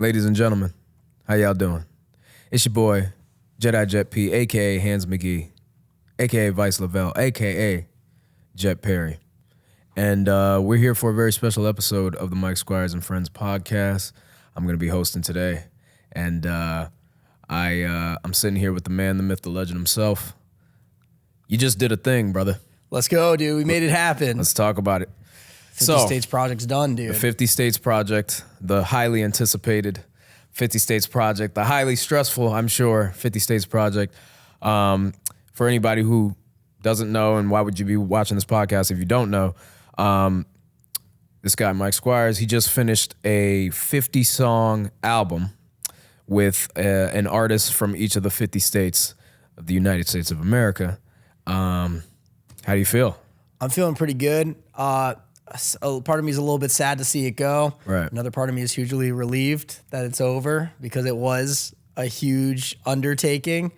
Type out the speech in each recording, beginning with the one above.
Ladies and gentlemen, how y'all doing? It's your boy, Jedi Jet P, a.k.a. Hans McGee, a.k.a. Vice Lavelle, a.k.a. Jet Perry. And we're here for a very special episode of the Mike Squires and Friends podcast. I'm going to be hosting today. And I'm sitting here with the man, the myth, the legend himself. You just did a thing, brother. Let's go, dude. We made it happen. Let's talk about it. 50 States Project's done, dude. The 50 States Project, the highly anticipated 50 States Project, the highly stressful, I'm sure, 50 States Project. For anybody who doesn't know, and why would you be watching this podcast if you don't know, this guy, Mike Squires, he just finished a 50-song album with an artist from each of the 50 states of the United States of America. How do you feel? I'm feeling pretty good. A part of me is a little bit sad to see it go. Right. Another part of me is hugely relieved that it's over because it was a huge undertaking.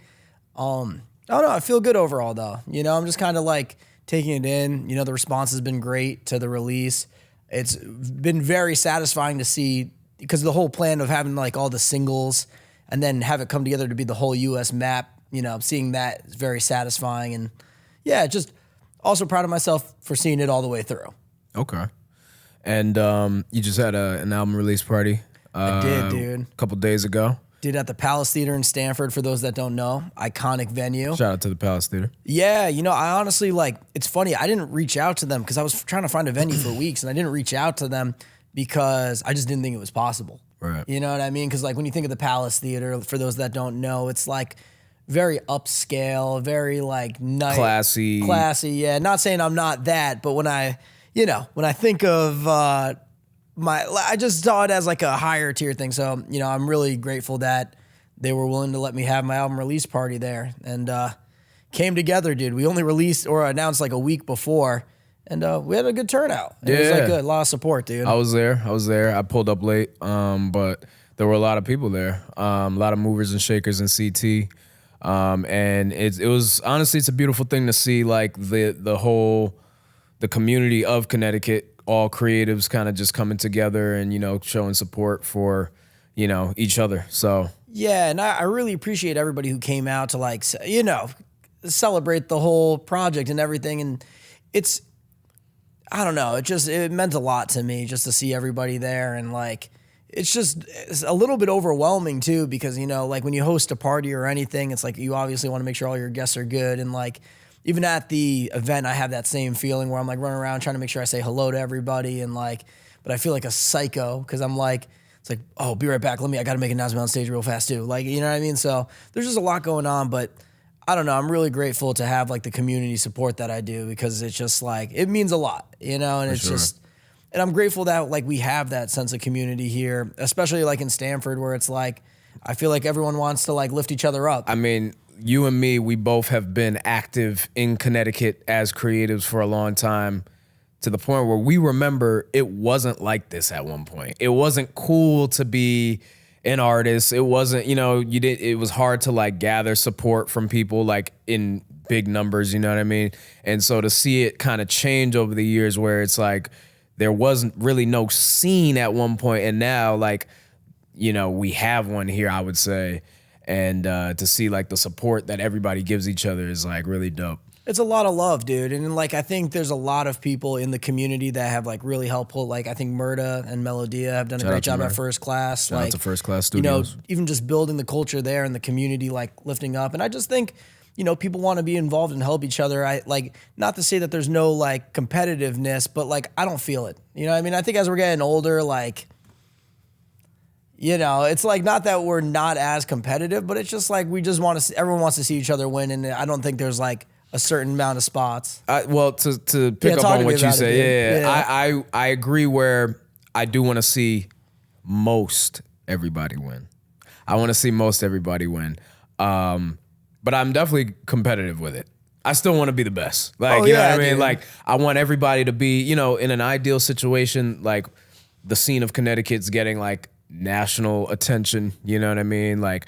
I don't know. I feel good overall, though. You know, I'm just kind of like taking it in. You know, the response has been great to the release. It's been very satisfying to see because the whole plan of having like all the singles and then have it come together to be the whole U.S. map, you know, seeing that is very satisfying. And yeah, just also proud of myself for seeing it all the way through. Okay. And you just had an album release party. I did, dude. A couple days ago. Did at the Palace Theater in Stanford, for those that don't know. Iconic venue. Shout out to the Palace Theater. Yeah, you know, I honestly, like, it's funny. I didn't reach out to them because I was trying to find a venue for weeks, and I didn't reach out to them because I just didn't think it was possible. Right. You know what I mean? Because, like, when you think of the Palace Theater, for those that don't know, it's, like, very upscale, very, like, nice. Classy, yeah. Not saying I'm not that, but when I think of I just saw it as like a higher tier thing. So, you know, I'm really grateful that they were willing to let me have my album release party there and came together, dude. We only released or announced like a week before and we had a good turnout. It was like a lot of support, dude. I was there. I pulled up late, but there were a lot of people there, a lot of movers and shakers in CT. And it was honestly, it's a beautiful thing to see like the community of Connecticut, all creatives kind of just coming together and, you know, showing support for, you know, each other. So, yeah. And I really appreciate everybody who came out to like, you know, celebrate the whole project and everything. And I don't know, it meant a lot to me just to see everybody there. And like, it's a little bit overwhelming too, because, you know, like when you host a party or anything, it's like, you obviously want to make sure all your guests are good. And like, even at the event, I have that same feeling where I'm like running around trying to make sure I say hello to everybody and like, but I feel like a psycho because I'm like, it's like, oh, be right back. I got to make an announcement on stage real fast too. Like, you know what I mean? So there's just a lot going on, but I don't know. I'm really grateful to have like the community support that I do because it's just like, it means a lot, you know, and and I'm grateful that like we have that sense of community here, especially like in Stanford where it's like, I feel like everyone wants to like lift each other up. I mean, you and me, we both have been active in Connecticut as creatives for a long time to the point where we remember it wasn't like this at one point. It wasn't cool to be an artist. It wasn't, you know, it was hard to like gather support from people like in big numbers, you know what I mean? And so to see it kind of change over the years where it's like there wasn't really no scene at one point and now like, you know, we have one here, I would say. And to see like the support that everybody gives each other is like really dope. It's a lot of love, dude. And like, I think there's a lot of people in the community that have like really helpful. Like I think Murda and Melodia have done a great job at First Class. Shout out to First Class Studios. You know, even just building the culture there and the community, like lifting up. And I just think, you know, people want to be involved and help each other. I like, not to say that there's no like competitiveness, but like, I don't feel it. You know what I mean? I think as we're getting older, like, you know, it's like not that we're not as competitive, but it's just like we just want to. Everyone wants to see each other win, and I don't think there's like a certain amount of spots. Well, to pick up on what you say, I agree. Where I do want to see most everybody win. I want to see most everybody win, but I'm definitely competitive with it. I still want to be the best. Like, you know what I mean? Dude. Like, I want everybody to be, you know, in an ideal situation, like the scene of Connecticut's getting like national attention, you know what I mean? Like,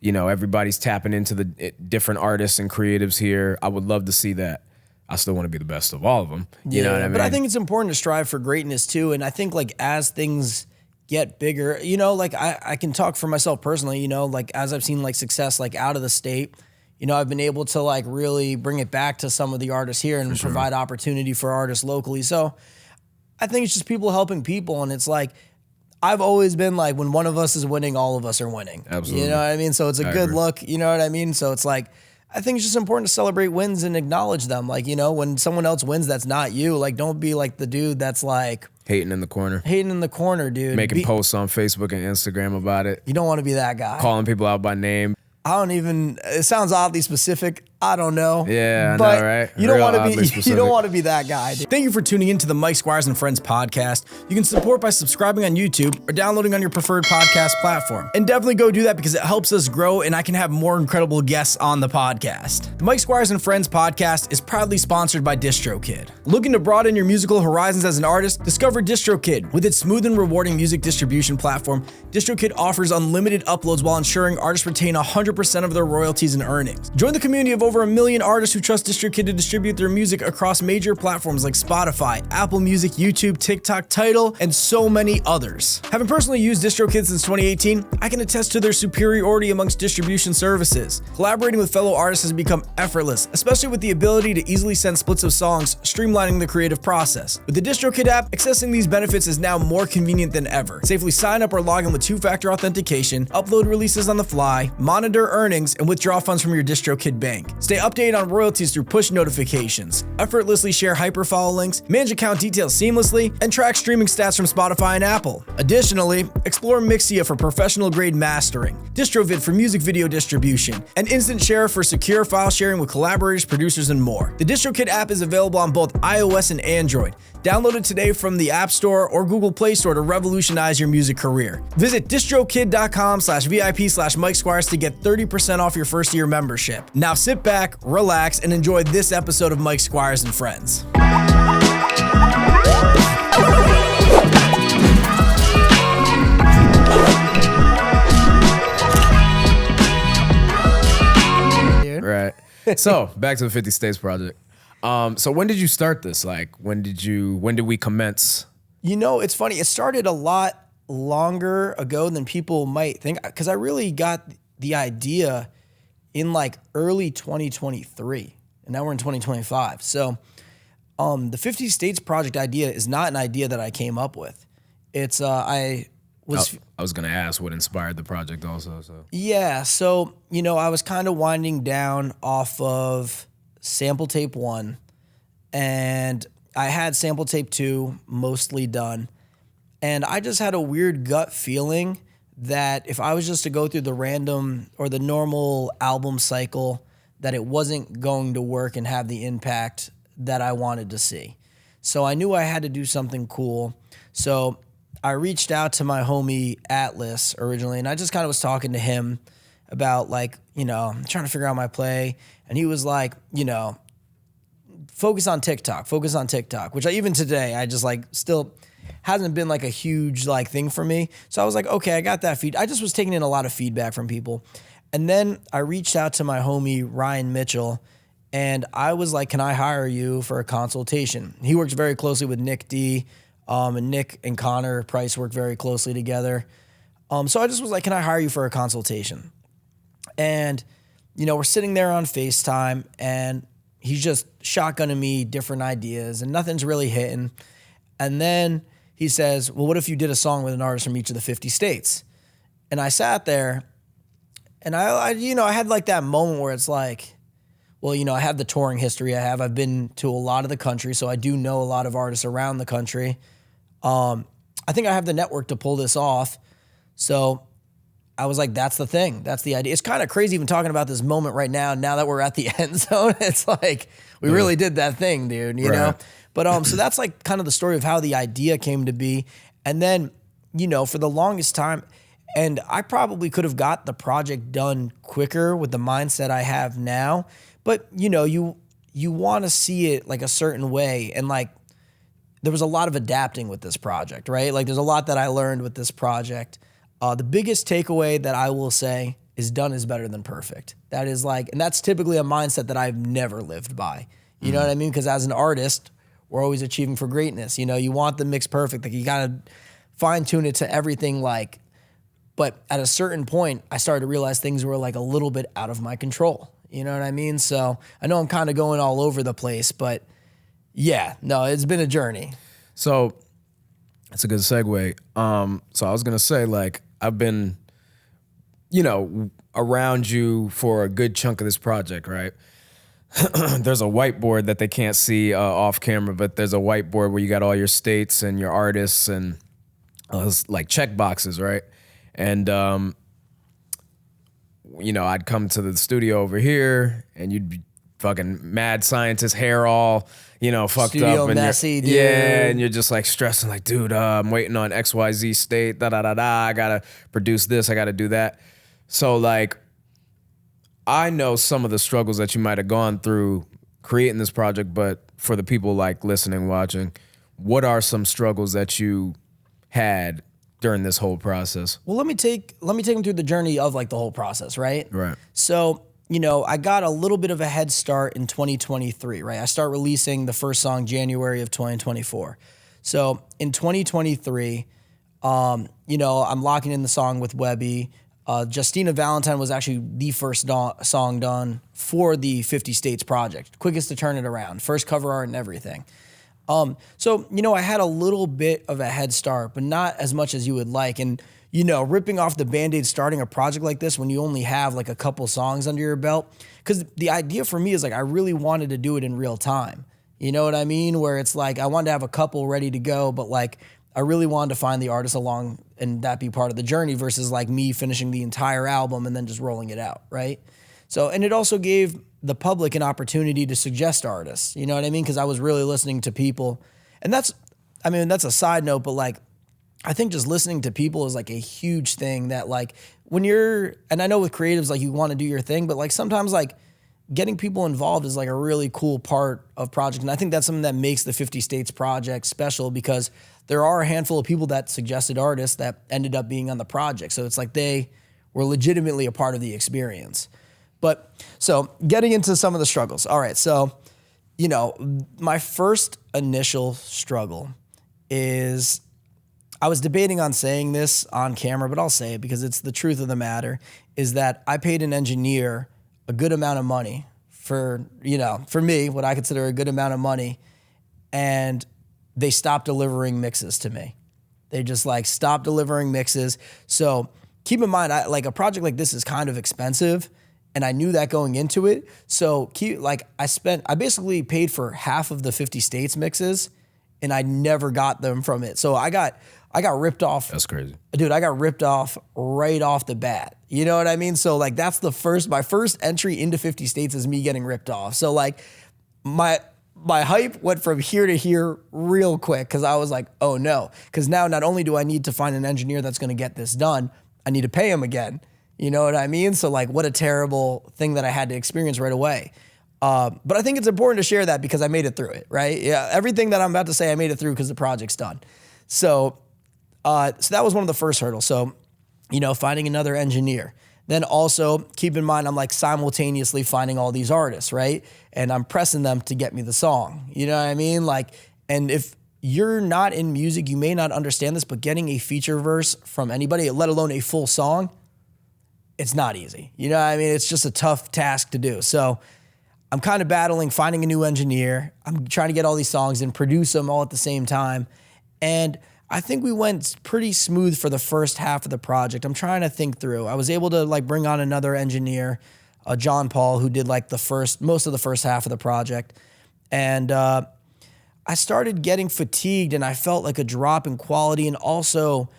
you know, everybody's tapping into the different artists and creatives here. I would love to see that. I still want to be the best of all of them. You know what I mean? But I think it's important to strive for greatness too. And I think like as things get bigger. You know, like I can talk for myself personally, you know, like as I've seen like success like out of the state, you know, I've been able to like really bring it back to some of the artists here and provide opportunity for artists locally. So I think it's just people helping people. And it's like, I've always been like, when one of us is winning, all of us are winning. Absolutely. You know what I mean? So it's a good agree. look, you know what I mean? So it's like, I think it's just important to celebrate wins and acknowledge them. Like, you know, when someone else wins that's not you, like don't be like the dude that's like Hating in the corner. dude. Making posts on Facebook and Instagram about it. You don't want to be that guy. Calling people out by name. It sounds oddly specific. I don't know. Yeah, I but know, right? You don't Real want to oddly be specific. you don't want to be that guy. Dude. Thank you for tuning in to the Mike Squires and Friends podcast. You can support by subscribing on YouTube or downloading on your preferred podcast platform. And definitely go do that because it helps us grow and I can have more incredible guests on the podcast. The Mike Squires and Friends podcast is proudly sponsored by DistroKid. Looking to broaden your musical horizons as an artist? Discover DistroKid. With its smooth and rewarding music distribution platform, DistroKid offers unlimited uploads while ensuring artists retain 100% of their royalties and earnings. Join the community of over 1 million artists who trust DistroKid to distribute their music across major platforms like Spotify, Apple Music, YouTube, TikTok, Tidal, and so many others. Having personally used DistroKid since 2018, I can attest to their superiority amongst distribution services. Collaborating with fellow artists has become effortless, especially with the ability to easily send splits of songs, streamlining the creative process. With the DistroKid app, accessing these benefits is now more convenient than ever. Safely sign up or log in with two-factor authentication, upload releases on the fly, monitor earnings, and withdraw funds from your DistroKid bank. Stay updated on royalties through push notifications, effortlessly share hyperfollow links, manage account details seamlessly, and track streaming stats from Spotify and Apple. Additionally, explore Mixia for professional-grade mastering, DistroVid for music video distribution, and Instant Share for secure file sharing with collaborators, producers, and more. The DistroKid app is available on both iOS and Android. Download it today from the App Store or Google Play Store to revolutionize your music career. Visit distrokid.com/VIP/Mike Squires to get 30% off your first year membership. Now sit back, relax, and enjoy this episode of Mike Squires and Friends. Right. So back to the 50 States project. So when did you start this? Like, when did we commence? You know, it's funny. It started a lot longer ago than people might think, because I really got the idea in like early 2023, and now we're in 2025. So the 50 States project idea is not an idea that I came up with. It's I was gonna ask what inspired the project also. So yeah, so you know, I was kind of winding down off of sample tape 1, and I had sample tape 2 mostly done, and I just had a weird gut feeling that if I was just to go through the random or the normal album cycle, that it wasn't going to work and have the impact that I wanted to see. So I knew I had to do something cool. So I reached out to my homie Atlas originally, and I just kind of was talking to him about like, you know, trying to figure out my play. And he was like, you know, focus on TikTok, which even today, I just like still hasn't been like a huge like thing for me. So I was like, okay, I got that feed. I just was taking in a lot of feedback from people. And then I reached out to my homie Ryan Mitchell, and I was like, can I hire you for a consultation? He works very closely with Nick D, and Nick and Connor Price work very closely together. So I just was like, can I hire you for a consultation? And, you know, we're sitting there on FaceTime, and he's just shotgunning me different ideas, and nothing's really hitting. And then he says, well, what if you did a song with an artist from each of the 50 states? And I sat there, and I you know, I had like that moment where it's like, well, you know, I have the touring history I've been to a lot of the country, so I do know a lot of artists around the country. I think I have the network to pull this off. So I was like, that's the thing. That's the idea. It's kind of crazy even talking about this moment right now that we're at the end zone. It's like, we really did that thing, dude, you know? But so that's like kind of the story of how the idea came to be. And then, you know, for the longest time, and I probably could have got the project done quicker with the mindset I have now, but you know, you want to see it like a certain way. And like, there was a lot of adapting with this project, right? Like there's a lot that I learned with this project. The biggest takeaway that I will say is done is better than perfect. That is like, and that's typically a mindset that I've never lived by. You know what I mean? Because as an artist, we're always achieving for greatness. You know, you want the mix perfect. Like you gotta fine tune it to everything like, but at a certain point, I started to realize things were like a little bit out of my control. You know what I mean? So I know I'm kind of going all over the place, but yeah, no, it's been a journey. So that's a good segue. So I was going to say, like, I've been, around you for a good chunk of this project, right? There's a whiteboard that they can't see off camera, but there's a whiteboard where you got all your states and your artists and like check boxes, right? And, I'd come to the studio over here and you'd be fucking mad scientist, hair all, fucked Studio up. And messy, dude. Yeah, and you're just like stressing like, dude, I'm waiting on XYZ state, da-da-da-da, I gotta produce this, I gotta do that. So like, I know some of the struggles that you might have gone through creating this project, but for the people like listening, watching, what are some struggles that you had during this whole process? Well, let me take them through the journey of like the whole process, right? Right. So, I got a little bit of a head start in 2023, right? I start releasing the first song January of 2024. So in 2023, I'm locking in the song with Webby. Justina Valentine was actually the first song done for the 50 States project. Quickest to turn it around. First cover art and everything. So, I had a little bit of a head start, but not as much as you would like. And, ripping off the Band-Aid starting a project like this when you only have like a couple songs under your belt. Because the idea for me is like I really wanted to do it in real time. You know what I mean? Where it's like I wanted to have a couple ready to go, but like I really wanted to find the artist along and that be part of the journey versus like me finishing the entire album and then just rolling it out, right? So, and it also gave the public an opportunity to suggest artists, you know what I mean? Because I was really listening to people. And that's a side note, but like, I think just listening to people is like a huge thing that like when and I know with creatives, like you want to do your thing, but like sometimes like getting people involved is like a really cool part of project. And I think that's something that makes the 50 States project special because there are a handful of people that suggested artists that ended up being on the project. So it's like they were legitimately a part of the experience. But so getting into some of the struggles. All right. So, my first initial struggle is I was debating on saying this on camera, but I'll say it because it's the truth of the matter is that I paid an engineer a good amount of money for me, what I consider a good amount of money. And they stopped delivering mixes to me. They just like stopped delivering mixes. So keep in mind, a project like this is kind of expensive. And I knew that going into it. So I basically paid for half of the 50 States mixes and I never got them from it. So I got ripped off. That's crazy. Dude, I got ripped off right off the bat. You know what I mean? So like that's my first entry into 50 States is me getting ripped off. So like my hype went from here to here real quick because I was like, oh no. Because now not only do I need to find an engineer that's going to get this done, I need to pay him again. You know what I mean? So like what a terrible thing that I had to experience right away. But I think it's important to share that because I made it through it, right? Yeah, everything that I'm about to say, I made it through because the project's done. So that was one of the first hurdles. So, finding another engineer. Then also keep in mind, I'm like simultaneously finding all these artists, right? And I'm pressing them to get me the song. You know what I mean? Like, and if you're not in music, you may not understand this, but getting a feature verse from anybody, let alone a full song, it's not easy. You know what I mean? It's just a tough task to do. So I'm kind of battling finding a new engineer. I'm trying to get all these songs and produce them all at the same time. And I think we went pretty smooth for the first half of the project. I'm trying to think through. I was able to like bring on another engineer, John Paul, who did like most of the first half of the project. And I started getting fatigued and I felt like a drop in quality. And also,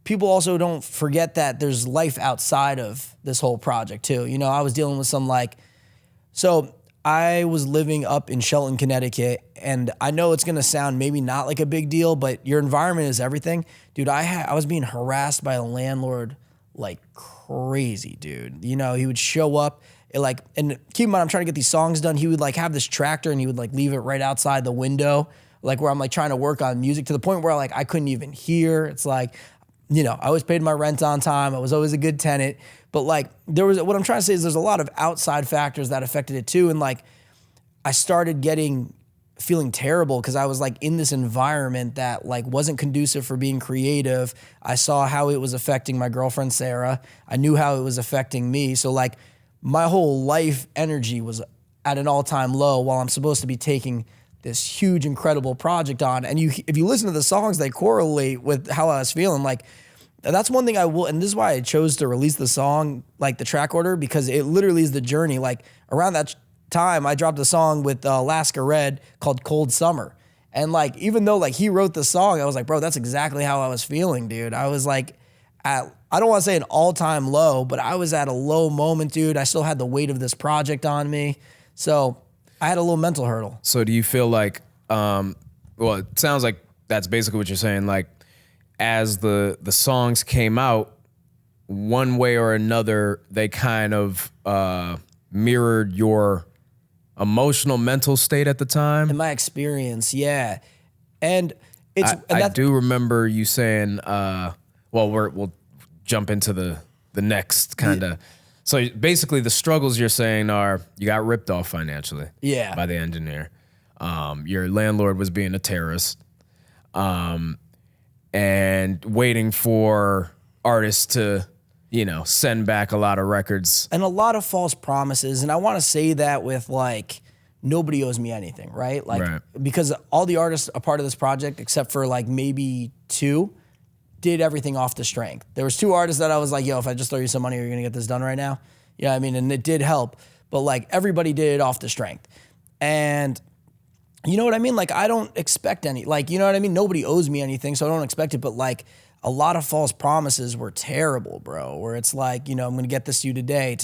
people also don't forget that there's life outside of this whole project too. I was dealing with so I was living up in Shelton, Connecticut, and I know it's gonna sound maybe not like a big deal, but your environment is everything. Dude, I was being harassed by a landlord like crazy, dude. He would show up, and keep in mind, I'm trying to get these songs done. He would like have this tractor and he would like leave it right outside the window, like where I'm like trying to work on music to the point where like I couldn't even hear. It's like, I always paid my rent on time. I was always a good tenant. But like what I'm trying to say is there's a lot of outside factors that affected it too. And like I started getting feeling terrible because I was like in this environment that like wasn't conducive for being creative. I saw how it was affecting my girlfriend, Sarah. I knew how it was affecting me. So like my whole life energy was at an all-time low while I'm supposed to be taking this huge, incredible project on. And if you listen to the songs, they correlate with how I was feeling. Like that's one thing I will, and this is why I chose to release the song, like the track order, because it literally is the journey. Like around that time, I dropped a song with Alaska Red called Cold Summer. And like, even though like he wrote the song, I was like, bro, that's exactly how I was feeling, dude. I was like I don't want to say an all-time low, but I was at a low moment, dude. I still had the weight of this project on me. So I had a little mental hurdle. So do you feel like, well, it sounds like that's basically what you're saying. Like as the songs came out, one way or another, they kind of mirrored your emotional mental state at the time. In my experience, yeah. And it's I do remember you saying, well, we'll jump into the next kind of. So basically, the struggles you're saying are you got ripped off financially, by the engineer. Your landlord was being a terrorist, and waiting for artists to, send back a lot of records and a lot of false promises. And I want to say that with like nobody owes me anything, right? Like because all the artists a part of this project, except for like maybe 2. Did everything off the strength. There was 2 artists that I was like, yo, if I just throw you some money, you're going to get this done right now. Yeah, I mean, and it did help, but like everybody did it off the strength. And you know what I mean? Like, I don't expect any, like, you know what I mean? Nobody owes me anything, so I don't expect it. But like a lot of false promises were terrible, bro, where it's like, I'm going to get this to you today.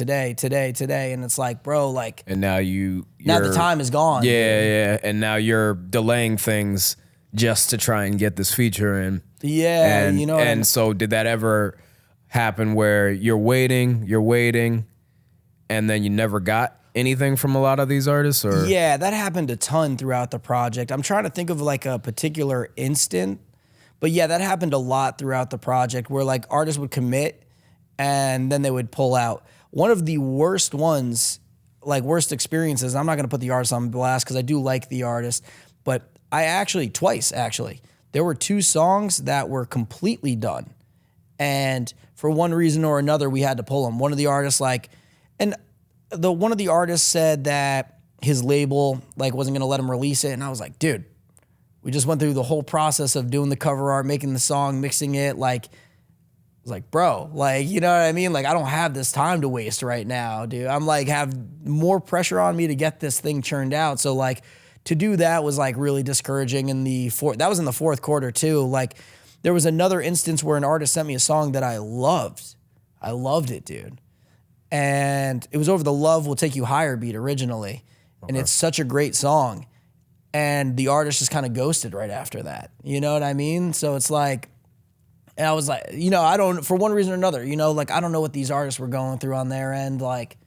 And it's like, bro, like. And now now the time is gone. Yeah. And now you're delaying things just to try and get this feature in. Yeah, and so did that ever happen where you're waiting, and then you never got anything from a lot of these artists? Or yeah, that happened a ton throughout the project. I'm trying to think of like a particular instant, but yeah, that happened a lot throughout the project where like artists would commit and then they would pull out. One of the worst ones, like worst experiences, I'm not going to put the artist on blast because I do like the artist, but twice actually. There were 2 songs that were completely done. And for one reason or another, we had to pull them. One of the artists one of the artists said that his label like wasn't going to let him release it. And I was like, dude, we just went through the whole process of doing the cover art, making the song, mixing it. Like, I was like, bro, like, you know what I mean? Like, I don't have this time to waste right now, dude. I'm like, have more pressure on me to get this thing churned out. So like, to do that was like really discouraging that was in the 4th quarter too. Like there was another instance where an artist sent me a song that I loved. I loved it, dude. And it was over the Love Will Take You Higher beat originally. Okay. And it's such a great song. And the artist just kind of ghosted right after that. You know what I mean? So it's like, and I was like, I don't, for one reason or another, like I don't know what these artists were going through on their end. Like,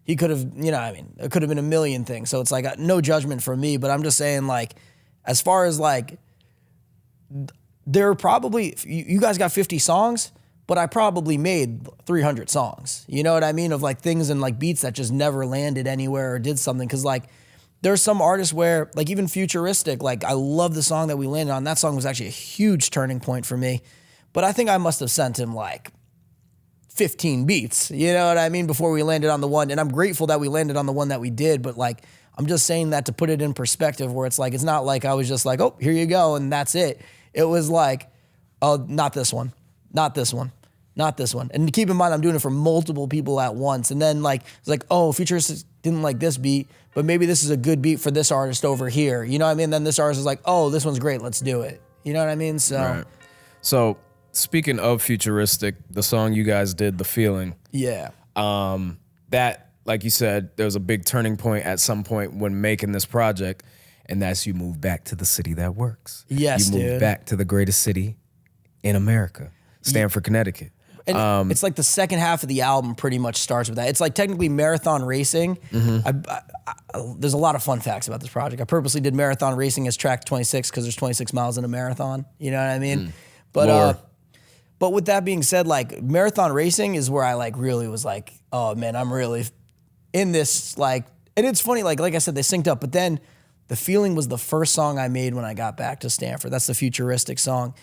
he could have, it could have been a million things. So it's like no judgment from me, but I'm just saying like, as far as like, there are probably, you guys got 50 songs, but I probably made 300 songs. You know what I mean? Of like things and like beats that just never landed anywhere or did something. Cause like there's some artists where like even Futuristic, like I love the song that we landed on. That song was actually a huge turning point for me. But I think I must have sent him like 15 beats, you know what I mean, before we landed on the one. And I'm grateful that we landed on the one that we did, but like, I'm just saying that to put it in perspective where it's like, it's not like I was just like, oh, here you go, and that's it. It was like, oh, not this one, not this one, not this one. And keep in mind, I'm doing it for multiple people at once. And then like, it's like, oh, Futurist didn't like this beat, but maybe this is a good beat for this artist over here. You know what I mean? And then this artist is like, oh, this one's great, let's do it. You know what I mean? So, right. So speaking of Futuristic, the song you guys did, The Feeling. Yeah. That, like you said, there was a big turning point at some point when making this project, and that's you moved back to the city that works. Yes, you moved dude. back to the greatest city in America, Stanford, Connecticut. And it's like the second half of the album pretty much starts with that. It's like technically marathon racing. Mm-hmm. There's a lot of fun facts about this project. I purposely did marathon racing as track 26 because there's 26 miles in a marathon. You know what I mean? But with that being said, like marathon racing is where I like really was like, oh man, I'm really in this, like, and it's funny, like I said, they synced up, but then The Feeling was the first song I made when I got back to Stanford. That's the futuristic song.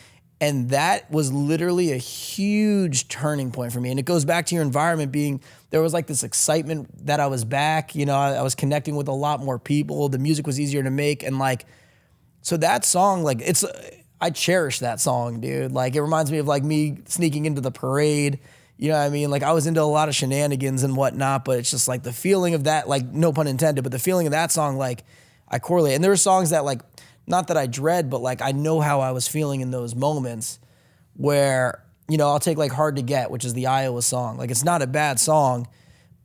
And that was literally a huge turning point for me. And it goes back to your environment being, there was like this excitement that I was back. You know, I was connecting with a lot more people. The music was easier to make. And like, so that song, like I cherish that song, dude. Like it reminds me of like me sneaking into the parade. You know what I mean? Like I was into a lot of shenanigans and whatnot, but it's just like the feeling of that, like no pun intended, but the feeling of that song, like I correlate. And there were songs that like, not that I dread, but like I know how I was feeling in those moments where, you know, I'll take like Hard to Get, which is the Iowa song. Like it's not a bad song,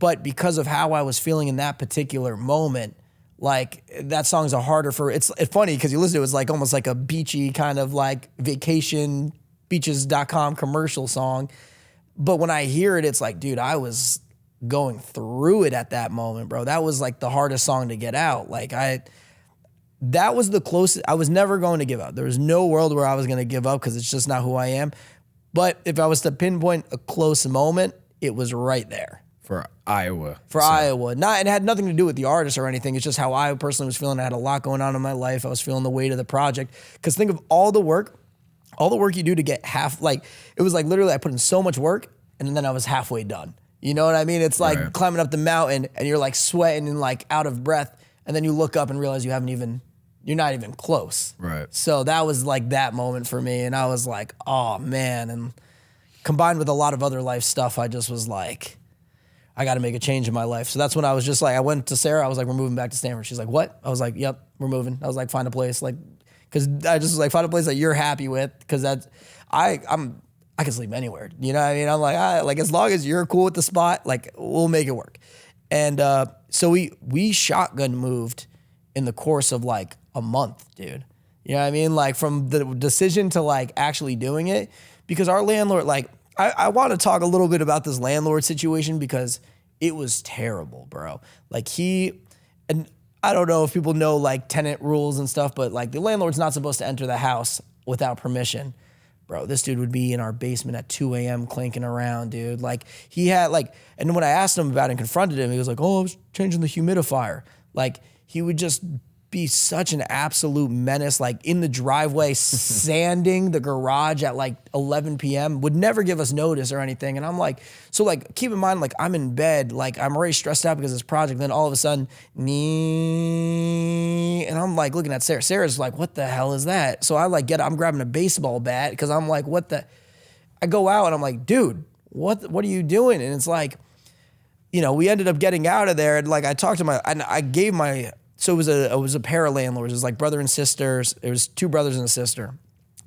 but because of how I was feeling in that particular moment, like that song's a harder for, it's funny because you listen to it, it's like almost like a beachy kind of like vacation, beaches.com commercial song. But when I hear it, it's like, dude, I was going through it at that moment, bro. That was like the hardest song to get out. Like that was the closest. I was never going to give up. There was no world where I was going to give up because it's just not who I am. But if I was to pinpoint a close moment, it was right there. For Iowa. Iowa. It had nothing to do with the artist or anything. It's just how I personally was feeling. I had a lot going on in my life. I was feeling the weight of the project. Because think of all the work you do to get half, like, it was like literally I put in so much work and then I was halfway done. You know what I mean? It's like climbing up the mountain and you're like sweating and like out of breath. And then you look up and realize you're not even close. Right. So that was like that moment for me. And I was like, oh man. And combined with a lot of other life stuff, I just was like, I got to make a change in my life. So that's when I was just like, I went to Sarah. I was like, we're moving back to Stanford. She's like, what? I was like, yep, we're moving. I was like, find a place. Like, cause I just was like, find a place that you're happy with. Cause that's, I can sleep anywhere. You know what I mean? I'm like, like as long as you're cool with the spot, like we'll make it work. And so we shotgun moved in the course of like a month, dude. You know what I mean? Like from the decision to like actually doing it, because our landlord, like I want to talk a little bit about this landlord situation because it was terrible, bro. Like and I don't know if people know like tenant rules and stuff, but like the landlord's not supposed to enter the house without permission. Bro, this dude would be in our basement at 2 a.m. clanking around, dude. Like he had like, and when I asked him about it and confronted him, he was like, oh, I was changing the humidifier. Like he would just be such an absolute menace, like in the driveway, sanding the garage at like 11 p.m., would never give us notice or anything. And I'm like, so like, keep in mind, like I'm in bed, like I'm already stressed out because of this project. Then all of a sudden, and I'm like looking at Sarah. Sarah's like, what the hell is that? So I like I'm grabbing a baseball bat because I'm like, I go out and I'm like, dude, what are you doing? And it's like, you know, we ended up getting out of there. And like, I talked to I gave my, so it was a pair of landlords. It was like brother and sisters. It was two brothers and a sister.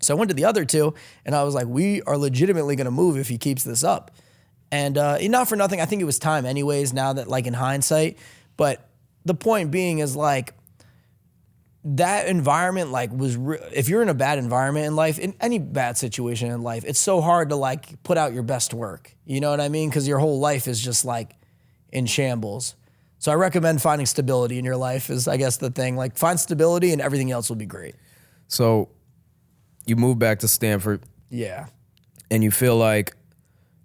So I went to the other two and I was like, we are legitimately going to move if he keeps this up. And not for nothing, I think it was time anyways, now that like in hindsight. But the point being is like that environment like if you're in a bad environment in life, in any bad situation in life, it's so hard to like put out your best work. You know what I mean? Because your whole life is just like in shambles. So I recommend finding stability in your life is, I guess, the thing. Like, find stability and everything else will be great. So you moved back to Stanford. Yeah. And you feel like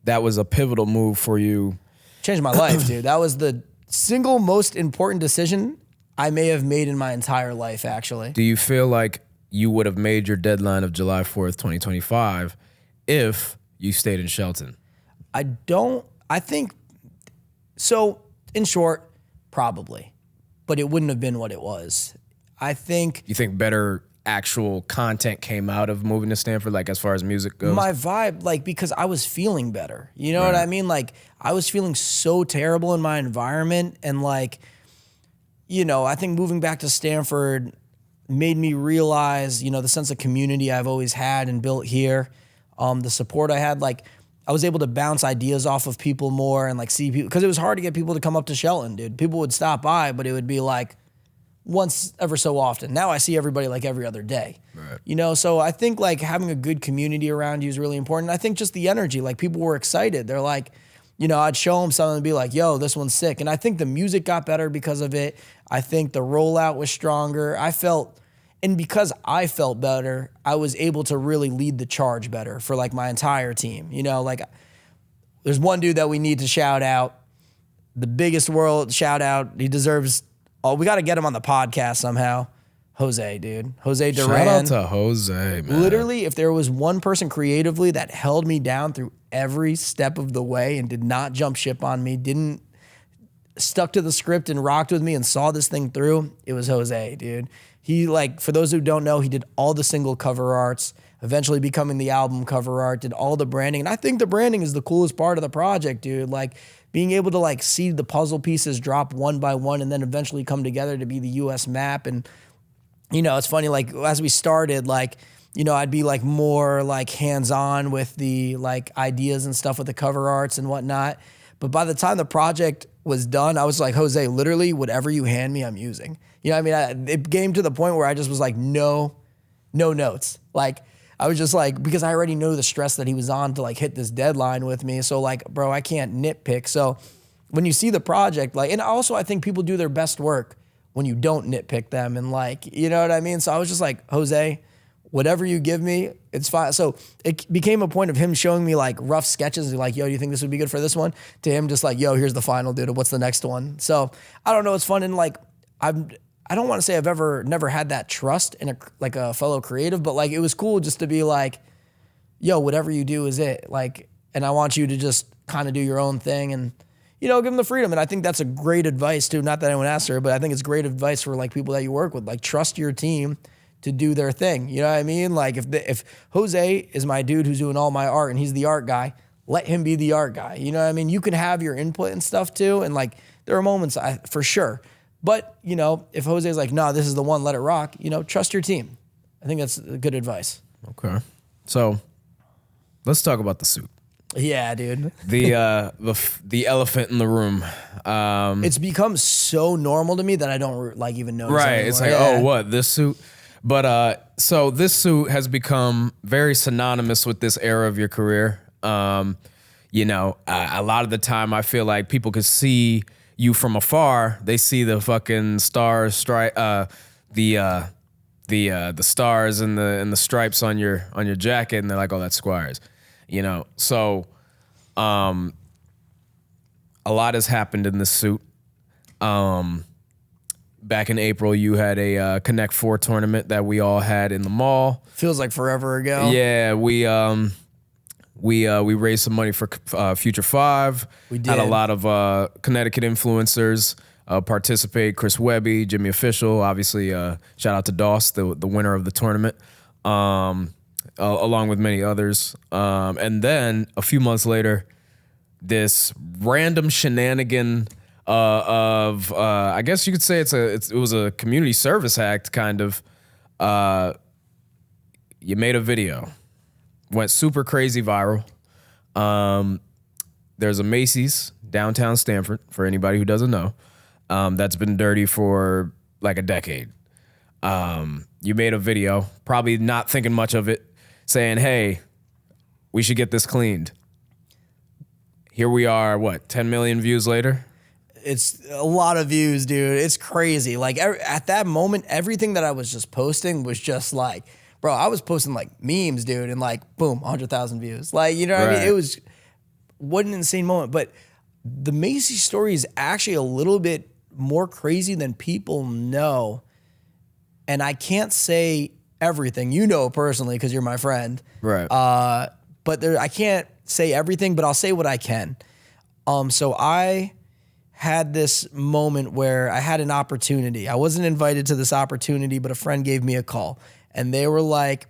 that was a pivotal move for you. Changed my life, dude. That was the single most important decision I may have made in my entire life, actually. Do you feel like you would have made your deadline of July 4th, 2025 if you stayed in Shelton? I think, so in short, probably, but it wouldn't have been what it was. I think. You think better actual content came out of moving to Stanford, like as far as music goes? My vibe, like, because I was feeling better. You know what I mean? Like, I was feeling so terrible in my environment. And like, you know, I think moving back to Stanford made me realize, you know, the sense of community I've always had and built here. The support I had, like, I was able to bounce ideas off of people more and like see people, because it was hard to get people to come up to Shelton, dude. People would stop by, but it would be like once ever so often. Now I see everybody like every other day. Right. You know, so I think like having a good community around you is really important. I think just the energy, like people were excited. They're like, you know, I'd show them something and be like, yo, this one's sick. And I think the music got better because of it. I think the rollout was stronger. And because I felt better, I was able to really lead the charge better for like my entire team. You know, like there's one dude that we need to shout out, the biggest world shout out. He deserves, we got to get him on the podcast somehow. Jose, dude. Jose Duran. Shout out to Jose, man. Literally, if there was one person creatively that held me down through every step of the way and did not jump ship on me, didn't stuck to the script and rocked with me and saw this thing through, it was Jose, dude. He, like, for those who don't know, he did all the single cover arts, eventually becoming the album cover art, did all the branding. And I think the branding is the coolest part of the project, dude. Like, being able to, like, see the puzzle pieces drop one by one and then eventually come together to be the U.S. map. And, you know, it's funny, like, as we started, like, you know, I'd be, like, more, like, hands-on with the, like, ideas and stuff with the cover arts and whatnot. But by the time the project was done, I was like, Jose, literally, whatever you hand me, I'm using. You know what I mean? It came to the point where I just was like, no notes. Like, I was just like, because I already know the stress that he was on to, like, hit this deadline with me. So, like, bro, I can't nitpick. So when you see the project, like, and also I think people do their best work when you don't nitpick them and, like, you know what I mean? So I was just like, Jose, whatever you give me, it's fine. So it became a point of him showing me, like, rough sketches. Like, yo, do you think this would be good for this one? To him just like, yo, here's the final, dude. What's the next one? So I don't know. It's fun. And, like, I don't want to say I've never had that trust in a fellow creative, but, like, it was cool just to be like, yo, whatever you do is it. Like, and I want you to just kind of do your own thing and, you know, give them the freedom. And I think that's a great advice too. Not that anyone asked her, but I think it's great advice for, like, people that you work with. Like, trust your team to do their thing. You know what I mean? Like, if Jose is my dude who's doing all my art and he's the art guy, let him be the art guy. You know what I mean? You can have your input and stuff too. And, like, there are moments for sure. But, you know, if Jose's like, no, this is the one, let it rock, you know, trust your team. I think that's good advice. So let's talk about the suit. Yeah, dude. The elephant in the room. It's become so normal to me that I don't, like, even notice Right. anymore. It's like, oh, what, this suit? But so this suit has become very synonymous with this era of your career. You know, a lot of the time I feel like people could see you from afar. They see the fucking stars, the stars and the stripes on your jacket, and they're like, oh, that's Squires. You know, so a lot has happened in this suit. Back in April, you had a Connect 4 tournament that we all had in the mall. Feels like forever ago. Yeah, we raised some money for Future 5. We did. Had a lot of Connecticut influencers participate. Chris Webby, Jimmy Official, obviously. Shout out to Doss, the winner of the tournament, along with many others. And then a few months later, this random shenanigan of I guess you could say it was a community service act kind of. You made a video, went super crazy viral. There's a Macy's downtown Stanford, for anybody who doesn't know, that's been dirty for like a decade. You made a video, probably not thinking much of it, saying, hey, we should get this cleaned. Here we are, 10 million views later? It's a lot of views, dude. It's crazy. Like, at that moment, everything that I was just posting was just like, bro, I was posting, like, memes, dude, and, like, boom, 100,000 views. Like, you know what I mean? It was what an insane moment. But the Macy story is actually a little bit more crazy than people know. And I can't say everything. You know personally because you're my friend. Right. But I can't say everything, but I'll say what I can. So I had this moment where I had an opportunity. I wasn't invited to this opportunity, but a friend gave me a call. And they were like,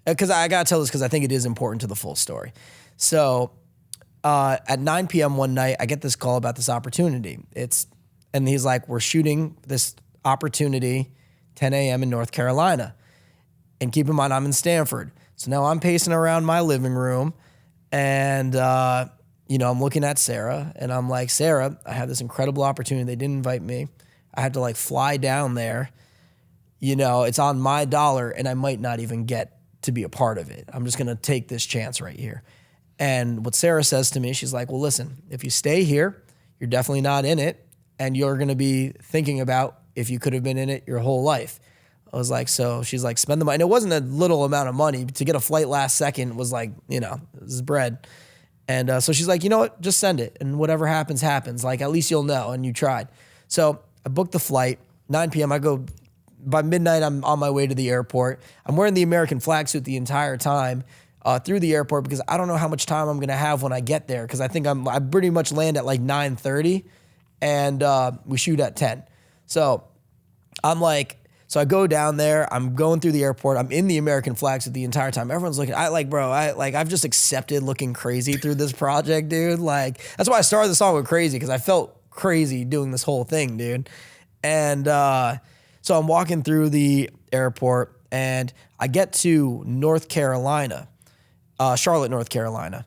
because I got to tell this because I think it is important to the full story. So at 9 p.m. one night, I get this call about this opportunity. And he's like, we're shooting this opportunity 10 a.m. in North Carolina. And keep in mind, I'm in Stanford. So now I'm pacing around my living room and, I'm looking at Sarah and I'm like, Sarah, I have this incredible opportunity. They didn't invite me. I had to, like, fly down there. It's on my dollar and I might not even get to be a part of it. I'm just going to take this chance right here. And what Sarah says to me, she's like, well, listen, if you stay here, you're definitely not in it. And you're going to be thinking about if you could have been in it your whole life. I was like, so she's like, spend the money. And it wasn't a little amount of money. To get a flight last second was like, this is bread. And so she's like, you know what? Just send it. And whatever happens, happens. Like, at least you'll know. And you tried. So I booked the flight. 9 p.m. I go by midnight, I'm on my way to the airport. I'm wearing the American flag suit the entire time through the airport because I don't know how much time I'm going to have when I get there because I think I pretty much land at like 9:30 and we shoot at 10. So I'm like, so I go down there, I'm going through the airport, I'm in the American flag suit the entire time. Everyone's looking, I've just accepted looking crazy through this project, dude. Like, that's why I started the song with crazy because I felt crazy doing this whole thing, dude. And so I'm walking through the airport and I get to North Carolina, Charlotte, North Carolina.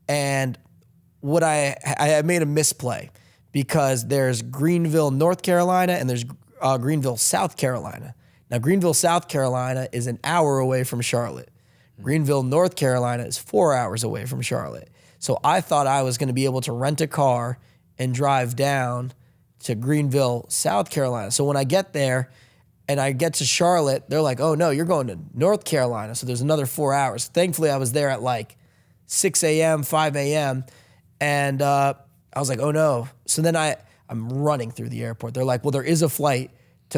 And what I made a misplay because there's Greenville, North Carolina, and there's Greenville, South Carolina. Now, Greenville, South Carolina is an hour away from Charlotte. Greenville, North Carolina is 4 hours away from Charlotte. So I thought I was going to be able to rent a car and drive down to Greenville, South Carolina. So when I get there and I get to Charlotte, they're like, oh no, you're going to North Carolina. So there's another 4 hours. Thankfully, I was there at like 6 a.m., 5 a.m. And I was like, oh no. So then I'm running through the airport. They're like, well, there is a flight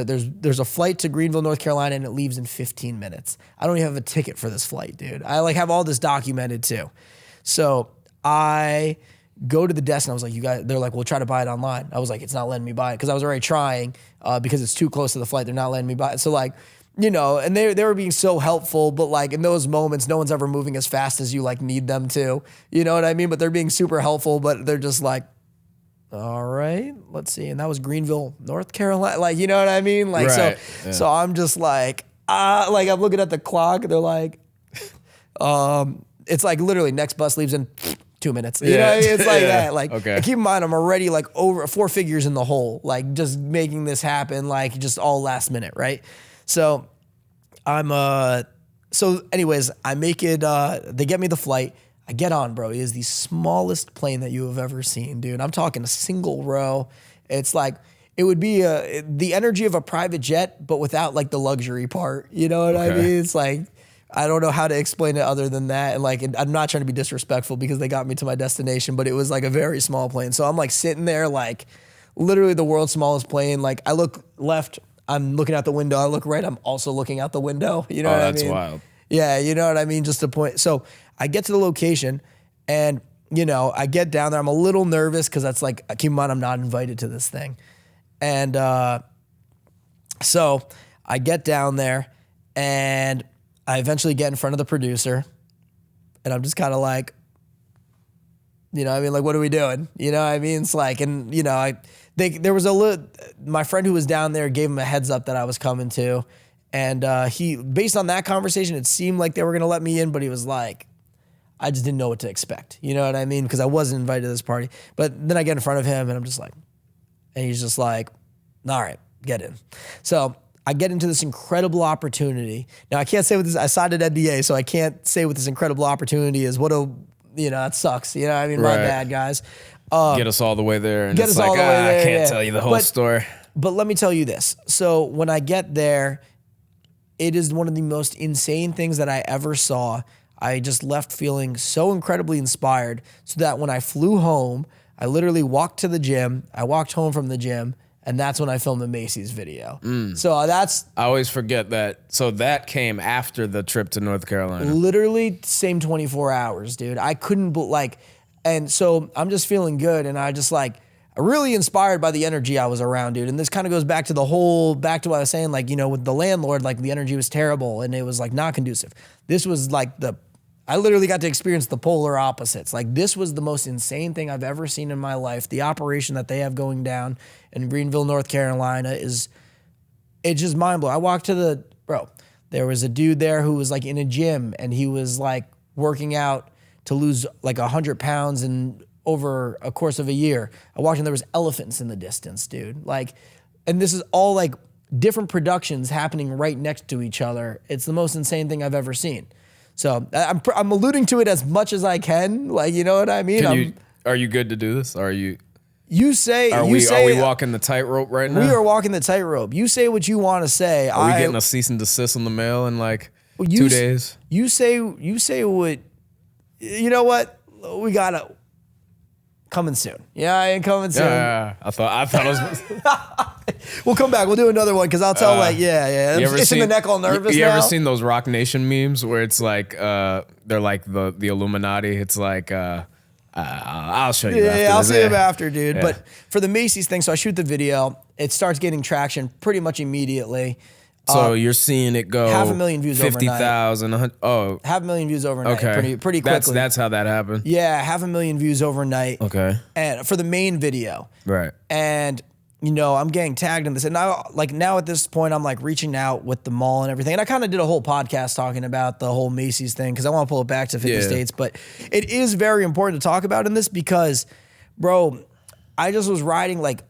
there's a flight to Greenville, North Carolina, and it leaves in 15 minutes. I don't even have a ticket for this flight, dude. I like have all this documented too. So I go to the desk and I was like, you guys, they're like, we'll try to buy it online. I was like, it's not letting me buy it because I was already trying because it's too close to the flight. They're not letting me buy it. So like, you know, and they were being so helpful, but like in those moments, no one's ever moving as fast as you like need them to, you know what I mean? But they're being super helpful, but they're just like, all right, let's see. And that was Greenville, North Carolina. Like, you know what I mean? Like, right. So I'm just like I'm looking at the clock. They're like, it's like literally next bus leaves in 2 minutes. You know what I mean? It's like that. Like, okay. Keep in mind, I'm already like over 4 figures in the hole, like just making this happen, like just all last minute. Right. So so anyways, I make it, they get me the flight. I get on, bro. It is the smallest plane that you have ever seen, dude. I'm talking a single row. It's like, it would be the energy of a private jet, but without like the luxury part. You know what I mean? It's like, I don't know how to explain it other than that. And like, I'm not trying to be disrespectful because they got me to my destination, but it was like a very small plane. So I'm like sitting there, like literally the world's smallest plane. Like I look left, I'm looking out the window. I look right, I'm also looking out the window. You know what I mean? That's wild. Yeah, you know what I mean? Just a point. So I get to the location and, you know, I get down there. I'm a little nervous because that's like, keep in mind, I'm not invited to this thing. And so I get down there and I eventually get in front of the producer and I'm just kind of like, you know what I mean? Like, what are we doing? You know what I mean? It's like, and, you know, there was my friend who was down there gave him a heads up that I was coming to. And he, based on that conversation, it seemed like they were going to let me in, but he was like, I just didn't know what to expect. You know what I mean? Because I wasn't invited to this party. But then I get in front of him and I'm just like, and he's just like, all right, get in. So I get into this incredible opportunity. Now I can't say what this, I signed an NDA, so I can't say what this incredible opportunity is. That sucks. You know what I mean? My bad, guys. Get us all the way there. And it's like, all the way there, I can't tell you the whole story. But let me tell you this. So when I get there, it is one of the most insane things that I ever saw. I just left feeling so incredibly inspired so that when I flew home, I literally walked to the gym. I walked home from the gym, and that's when I filmed the Macy's video. So I always forget that. So that came after the trip to North Carolina. Literally same 24 hours, dude. I couldn't and so I'm just feeling good, and I just like, really inspired by the energy I was around, dude. And this kind of goes back to what I was saying, like, you know, with the landlord, like the energy was terrible and it was like not conducive. This was like I literally got to experience the polar opposites. Like this was the most insane thing I've ever seen in my life. The operation that they have going down in Greenville, North Carolina it's just mind blowing. I walked to there was a dude there who was like in a gym and he was like working out to lose like 100 pounds and over a course of a year. I walked in, there was elephants in the distance, dude. Like, and this is all like different productions happening right next to each other. It's the most insane thing I've ever seen. So I'm alluding to it as much as I can. Like, you know what I mean? Are you good to do this? Are you? Are we walking the tightrope right now? We are walking the tightrope. You say what you want to say. Are we getting a cease and desist in the mail in like 2 days? You say what, you know what? We gotta, coming soon. Yeah, I ain't coming soon. Yeah, I thought it was. We'll come back. We'll do another one because I'll tell yeah. It's in the neck all nervous You now. ever seen those Rock Nation memes where it's like they're like the Illuminati? It's like I'll show you. Yeah, I'll see him after, dude. Yeah. But for the Macy's thing, so I shoot the video. It starts getting traction pretty much immediately. So you're seeing it go 500,000 views 50,000. Oh, 500,000 views overnight. Okay, pretty quickly. That's how that happened. Yeah, 500,000 views overnight. Okay, and for the main video, right? And I'm getting tagged in this, and now at this point, I'm like reaching out with the mall and everything. And I kind of did a whole podcast talking about the whole Macy's thing because I want to pull it back to 50 states. But it is very important to talk about in this because, bro, I just was riding like.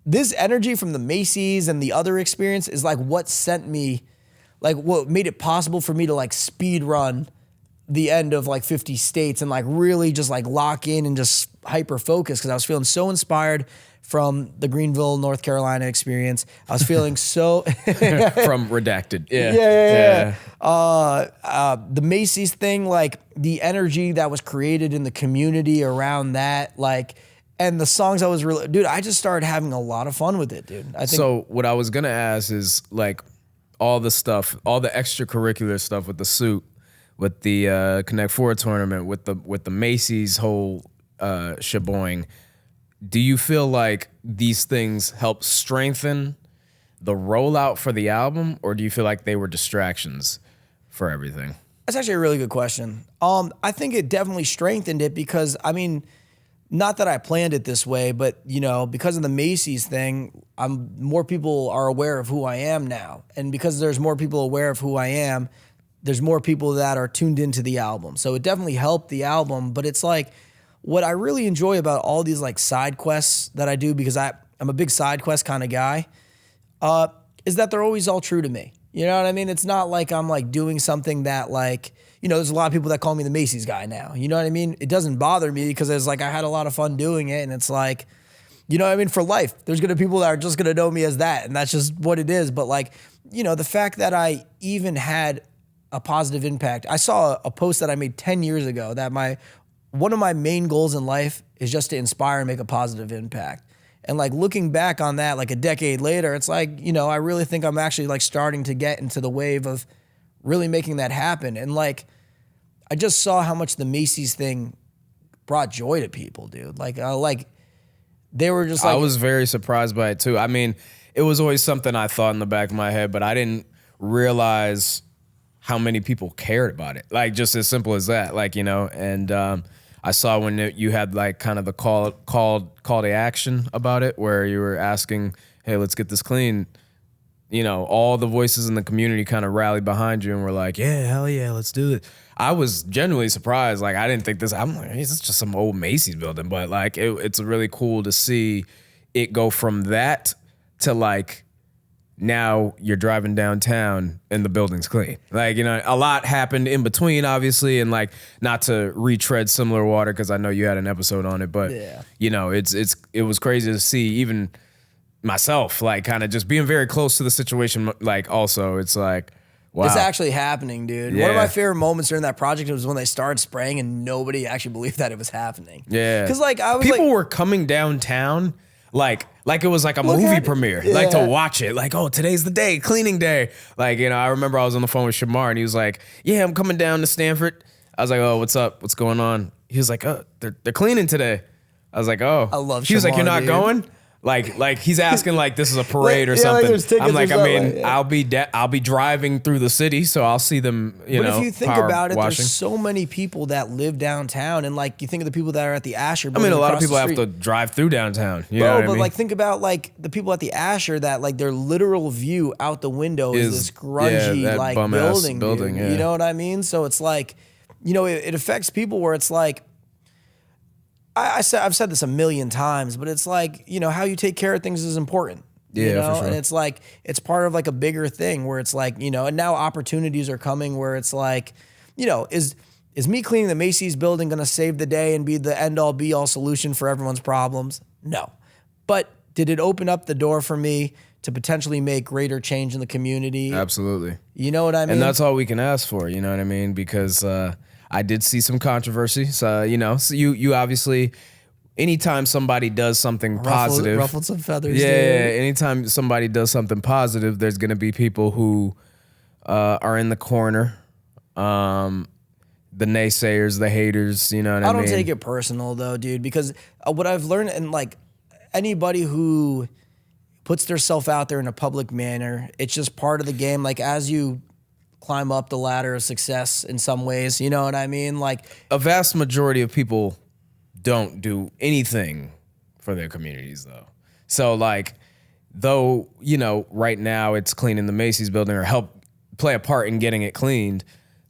This energy from the Macy's and the other experience is like what sent me, like what made it possible for me to like speed run the end of like 50 states and like really just like lock in and just hyper focus because I was feeling so inspired from the Greenville, North Carolina experience. I was feeling so from Redacted. Yeah. The Macy's thing, like the energy that was created in the community around that, like. And the songs I was really, dude, I just started having a lot of fun with it, dude. I think. So what I was gonna ask is like all the stuff, all the extracurricular stuff with the suit, with the Connect Four tournament, with the Macy's whole sheboing. Do you feel like these things help strengthen the rollout for the album, or do you feel like they were distractions for everything? That's actually a really good question. I think it definitely strengthened it because I mean. Not that I planned it this way, but because of the Macy's thing, more people are aware of who I am now. And because there's more people aware of who I am, there's more people that are tuned into the album. So it definitely helped the album, but it's like what I really enjoy about all these like side quests that I do because I'm a big side quest kind of guy, is that they're always all true to me. You know what I mean? It's not like I'm like doing something that like, there's a lot of people that call me the Macy's guy now. You know what I mean? It doesn't bother me because it's like I had a lot of fun doing it. And it's like, for life, there's going to be people that are just going to know me as that. And that's just what it is. But like, the fact that I even had a positive impact. I saw a post that I made 10 years ago that one of my main goals in life is just to inspire and make a positive impact. And like looking back on that, like a decade later, it's like, I really think I'm actually like starting to get into the wave of really making that happen. And like, I just saw how much the Macy's thing brought joy to people, dude. Like they were just like. I was very surprised by it too. I mean, it was always something I thought in the back of my head, but I didn't realize how many people cared about it. Like just as simple as that, like, and I saw when you had like kind of the call to action about it where you were asking, hey, let's get this clean. All the voices in the community kind of rallied behind you and were like, yeah, hell yeah, let's do it. I was genuinely surprised. Like, I didn't think this, I'm like, hey, this is just some old Macy's building. But like, it's really cool to see it go from that to like, now you're driving downtown and the building's clean. Like, a lot happened in between, obviously, and like not to retread similar water because I know you had an episode on it, but it was crazy to see even myself, like kind of just being very close to the situation. Like also it's like, wow. It's actually happening, dude. Yeah. One of my favorite moments during that project was when they started spraying and nobody actually believed that it was happening. Yeah. Cause like people were coming downtown like it was like a movie premiere, like to watch it. Like, oh, today's the day, cleaning day. Like, I remember I was on the phone with Shamar and he was like, yeah, I'm coming down to Stanford. I was like, oh, what's up? What's going on? He was like, oh, they're cleaning today. I was like, oh. I love Shamar. He was like, you're not going? Like he's asking like this is a parade or something. I'm like, I'll be driving through the city, so I'll see them. But if you think about it, there's so many people that live downtown, and like you think of the people that are at the Asher. I mean, a lot of people have to drive through downtown. You know what I mean? Like think about like the people at the Asher that like their literal view out the window is this grungy like building. Yeah. You know what I mean? So it's like, it affects people where it's like. I've said this a million times, but it's like, how you take care of things is important. Yeah, for sure. And it's like, it's part of like a bigger thing where it's like, and now opportunities are coming where it's like, is me cleaning the Macy's building going to save the day and be the end all be all solution for everyone's problems? No. But did it open up the door for me to potentially make greater change in the community? Absolutely. You know what I mean? And that's all we can ask for, you know what I mean? Because, I did see some controversy. So, so you obviously, anytime somebody does something positive, ruffled some feathers. yeah, dude. anytime somebody does something positive, there's gonna be people who are in the corner. The naysayers, the haters, you know what I mean? I don't take it personal though, dude, because what I've learned, and like anybody who puts themselves out there in a public manner, it's just part of the game. Like as you climb up the ladder of success in some ways, you know what I mean? Like a vast majority of people don't do anything for their communities though. So like, though, you know, right now it's cleaning the Macy's building or help play a part in getting it cleaned.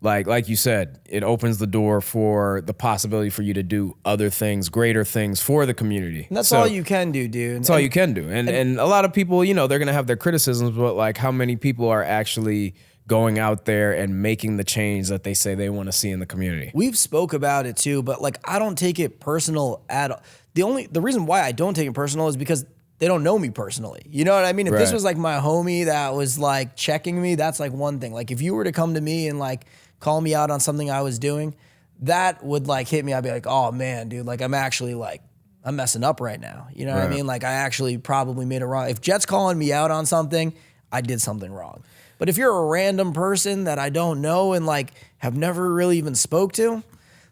Like you said, it opens the door for the possibility for you to do other things, greater things for the community. And that's all you can do, dude. That's all you can do. And a lot of people, you know, they're going to have their criticisms, but like how many people are actually going out there and making the change that they say they want to see in the community? We've spoke about it too, but like I don't take it personal at all. The reason why I don't take it personal is because they don't know me personally. You know what I mean? If this Right. was like my homie that was like checking me, that's like one thing. Like if you were to come to me and like call me out on something I was doing, that would like hit me. I'd be like, oh man, dude, like I'm actually like, I'm messing up right now. You know what I Right. mean? Like I actually probably made a wrong. If Jet's calling me out on something, I did something wrong. But if you're a random person that I don't know and like have never really even spoke to,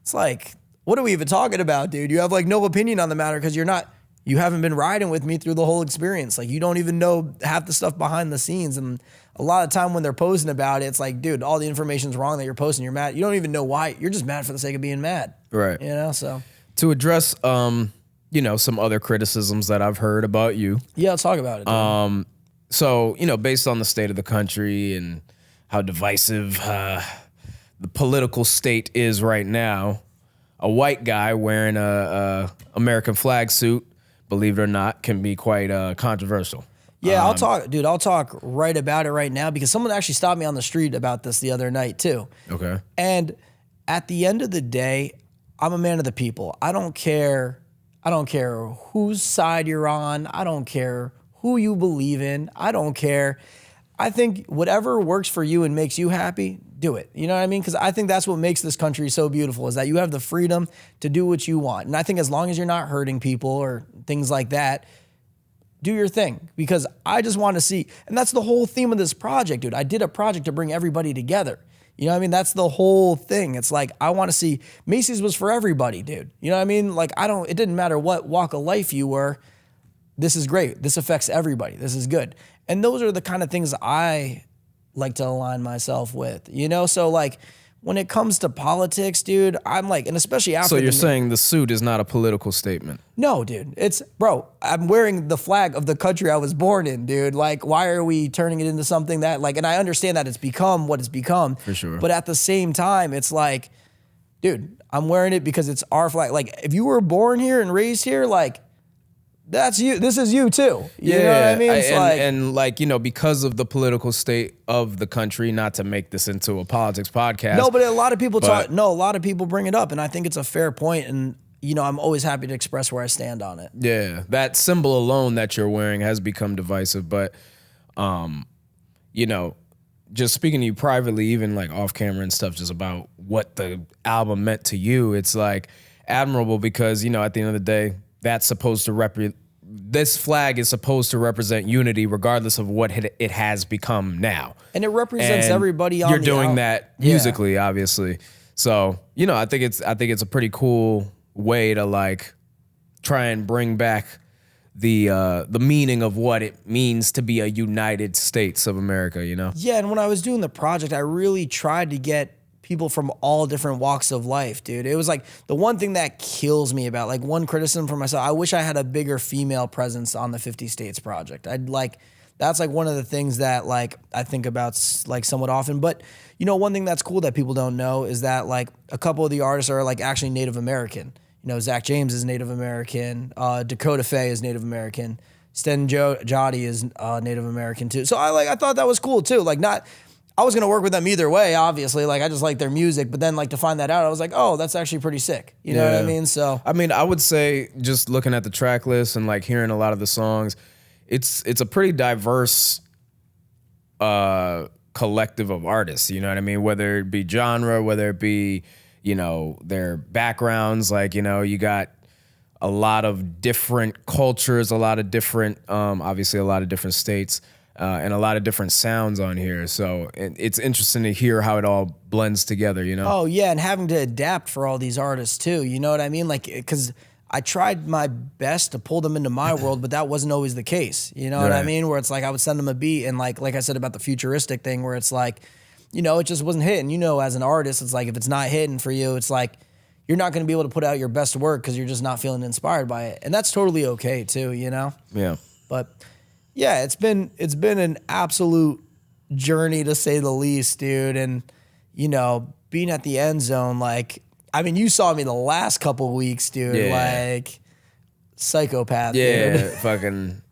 it's like, what are we even talking about, dude? You have like no opinion on the matter because you haven't been riding with me through the whole experience. Like you don't even know half the stuff behind the scenes. And a lot of time when they're posting about it, it's like, dude, all the information's wrong that you're posting. You're mad. You don't even know why. You're just mad for the sake of being mad. Right. You know, so. To address, you know, some other criticisms that I've heard about you. Yeah, let's talk about it. Dude. So, you know, based on the state of the country and how divisive the political state is right now, a white guy wearing a American flag suit, believe it or not, can be quite controversial. Yeah, I'll talk right about it right now because someone actually stopped me on the street about this the other night too. Okay. And at the end of the day, I'm a man of the people. I don't care whose side you're on. I don't care who you believe in. I don't care. I think whatever works for you and makes you happy, do it. You know what I mean? Because I think that's what makes this country so beautiful is that you have the freedom to do what you want. And I think as long as you're not hurting people or things like that, do your thing. Because I just want to see, and that's the whole theme of this project, dude. I did a project to bring everybody together. You know what I mean? That's the whole thing. It's like, I want to see, Macy's was for everybody, dude. You know what I mean? Like, it didn't matter what walk of life you were. This is great. This affects everybody. This is good. And those are the kind of things I like to align myself with, you know? So like when it comes to politics, dude, I'm like, and especially after. So you're saying the suit is not a political statement? No, dude. Bro, I'm wearing the flag of the country I was born in, dude. Like, why are we turning it into something that like, and I understand that it's become what it's become. For sure. But at the same time, it's like, dude, I'm wearing it because it's our flag. Like if you were born here and raised here, like, that's you. This is you too. You know what I mean? It's and like, you know, because of the political state of the country, not to make this into a politics podcast. No, but a lot of people a lot of people bring it up, and I think it's a fair point, and you know, I'm always happy to express where I stand on it. Yeah, that symbol alone that you're wearing has become divisive, but you know, just speaking to you privately, even like off camera and stuff, just about what the album meant to you, it's like admirable because, you know, at the end of the day, that's supposed to this flag is supposed to represent unity regardless of what it has become now. And it represents everybody on you're doing that musically, obviously. So, you know, I think it's a pretty cool way to like try and bring back the meaning of what it means to be a United States of America, you know? Yeah, and when I was doing the project, I really tried to get people from all different walks of life, dude. It was like the one thing that kills me about like one criticism for myself. I wish I had a bigger female presence on the 50 States project. That's like one of the things that like I think about like somewhat often. But you know, one thing that's cool that people don't know is that like a couple of the artists are like actually Native American. You know, Zach James is Native American. Dakota Faye is Native American. Sten Jody is Native American too. So I thought that was cool too. Like I was going to work with them either way, obviously. Like, I just like their music. But then, like, to find that out, I was like, oh, that's actually pretty sick. You know what I mean? So, I mean, I would say just looking at the track list and, like, hearing a lot of the songs, it's a pretty diverse collective of artists. You know what I mean? Whether it be genre, whether it be, you know, their backgrounds. Like, you know, you got a lot of different cultures, a lot of different, obviously a lot of different states, and a lot of different sounds on here. So it's interesting to hear how it all blends together, you know? Oh yeah, and having to adapt for all these artists too. You know what I mean? Like, because I tried my best to pull them into my world, but that wasn't always the case. You know what I mean? Where it's like I would send them a beat, and like I said about the futuristic thing, where it's like, you know, it just wasn't hitting. You know, as an artist, it's like if it's not hitting for you, it's like you're not going to be able to put out your best work because you're just not feeling inspired by it, and that's totally okay too. You know? Yeah. But yeah, it's been an absolute journey to say the least, dude. And you know, being at the end zone, like, I mean, you saw me the last couple of weeks, dude. Like, psychopath. Yeah, dude. fucking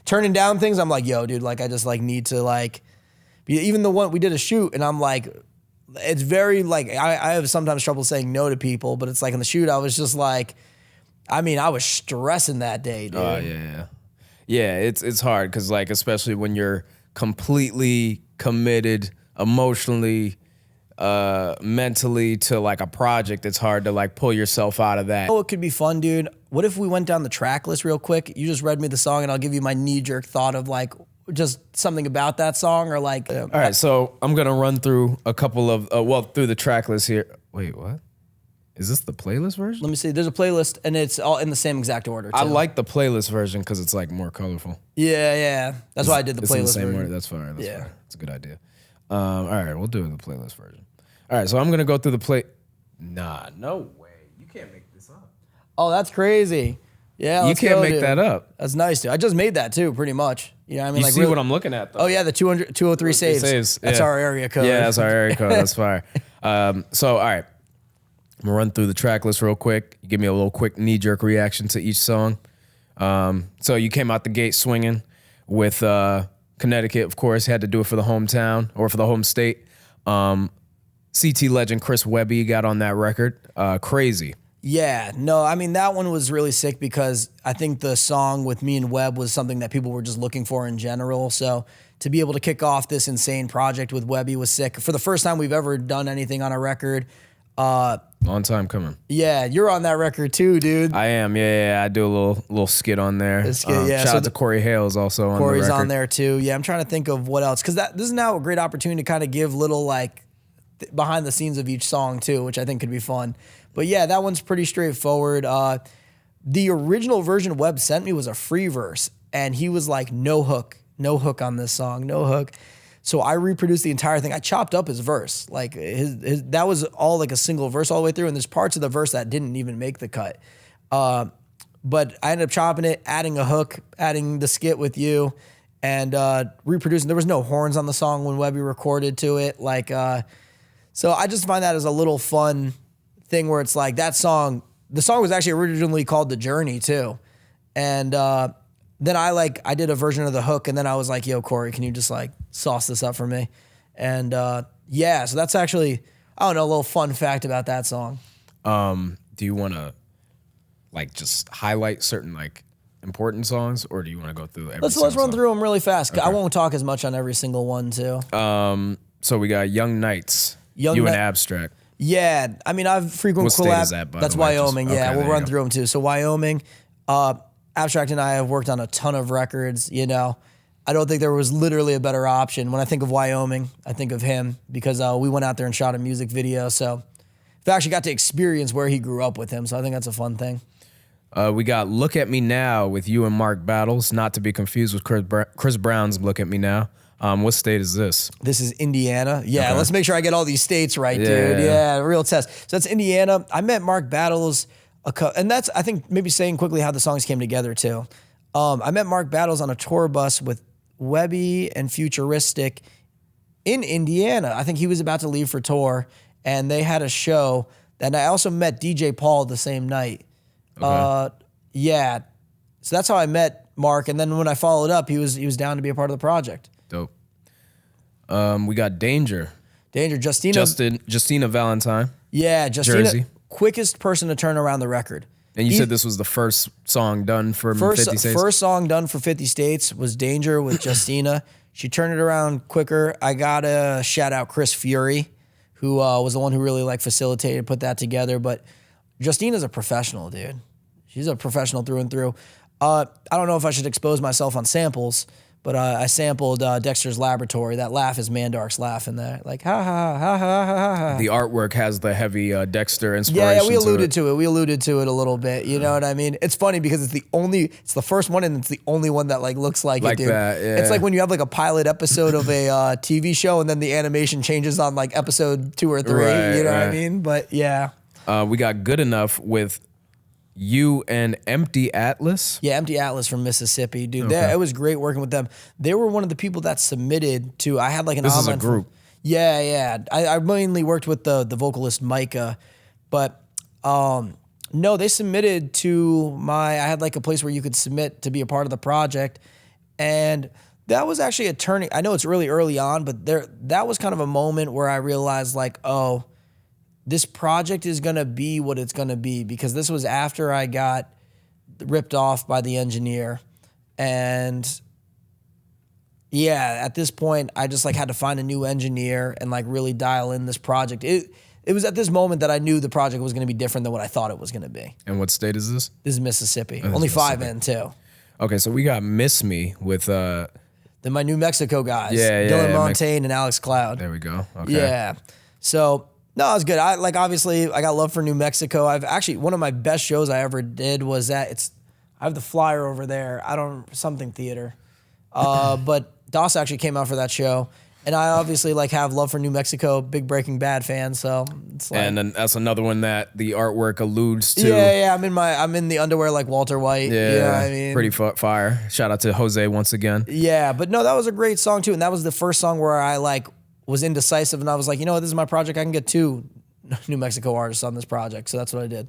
Turning down things. I'm like, yo, dude. Like, I just like need to like. Even the one we did a shoot, and I'm like, it's very like I have sometimes trouble saying no to people, but it's like in the shoot, I was just like, I mean, I was stressing that day, dude. Oh yeah. It's hard because like especially when you're completely committed emotionally, mentally to like a project, it's hard to like pull yourself out of that. Oh, it could be fun, dude. What if we went down the track list real quick? You just read me the song, and I'll give you my knee jerk thought of like just something about that song or like. All right, so I'm gonna run through a couple of through the track list here. Wait, what? Is this the playlist version? Let me see. There's a playlist, and it's all in the same exact order, too. I like the playlist version because it's like more colorful. Yeah. That's why I did the playlist in the same version. order. That's fine. That's fine. It's a good idea. All right, we'll do the playlist version. All right, so I'm gonna go through the play. Nah, no way. You can't make this up. Oh, that's crazy. Yeah, you can't make that up. That's nice, dude. I just made that too, pretty much. You know what I mean? You like, see what I'm looking at, though. Oh, yeah, the 203 saves. That's our area code. Yeah, that's our area code. That's fire. So, all right. I'm going to run through the track list real quick. You give me a little quick knee-jerk reaction to each song. So you came out the gate swinging with Connecticut, of course. Had to do it for the hometown or for the home state. CT legend Chris Webby got on that record. Crazy. Yeah, no, I mean, that one was really sick because I think the song with me and Webb was something that people were just looking for in general. So to be able to kick off this insane project with Webby was sick. For the first time we've ever done anything on a record. Long time coming. Yeah, you're on that record too, dude. I am, yeah. I do a little skit on there. Skit, yeah. Shout out to Corey Hales also on Corey's the record. on there too. Yeah, I'm trying to think of what else. Because this is now a great opportunity to kind of give little like behind the scenes of each song too, which I think could be fun. But yeah, that one's pretty straightforward. The original version Webb sent me was a free verse, and he was like, no hook on this song, no hook. So I reproduced the entire thing. I chopped up his verse. Like his that was all like a single verse all the way through, and there's parts of the verse that didn't even make the cut. But I ended up chopping it, adding a hook, adding the skit with you, and reproducing. There was no horns on the song when Webby recorded to it. Like, so I just find that as a little fun thing where it's like that song, the song was actually originally called The Journey too. And then I did a version of the hook, and then I was like, yo, Cory, can you just like sauce this up for me? And yeah, so that's actually, I don't know, a little fun fact about that song. Do you want to like just highlight certain like important songs, or do you want to go through every Let's run through them really fast. Okay. I won't talk as much on every single one too. So we got Young Nights, and Abstract. Yeah, I mean, I've frequent collab. What state is that, by That's the way? Wyoming. Just, yeah, okay, we'll run through them too. So Wyoming, Abstract and I have worked on a ton of records. You know, I don't think there was literally a better option. When I think of Wyoming, I think of him because we went out there and shot a music video. So I've actually got to experience where he grew up with him. So I think that's a fun thing. We got Look at Me Now with you and Mark Battles, not to be confused with Chris Brown's Look at Me Now. What state is this? This is Indiana. Yeah, Okay. Let's make sure I get all these states right, dude. Yeah, real test. So that's Indiana. I met Mark Battles, and that's, I think, maybe saying quickly how the songs came together too. I met Mark Battles on a tour bus with Webby and Futuristic in Indiana. I think he was about to leave for tour, and they had a show. And I also met DJ Paul the same night. Okay. Yeah. So that's how I met Mark, and then when I followed up, he was down to be a part of the project. Dope. We got Danger. Justina Valentine. Yeah, Justina, Jersey. quickest person to turn around the record. And you said this was the first song done for 50 States? First song done for 50 States was Danger with Justina. She turned it around quicker. I got to shout out Chris Fury, who was the one who really like facilitated, put that together. But Justina's a professional, dude. She's a professional through and through. I don't know if I should expose myself on samples, but I sampled Dexter's Laboratory. That laugh is Mandark's laugh in there. Like, ha, ha, ha, ha, ha, ha. The artwork has the heavy Dexter inspiration. Yeah, we alluded to it. We alluded to it a little bit. You know what I mean? It's funny because it's the first one and it's the only one that like looks like it, dude. That, yeah. It's like when you have like a pilot episode of a TV show and then the animation changes on like episode 2 or 3. Right, you know what I right. mean? But yeah. We got Good Enough with you and Empty Atlas. Yeah, Empty Atlas from Mississippi, dude. It was great working with them. They were one of the people that submitted to. I had like an This online is a group. Yeah. I mainly worked with the vocalist Micah, but no, they submitted to I had like a place where you could submit to be a part of the project, and that was actually a turning. I know it's really early on, but that was kind of a moment where I realized like, oh, this project is going to be what it's going to be, because this was after I got ripped off by the engineer. And yeah, at this point, I just like had to find a new engineer and like really dial in this project. It was at this moment that I knew the project was going to be different than what I thought it was going to be. And what state is this? This is Mississippi. Only 5 in too. Okay, so we got Miss Me with Then my New Mexico guys, Yeah, Dylan yeah, Montaigne and Alex Cloud. there we go. Okay. Yeah. So no, it was good. Obviously I got love for New Mexico. I've actually, one of my best shows I ever did was I have the flyer over there. Something theater. But Doss actually came out for that show. And I obviously like have love for New Mexico, big Breaking Bad fan. So it's like, And then that's another one that the artwork alludes to. yeah. I'm in the underwear like Walter White. Yeah, You know what I mean? pretty fire. Shout out to Jose once again. Yeah, but no, that was a great song too. And that was the first song where I like was indecisive and I was like, you know what, this is my project. I can get 2 New Mexico artists on this project. So that's what I did.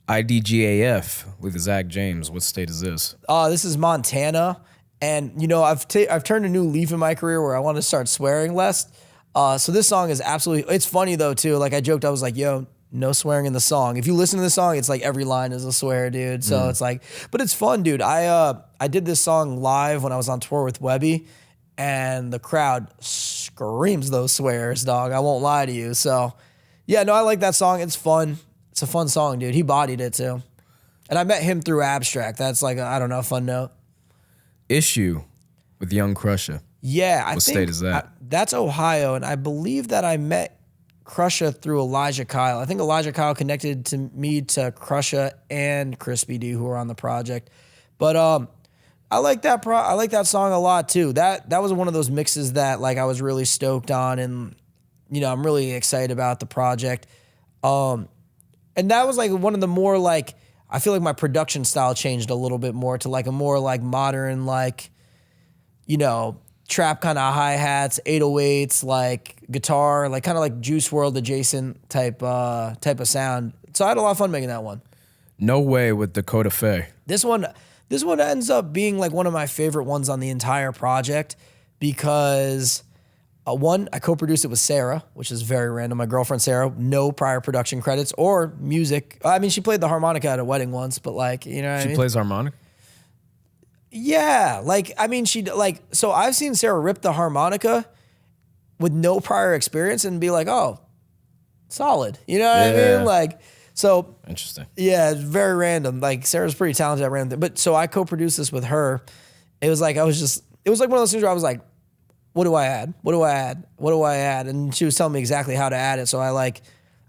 IDGAF with Zach James. What state is this? This is Montana. And, you know, I've turned a new leaf in my career where I want to start swearing less. So this song is absolutely, it's funny though too. Like I joked, I was like, yo, no swearing in the song. If you listen to the song, it's like every line is a swear, dude. So it's like, but it's fun, dude. I did this song live when I was on tour with Webby, and the crowd screams those swears, dog. I won't lie to you. So yeah, no, I like that song. It's fun. It's a fun song, dude. He bodied it too. And I met him through Abstract. That's like, I don't know, a fun note. Issue with Young Crusher. Yeah, I What think state is that? that's Ohio, and I believe that I met Crusher through Elijah Kyle. I think Elijah Kyle connected to me to Crusher and Crispy D, who were on the project. But I like that I like that song a lot too. That was one of those mixes that like I was really stoked on, and you know I'm really excited about the project. And that was like one of the more like, I feel like my production style changed a little bit more to like a more like modern, like, you know, trap kind of hi-hats, 808s, like guitar, like kind of like Juice WRLD adjacent type of sound. So I had a lot of fun making that one. No Way with Dakota Faye. This one ends up being like one of my favorite ones on the entire project because one, I co-produced it with Sarah, which is very random. My girlfriend Sarah, no prior production credits or music. I mean, she played the harmonica at a wedding once, but like, you know what I mean? She plays harmonica? Yeah, like, I mean, so I've seen Sarah rip the harmonica with no prior experience and be like, oh, solid. You know what I Yeah. mean? Like, so Interesting. yeah, it's very random. Like Sarah's pretty talented at random. But so I co-produced this with her. It was like, it was like one of those things where I was like, what do I add? What do I add? What do I add? And she was telling me exactly how to add it. So I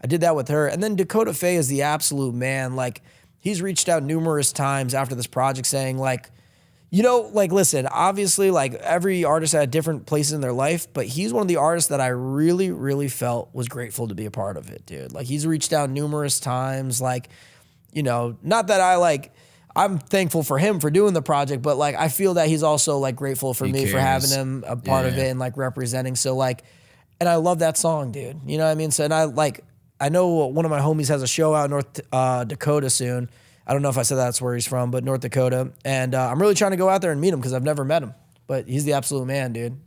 did that with her. And then Dakota Faye is the absolute man. Like he's reached out numerous times after this project saying like, you know, like, listen, obviously, like, every artist had different places in their life, but he's one of the artists that I really, really felt was grateful to be a part of it, dude. Like, he's reached out numerous times, like, you know, not that I'm thankful for him for doing the project, but, like, I feel that he's also, like, grateful for me for having him a part of it and, like, representing. So, like, and I love that song, dude. You know what I mean? So, and I know one of my homies has a show out in North Dakota soon. I don't know if I said that's where he's from, but North Dakota. And I'm really trying to go out there and meet him because I've never met him. But he's the absolute man, dude.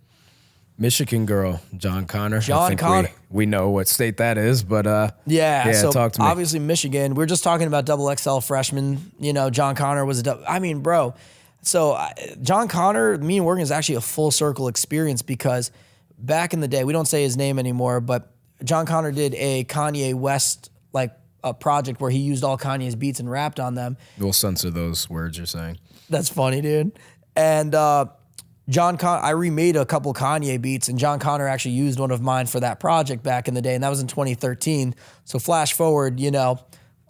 Michigan girl, John Connor. John I think Connor. We know what state that is, but yeah. So talk to me. obviously Michigan. We're just talking about double XL freshman. You know, John Connor was bro. So John Connor, me and working is actually a full circle experience because back in the day, we don't say his name anymore, but John Connor did a Kanye West like a project where he used all Kanye's beats and rapped on them. We'll censor those words you're saying. That's funny, dude. And I remade a couple Kanye beats, and John Connor actually used one of mine for that project back in the day, and that was in 2013. So flash forward,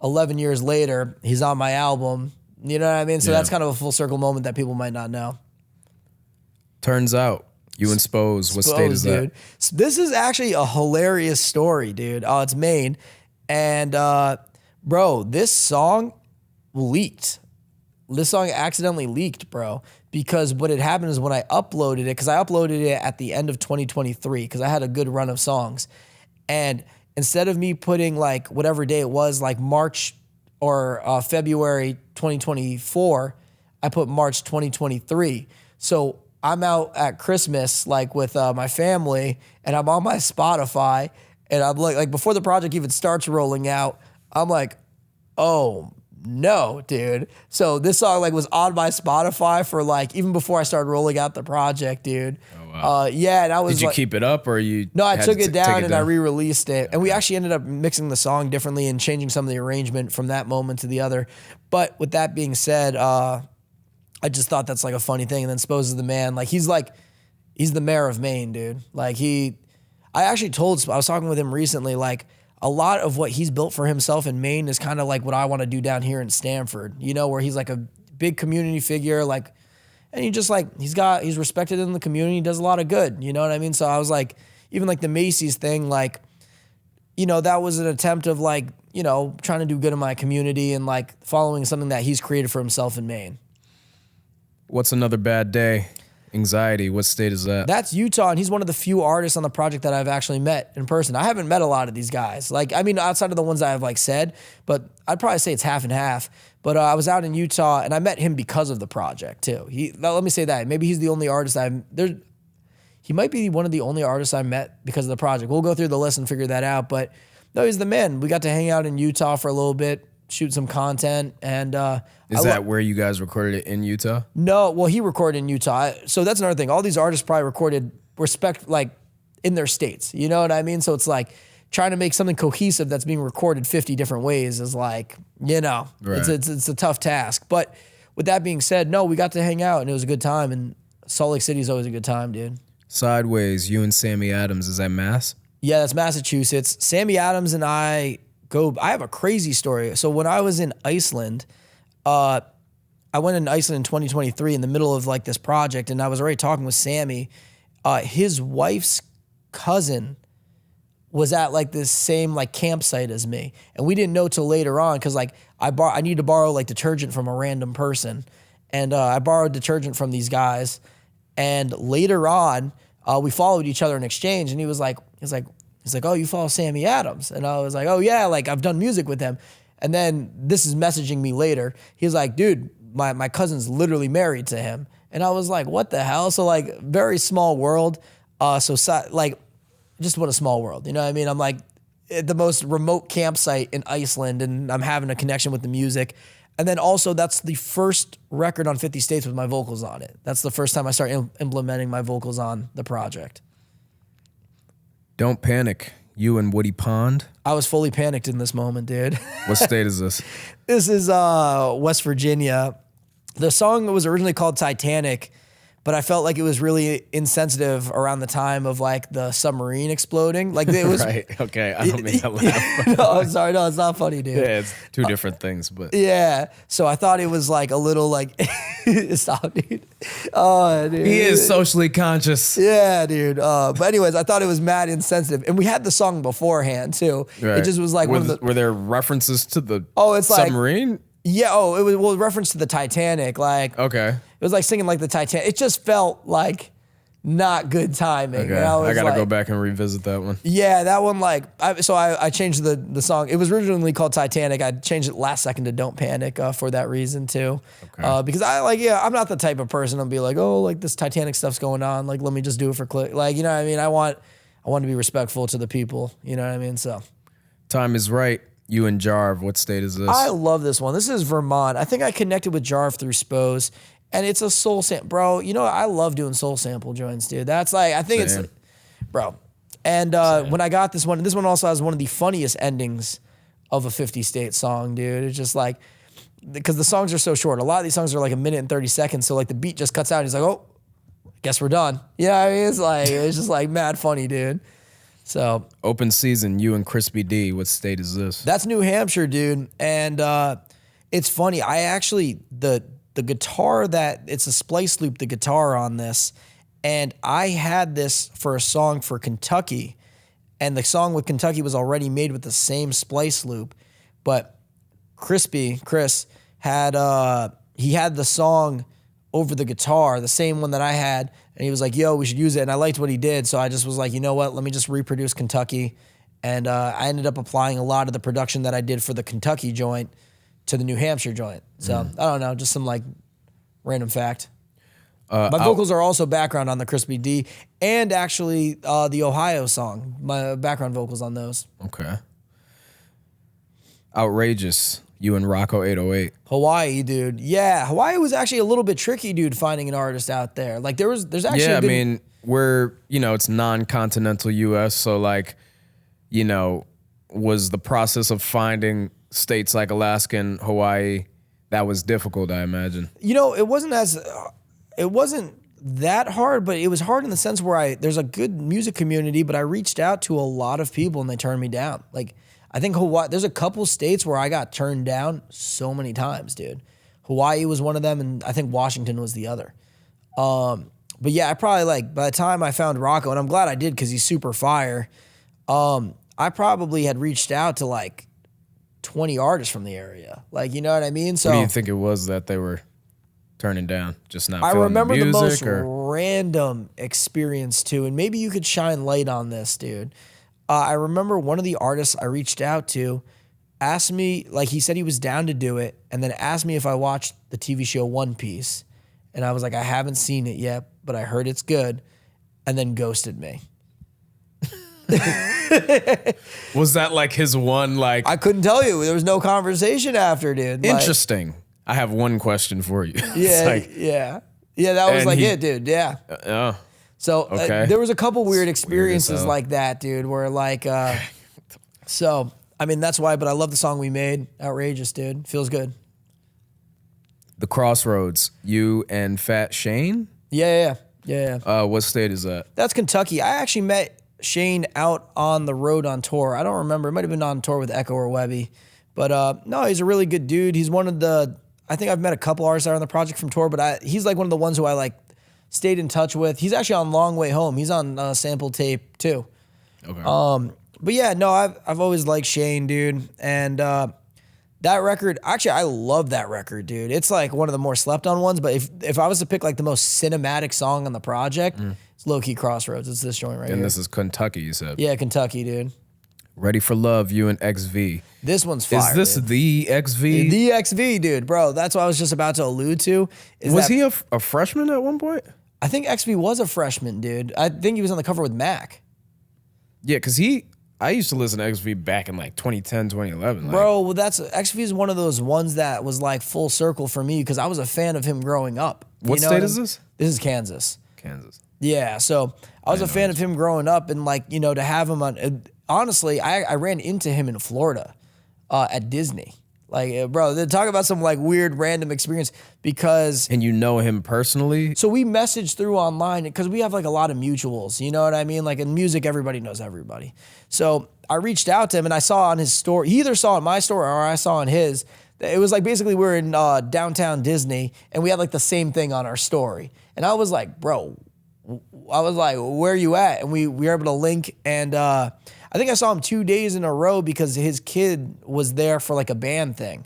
11 years later, he's on my album. You know what I mean? So that's kind of a full circle moment that people might not know. Turns out, you and Spose, what state is that? Dude. This is actually a hilarious story, dude. It's Maine. And, bro, this song leaked. This song accidentally leaked, bro, because what had happened is when I uploaded it, because I uploaded it at the end of 2023, because I had a good run of songs. And instead of me putting like whatever day it was, like March or February 2024, I put March 2023. So I'm out at Christmas, like with my family, and I'm on my Spotify, and I'm like before the project even starts rolling out, I'm like, oh no, dude. So this song like was on my Spotify for like even before I started rolling out the project, dude. Oh, wow. Yeah, and I was. Did you keep it up or you? No, I took it down and I re-released it, and we actually ended up mixing the song differently and changing some of the arrangement from that moment to the other. But with that being said, I just thought that's like a funny thing. And then Spose is the man. Like he's the mayor of Maine, dude. Like I was talking with him recently, like a lot of what he's built for himself in Maine is kind of like what I want to do down here in Stanford, where he's like a big community figure, like, and he just like, he's respected in the community, does a lot of good, you know what I mean? So I was like, even like the Macy's thing, like, that was an attempt of like, trying to do good in my community and like following something that he's created for himself in Maine. What's Another Bad Day? Anxiety, what state is that? That's Utah, and he's one of the few artists on the project that I've actually met in person. I haven't met a lot of these guys. Like, I mean, outside of the ones I've like said, but I'd probably say it's half and half. But I was out in Utah, and I met him because of the project too. Let me say that. Maybe he's the only artist he might be one of the only artists I met because of the project. We'll go through the list and figure that out. But no, he's the man. We got to hang out in Utah for a little bit, shoot some content, and is that where you guys recorded it in Utah? No, well, he recorded in Utah. So that's another thing. All these artists probably recorded like in their states. You know what I mean? So it's like trying to make something cohesive that's being recorded 50 different ways is like, right. It's a tough task. But with that being said, no, we got to hang out and it was a good time. And Salt Lake City is always a good time, dude. Sideways, you and Sammy Adams, is that Mass? Yeah, that's Massachusetts. Sammy Adams and I have a crazy story. So when I was in Iceland, I went in Iceland in 2023 in the middle of like this project, and I was already talking with Sammy. His wife's cousin was at like this same like campsite as me, and we didn't know till later on because like I need to borrow like detergent from a random person, and I borrowed detergent from these guys, and later on we followed each other in exchange, and he was like, oh, you follow Sammy Adams, and I was like, oh yeah, like I've done music with him. And then this is messaging me later. He's like, dude, my cousin's literally married to him. And I was like, what the hell? So like very small world. Like just what a small world. You know what I mean? I'm like at the most remote campsite in Iceland and I'm having a connection with the music. And then also that's the first record on 50 States with my vocals on it. That's the first time I started implementing my vocals on the project. Don't Panic. You and Woody Pond? I was fully panicked in this moment, dude. What state is this? This is West Virginia. The song was originally called Titanic, but I felt like it was really insensitive around the time of like the submarine exploding. Like it was right. Okay, I don't mean to laugh. No, I'm sorry. No, it's not funny, dude. Yeah, it's two different things, but yeah. So I thought it was like a little like stop, dude. Oh, dude. He is socially conscious. Yeah, dude. But anyways, I thought it was mad insensitive, and we had the song beforehand too. Right. It just was like were there references to the it's submarine? Like, yeah. Oh, it was reference to the Titanic. Like okay. It was like singing like the Titanic. It just felt like not good timing. Okay. I gotta go back and revisit that one. Yeah, that one like I changed the song. It was originally called Titanic. I changed it last second to Don't Panic for that reason too. Okay. Because I'm not the type of person I'll be like, oh, like this Titanic stuff's going on. Like let me just do it for click. Like you know what I mean. I want to be respectful to the people. You know what I mean. So time is right. You and Jarv, what state is this? I love this one. This is Vermont. I think I connected with Jarv through Spose. And it's a soul sample, bro. You know, I love doing soul sample joints, dude. That's like, I think bro. And when I got this one also has one of the funniest endings of a 50 state song, dude. It's just like, because the songs are so short. A lot of these songs are like a minute and 30 seconds. So like the beat just cuts out. And he's like, oh, guess we're done. Yeah, I mean, it's just like mad funny, dude. So Open season, you and Crispy D. What state is this? that's New Hampshire, dude. And it's funny. I actually, the guitar it's a splice loop, the guitar on this. And I had this for a song for Kentucky. And the song with Kentucky was already made with the same splice loop. But Chris had he had the song over the guitar, the same one that I had, and he was like, yo, we should use it. And I liked what he did, so I just was like, you know what, let me just reproduce Kentucky. And I ended up applying a lot of the production that I did for the Kentucky joint to the New Hampshire joint. So I don't know, just some like random fact. My vocals are also background on the Crispy D and actually the Ohio song, my background vocals on those. Okay. Outrageous. You and Rocco 808. Hawaii, dude. Yeah, Hawaii was actually a little bit tricky, dude, finding an artist out there. Like there's actually I mean, we're, it's non-continental US, so like, was the process of finding states like Alaska and Hawaii, that was difficult, I imagine. It wasn't that hard, but it was hard in the sense where there's a good music community, but I reached out to a lot of people and they turned me down. Like, I think Hawaii, there's a couple states where I got turned down so many times, dude. Hawaii was one of them, and I think Washington was the other. But yeah, I probably by the time I found Rocco, and I'm glad I did because he's super fire, I probably had reached out to like 20 artists from the area. Like, you know what I mean? So what do you think it was that they were turning down? Just not I feeling remember the the music, most random experience too, and maybe you could shine light on this, dude. I remember one of the artists I reached out to asked me, like he said he was down to do it, and then asked me if I watched the TV show One Piece. And I was like, I haven't seen it yet, but I heard it's good, and then ghosted me. Was that like his one, like... I couldn't tell you. There was no conversation after, dude. Interesting. I have one question for you. Yeah, yeah, that was like it, dude. Yeah. So okay. There was a couple weird experiences like that, dude, where like, so, I mean, that's why, but I love the song we made. Outrageous, dude. Feels good. The Crossroads, you and Fat Shane? Yeah. What state is that? That's Kentucky. I actually met Shane out on the road on tour. I don't remember. It might have been on tour with Echo or Webby. But no, he's a really good dude. He's one of the, I think I've met a couple artists that are on the project from tour, but he's like one of the ones who I like stayed in touch with. He's actually on Long Way Home. He's on Sample Tape too. Okay. But yeah, no, I've always liked Shane, dude. And that record, actually, I love that record, dude. It's like one of the more slept on ones, but if I was to pick like the most cinematic song on the project, it's Low Key Crossroads. It's this joint right here. And this is Kentucky, you said? Yeah, Kentucky, dude. Ready for Love, you and XV. This one's fire. Is this dude. the XV? The XV, dude, bro. That's what I was just about to allude to. Was he a freshman at one point? I think XV was a freshman, dude. I think he was on the cover with Mac. Yeah, because I used to listen to XV back in like 2010, 2011. Bro, well, XV is one of those ones that was like full circle for me because I was a fan of him growing up. What state is this? This is Kansas. Kansas. Yeah, so I was a fan of him growing up, and like, to have him on, honestly, I ran into him in Florida at Disney. Like, bro, they talk about some like weird random experience because... And you know him personally? So we messaged through online because we have like a lot of mutuals, you know what I mean? Like in music, everybody knows everybody. So I reached out to him and I saw on his story, he either saw on my story or I saw on his, it was like basically we're in downtown Disney and we had like the same thing on our story. And I was like, bro, where are you at? And we were able to link and... I think I saw him 2 days in a row because his kid was there for like a band thing.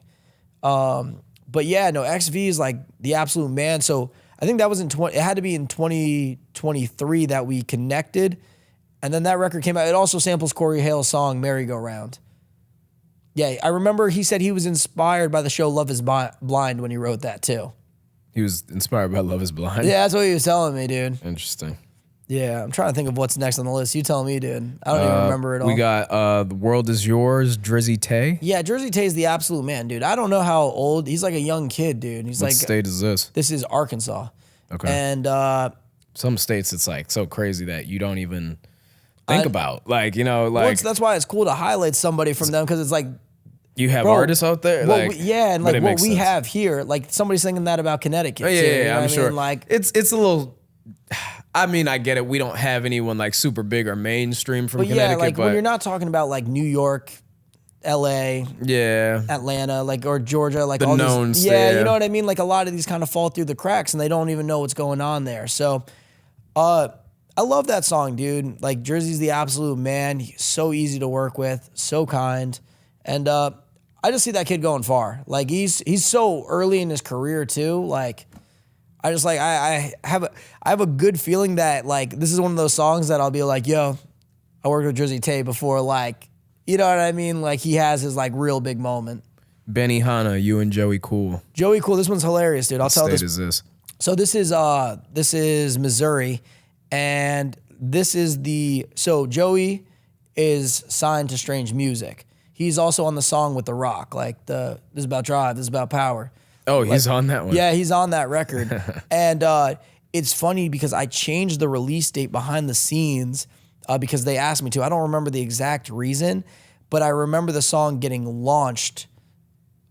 But yeah, no, XV is like the absolute man. So I think that was it had to be in 2023 that we connected. And then that record came out. It also samples Cory Hale's song Merry Go Round. Yeah, I remember he said he was inspired by the show Love is Blind when he wrote that too. He was inspired by Love is Blind? Yeah, that's what he was telling me, dude. Interesting. Yeah, I'm trying to think of what's next on the list. You tell me, dude. I don't even remember it all. We got The World Is Yours, Drizzy Tay. Yeah, Drizzy Tay's the absolute man, dude. I don't know how old. He's like a young kid, dude. What state is this? This is Arkansas. Okay. And some states it's like so crazy that you don't even think about. Like, that's why it's cool to highlight somebody from them because it's like You have Bro, artists out there, what like we, yeah, and but like it what makes we sense. have here, like somebody singing that about Connecticut. Oh, yeah, too, yeah, you know I'm what I sure. mean? Like It's a little. I mean, I get it. We don't have anyone like super big or mainstream from but Connecticut, yeah, like but when you're not talking about like New York, L.A., yeah, Atlanta, like or Georgia, like The all knowns, these, yeah, yeah. you know what I mean. Like a lot of these kind of fall through the cracks, and they don't even know what's going on there. So, I love that song, dude. Like Jersey's the absolute man. He's so easy to work with, so kind, and I just see that kid going far. Like he's so early in his career too. Like I just like I have a good feeling that like this is one of those songs that I'll be like, yo, I worked with Jersey Tay before, like, you know what I mean? Like he has his like real big moment. Benny Hanna, you and Joey Cool. Joey Cool, this one's hilarious, dude. I'll tell State this. is this? So this is Missouri, and so Joey is signed to Strange Music. He's also on the song with The Rock, like this is about drive, this is about power. Oh, he's on that one. Yeah, he's on that record. And it's funny because I changed the release date behind the scenes because they asked me to. I don't remember the exact reason, but I remember the song getting launched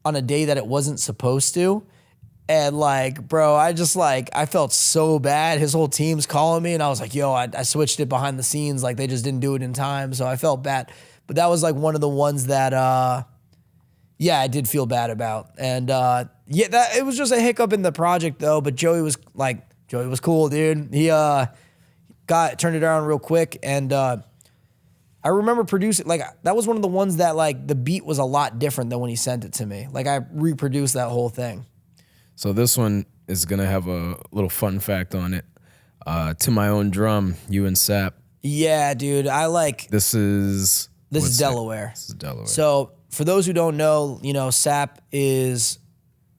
on a day that it wasn't supposed to. And like, bro, I felt so bad. His whole team's calling me and I was like, yo, I switched it behind the scenes. Like they just didn't do it in time. So I felt bad. But that was like one of the ones that, yeah, I did feel bad about. And it was just a hiccup in the project though. But Joey was cool, dude. He turned it around real quick. And I remember producing, like that was one of the ones that like the beat was a lot different than when he sent it to me. Like I reproduced that whole thing. So this one is gonna have a little fun fact on it. To My Own Drum, you and Sap. Yeah, dude. This is Delaware. This is Delaware. So for those who don't know, you know, Sap is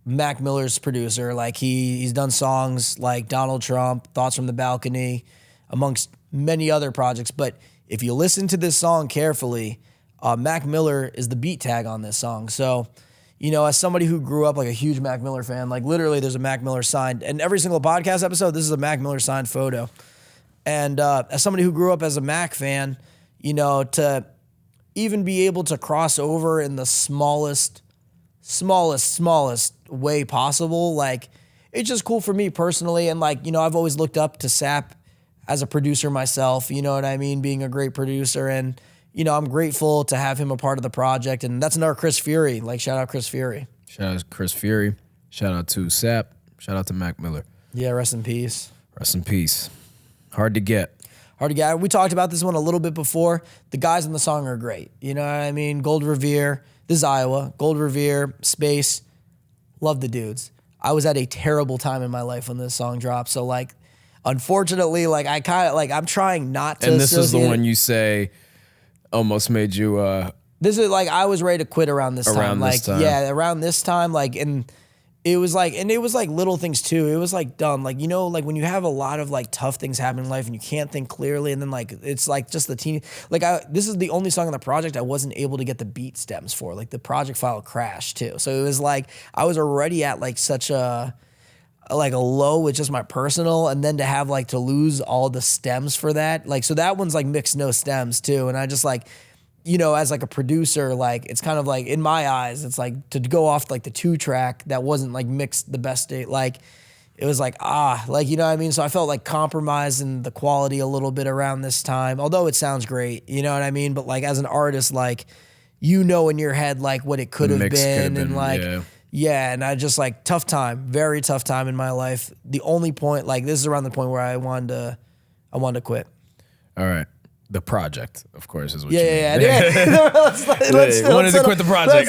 Mac Miller's producer. Like he's done songs like Donald Trump, Thoughts from the Balcony, amongst many other projects. But if you listen to this song carefully, Mac Miller is the beat tag on this song. So, you know, as somebody who grew up like a huge Mac Miller fan, like literally there's a Mac Miller signed, and every single podcast episode, this is a Mac Miller signed photo. And as somebody who grew up as a Mac fan, you know, to even be able to cross over in the smallest way possible, like it's just cool for me personally. And like, you know, I've always looked up to Sap as a producer myself, you know what I mean? Being a great producer, and you know, I'm grateful to have him a part of the project. And that's another Chris Fury. Like, shout out Chris Fury. Shout out to Chris Fury. Shout out to Sap. Shout out to Mac Miller. Yeah, rest in peace. Rest in peace. Hard to get. Hard to get. We talked about this one a little bit before. The guys in the song are great. You know what I mean? Gold Revere. This is Iowa. Gold Revere. Space. Love the dudes. I was at a terrible time in my life when this song dropped. So, like, unfortunately, like, I kind of, like, I'm trying not to. And this is the associate one it. You say almost made you This is like I was ready to quit around this time. Around Like this time. yeah, around this time. Like and it was like little things too. It was like dumb. Like, you know, like when you have a lot of like tough things happen in life and you can't think clearly, and then like it's like just the teeny like this is the only song on the project I wasn't able to get the beat stems for. Like the project file crashed too. So it was like I was already at like such a low with just my personal, and then to have like to lose all the stems for that. Like, so that one's like mixed no stems too. And I just like, you know, as like a producer, like it's kind of like in my eyes, it's like to go off like the 2-track that wasn't like mixed the best date. Like it was like, like, you know what I mean? So I felt like compromising the quality a little bit around this time, although it sounds great, you know what I mean? But like as an artist, like, you know, in your head, like what it could have been, and like, yeah, and I just like very tough time in my life. The only point, like this is around the point where I wanted to quit. all right. The project, of course, is what Yeah. let's wanted to quit the project.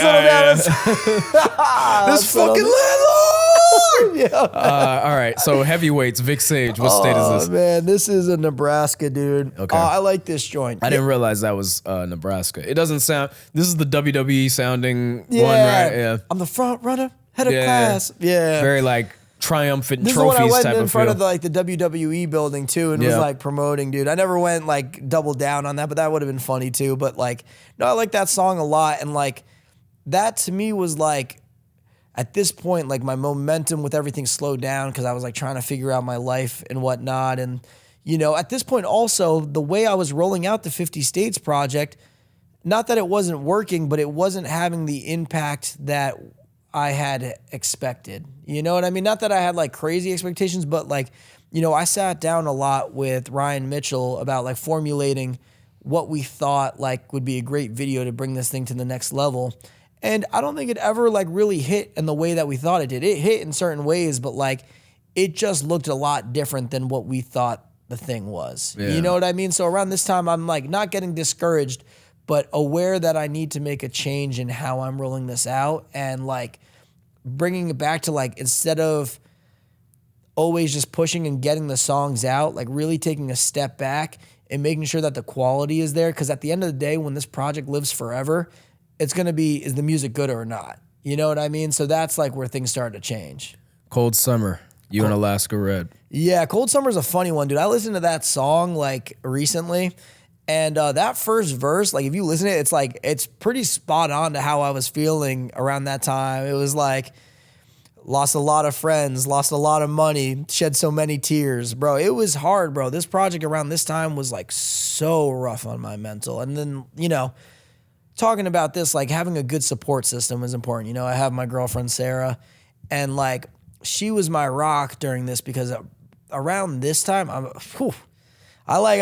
This fucking landlord. All right. So heavyweights, Vic Sage. What state is this? Oh man, this is a Nebraska, dude. Okay. I like this joint. I didn't realize that was Nebraska. It doesn't sound. This is the WWE sounding one, right? Yeah. I'm the front runner, head of class. Yeah. Very like triumphant This is when I trophies went type in of front feel. of like the WWE building too, and was Yeah. like promoting, dude. I never went like double down on that, but that would have been funny too. But like, no, I like that song a lot, and like that to me was like at this point, like my momentum with everything slowed down because I was like trying to figure out my life and whatnot, and you know, at this point also the way I was rolling out the 50 States project, not that it wasn't working, but it wasn't having the impact that I had expected. You know what I mean? Not that I had like crazy expectations, but like, you know, I sat down a lot with Ryan Mitchell about like formulating what we thought like would be a great video to bring this thing to the next level. And I don't think it ever like really hit in the way that we thought it did. It hit in certain ways, but like it just looked a lot different than what we thought the thing was. Yeah. You know what I mean? So around this time, I'm like not getting discouraged, but aware that I need to make a change in how I'm rolling this out and like bringing it back to like, instead of always just pushing and getting the songs out, like really taking a step back and making sure that the quality is there. Cause at the end of the day, when this project lives forever, it's going to be, is the music good or not? You know what I mean? So that's like where things started to change. Cold Summer, you and Alaska Red. Yeah, Cold Summer's a funny one, dude. I listened to that song like recently, and that first verse, like if you listen to it, it's like, it's pretty spot on to how I was feeling around that time. It was like, lost a lot of friends, lost a lot of money, shed so many tears. Bro, it was hard, bro. This project around this time was like so rough on my mental. And then, you know, talking about this, like having a good support system is important. You know, I have my girlfriend, Sarah, and like she was my rock during this because around this time, I'm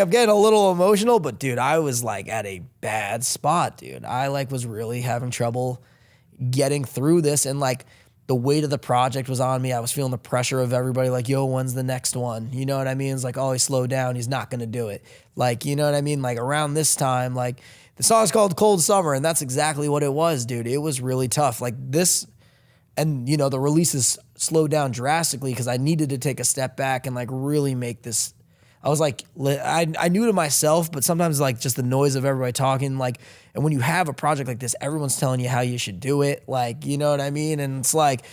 getting a little emotional, but dude, I was like at a bad spot, dude. I like was really having trouble getting through this, and like the weight of the project was on me. I was feeling the pressure of everybody like, yo, when's the next one? You know what I mean? It's like, oh, he slowed down. He's not going to do it. Like, you know what I mean? Like around this time, like the song's called Cold Summer, and that's exactly what it was, dude. It was really tough. Like this, and you know, the releases slowed down drastically because I needed to take a step back and like really make this. I was like, I knew to myself, but sometimes like just the noise of everybody talking, like, and when you have a project like this, everyone's telling you how you should do it. Like, you know what I mean? And it's like,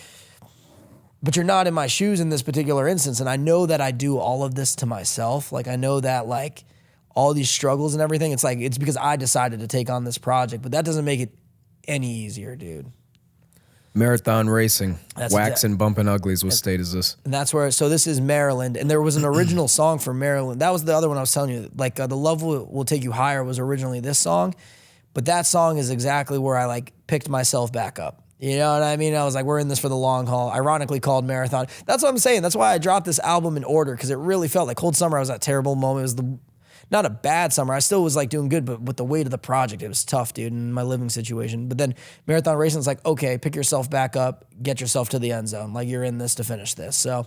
but you're not in my shoes in this particular instance. And I know that I do all of this to myself. Like, I know that like all these struggles and everything, it's like, it's because I decided to take on this project, but that doesn't make it any easier, dude. Marathon racing, Wax and Bumpin' Uglies. What state is this? And that's where, so this is Maryland. And there was an original song for Maryland. That was the other one I was telling you. Like The Love Will Take You Higher was originally this song. But that song is exactly where I like picked myself back up. You know what I mean? I was like, we're in this for the long haul. Ironically called Marathon. That's what I'm saying. That's why I dropped this album in order, because it really felt like Cold Summer. I was at a terrible moment. It was not a bad summer. I still was like doing good, but with the weight of the project, it was tough, dude, in my living situation. But then Marathon Racing is like, okay, pick yourself back up, get yourself to the end zone. Like you're in this to finish this. So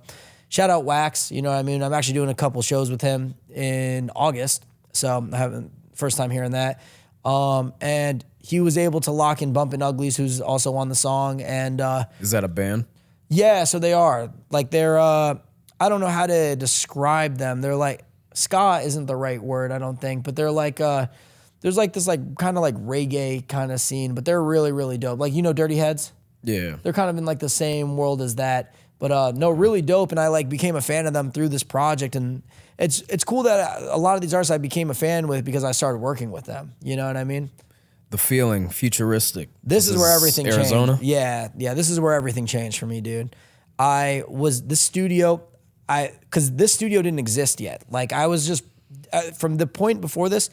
shout out Wax. You know what I mean? I'm actually doing a couple shows with him in August. So I haven't, first time hearing that. And he was able to lock in Bumpin' Uglies, who's also on the song. And is that a band? Yeah, so they are. Like they're, I don't know how to describe them. They're like, ska isn't the right word, I don't think, but they're like, there's like this like kind of like reggae kind of scene, but they're really, really dope. Like, you know, Dirty Heads? Yeah. They're kind of in like the same world as that, but no, really dope. And I like became a fan of them through this project. And it's cool that a lot of these artists I became a fan with because I started working with them. You know what I mean? The Feeling, Futuristic. This is where everything Arizona? changed. Yeah. This is where everything changed for me, dude. Because this studio didn't exist yet. Like I was just, from the point before this,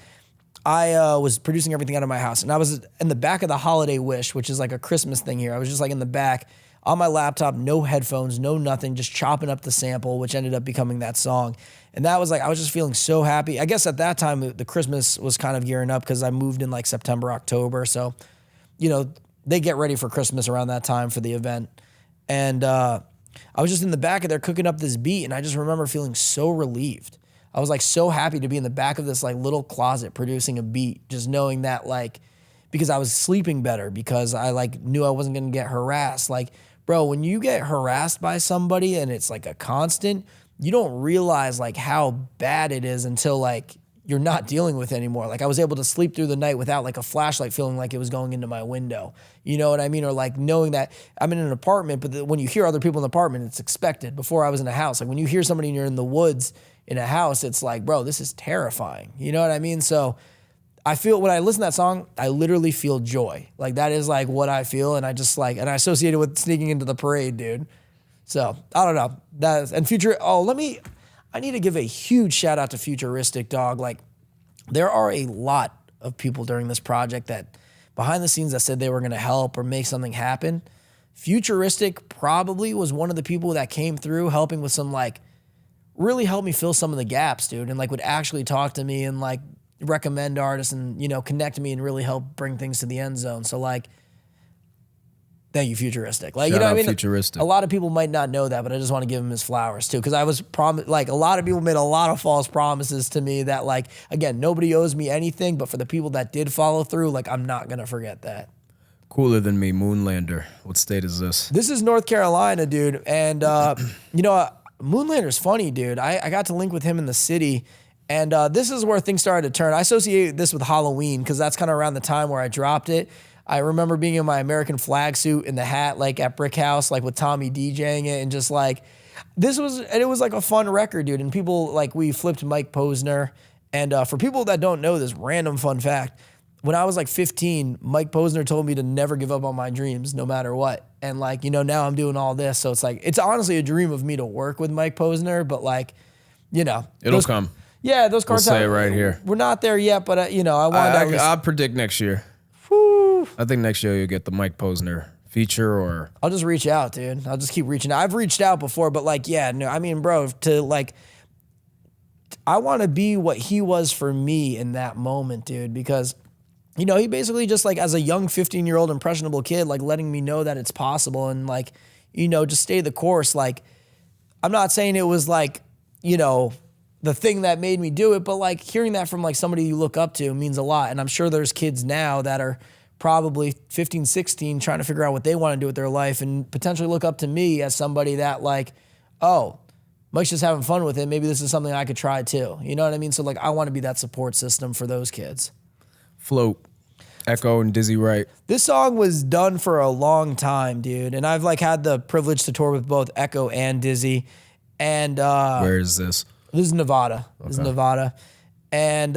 I was producing everything out of my house. And I was in the back of the Holiday Wish, which is like a Christmas thing here. I was just like in the back on my laptop, no headphones, no nothing, just chopping up the sample, which ended up becoming that song. And that was like, I was just feeling so happy. I guess at that time, the Christmas was kind of gearing up because I moved in like September, October. So, you know, they get ready for Christmas around that time for the event. And I was just in the back of there cooking up this beat, and I just remember feeling so relieved. I was like so happy to be in the back of this like little closet producing a beat, just knowing that like, because I was sleeping better, because I like knew I wasn't gonna get harassed. Like, bro, when you get harassed by somebody and it's like a constant, you don't realize like how bad it is until like you're not dealing with it anymore. Like I was able to sleep through the night without like a flashlight feeling like it was going into my window. You know what I mean? Or like knowing that I'm in an apartment, but when you hear other people in the apartment, it's expected. Before I was in a house, like when you hear somebody and you're in the woods in a house, it's like, bro, this is terrifying. You know what I mean? So I feel, when I listen to that song, I literally feel joy. Like that is like what I feel. And I just like, and I associate it with sneaking into the parade, dude. So I don't know. I need to give a huge shout out to Futuristic, dog. Like there are a lot of people during this project that behind the scenes that said they were going to help or make something happen. Futuristic probably was one of the people that came through helping with some like, really helped me fill some of the gaps, dude. And like would actually talk to me and like recommend artists and, you know, connect me and really help bring things to the end zone. So like, thank you, Futuristic. Like, Shout you know what out I mean? Futuristic. A lot of people might not know that, but I just want to give him his flowers too. Cause I was like a lot of people made a lot of false promises to me that like, again, nobody owes me anything, but for the people that did follow through, like I'm not going to forget that. Cooler than me, Moonlander. What state is this? This is North Carolina, dude. And, you know, Moonlander's funny, dude. I got to link with him in the city. And this is where things started to turn. I associate this with Halloween because that's kind of around the time where I dropped it. I remember being in my American flag suit and the hat, like at Brick House, like with Tommy DJing it, and just like it was like a fun record, dude. And people like we flipped Mike Posner, and for people that don't know this random fun fact, when I was like 15, Mike Posner told me to never give up on my dreams, no matter what. And like, you know, now I'm doing all this, so it's like it's honestly a dream of me to work with Mike Posner, but like, you know, It'll come. Yeah, those cards. We'll say it right here. We're not there yet, but you know, I predict next year. I think next year you'll get the Mike Posner feature, or I'll just reach out, dude. I'll just keep reaching out. I've reached out before, but like, yeah, no, I mean, bro, I want to be what he was for me in that moment, dude, because, you know, he basically just like as a young 15-year-old impressionable kid, like letting me know that it's possible and like, you know, just stay the course. Like, I'm not saying it was like, you know, the thing that made me do it, but like hearing that from like somebody you look up to means a lot. And I'm sure there's kids now that are probably 15, 16 trying to figure out what they want to do with their life and potentially look up to me as somebody that like, oh, Mike's just having fun with it. Maybe this is something I could try too. You know what I mean? So like I want to be that support system for those kids. Float, Echo and Dizzy Wright. This song was done for a long time, dude. And I've like had the privilege to tour with both Echo and Dizzy. And where is this? This is Nevada. Okay. This is Nevada. And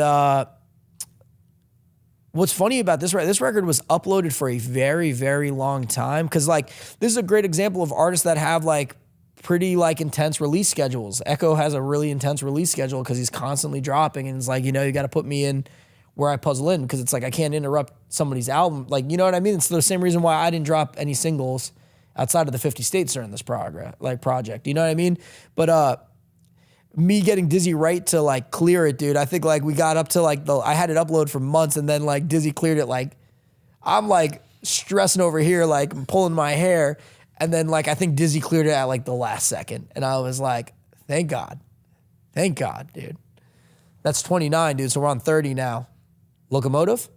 what's funny about this record was uploaded for a very, very long time. Cause like this is a great example of artists that have like pretty like intense release schedules. Echo has a really intense release schedule because he's constantly dropping, and it's like, you know, you got to put me in where I puzzle in because it's like I can't interrupt somebody's album. Like, you know what I mean? It's the same reason why I didn't drop any singles outside of the 50 states during this project. You know what I mean? But me getting Dizzy Wright to like clear it, dude. I think like we got up to like I had it upload for months, and then like Dizzy cleared it. Like I'm like stressing over here, like pulling my hair. And then like I think Dizzy cleared it at like the last second. And I was like, thank God, dude. That's 29, dude. So we're on 30 now. Locomotive?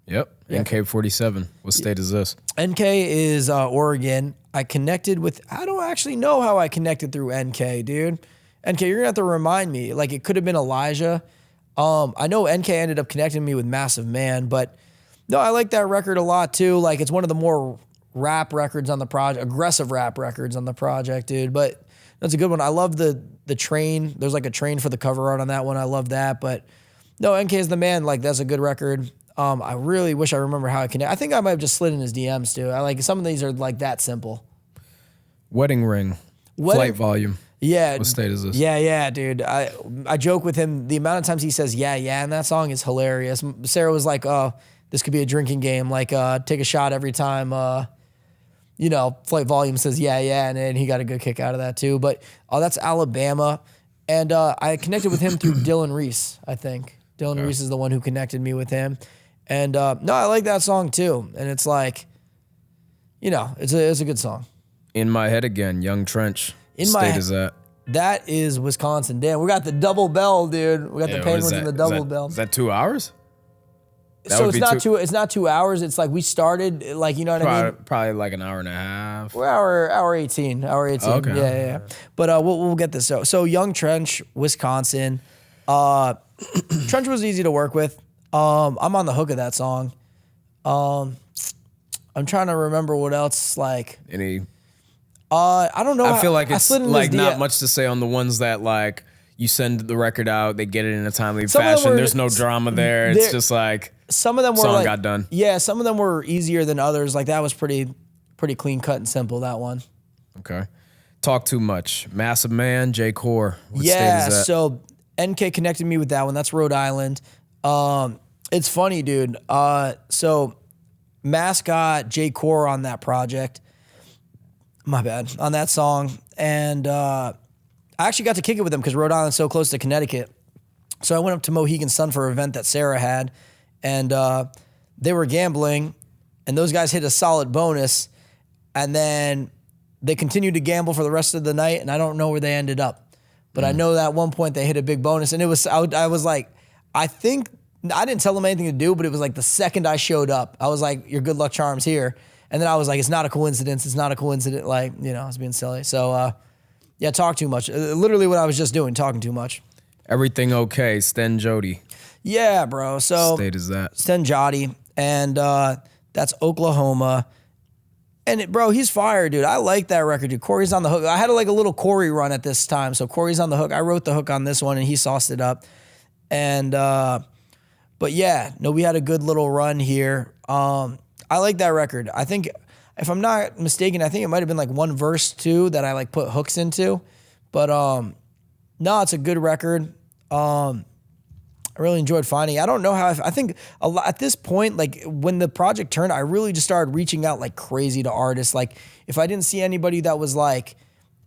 Yep. Yeah. NK47. What state is this? NK is Oregon. I connected with, I don't actually know how I connected through NK, dude. NK, you're gonna have to remind me. Like it could have been Elijah. I know NK ended up connecting me with Massive Man, but no, I like that record a lot too. Like it's one of the more rap records on the project, aggressive rap records on the project, dude. But that's a good one. I love the train. There's like a train for the cover art on that one. I love that. But no, NK is the man. Like that's a good record. I really wish I remember how I connect. I think I might have just slid in his DMs too. I like some of these are like that simple. Wedding Ring. Flight Volume. Yeah. What state is this? Yeah, dude. I joke with him. The amount of times he says yeah in that song is hilarious. Sarah was like, oh, this could be a drinking game. Like take a shot every time you know, Flight Volume says yeah, and then he got a good kick out of that too. But that's Alabama. And I connected with him through Dylan Reese, I think. Dylan Reese is the one who connected me with him. And no, I like that song too. And it's like, you know, it's a good song. In My Head Again, Young Trench. In What My state is that? That is Wisconsin. Damn, we got the double bell, dude. We got the Penguins and the double bell. Is that 2 hours? So it's not 2 hours. It's like we started, like, you know what I mean? Probably like an hour and a half. We're hour 18. Okay. Yeah. But we'll get this. So Young Trench, Wisconsin. Trench was easy to work with. I'm on the hook of that song. I'm trying to remember what else, like. Any? I don't know. I feel like it's like not DM. much to say on the ones that like you send the record out, they get it in a timely fashion. There's no drama there. It's just like some of them were song like, got done. Yeah, some of them were easier than others. Like that was pretty clean cut and simple, that one. Okay. Talk Too Much. Massive Man, J. Core. What Yeah, state is that? so NK connected me with that one. That's Rhode Island. It's funny, dude. So Mascot, J. Core on that project. My bad. On that song. And I actually got to kick it with them because Rhode Island's so close to Connecticut. So I went up to Mohegan Sun for an event that Sarah had, and they were gambling, and those guys hit a solid bonus, and then they continued to gamble for the rest of the night, and I don't know where they ended up. But I know that at one point they hit a big bonus, and it was I was like, I think, I didn't tell them anything to do, but it was like the second I showed up, I was like, your good luck charm's here. And then I was like, it's not a coincidence. It's not a coincidence. Like, I was being silly. So, yeah, talk too much. Literally what I was just doing, talking too much. Everything okay, Sten Jody. Yeah, bro. So State is that. Sten Jody, and that's Oklahoma. And bro, he's fire, dude. I like that record, dude. Cory's on the hook. I had like a little Cory run at this time. So Cory's on the hook. I wrote the hook on this one and he sauced it up. And but yeah, no, we had a good little run here. I like that record. I think, if I'm not mistaken, I think it might have been like one verse too that I like put hooks into. But no, it's a good record. I really enjoyed finding it. I don't know how, I think a lot, at this point, like when the project turned, I really just started reaching out like crazy to artists. Like if I didn't see anybody that was like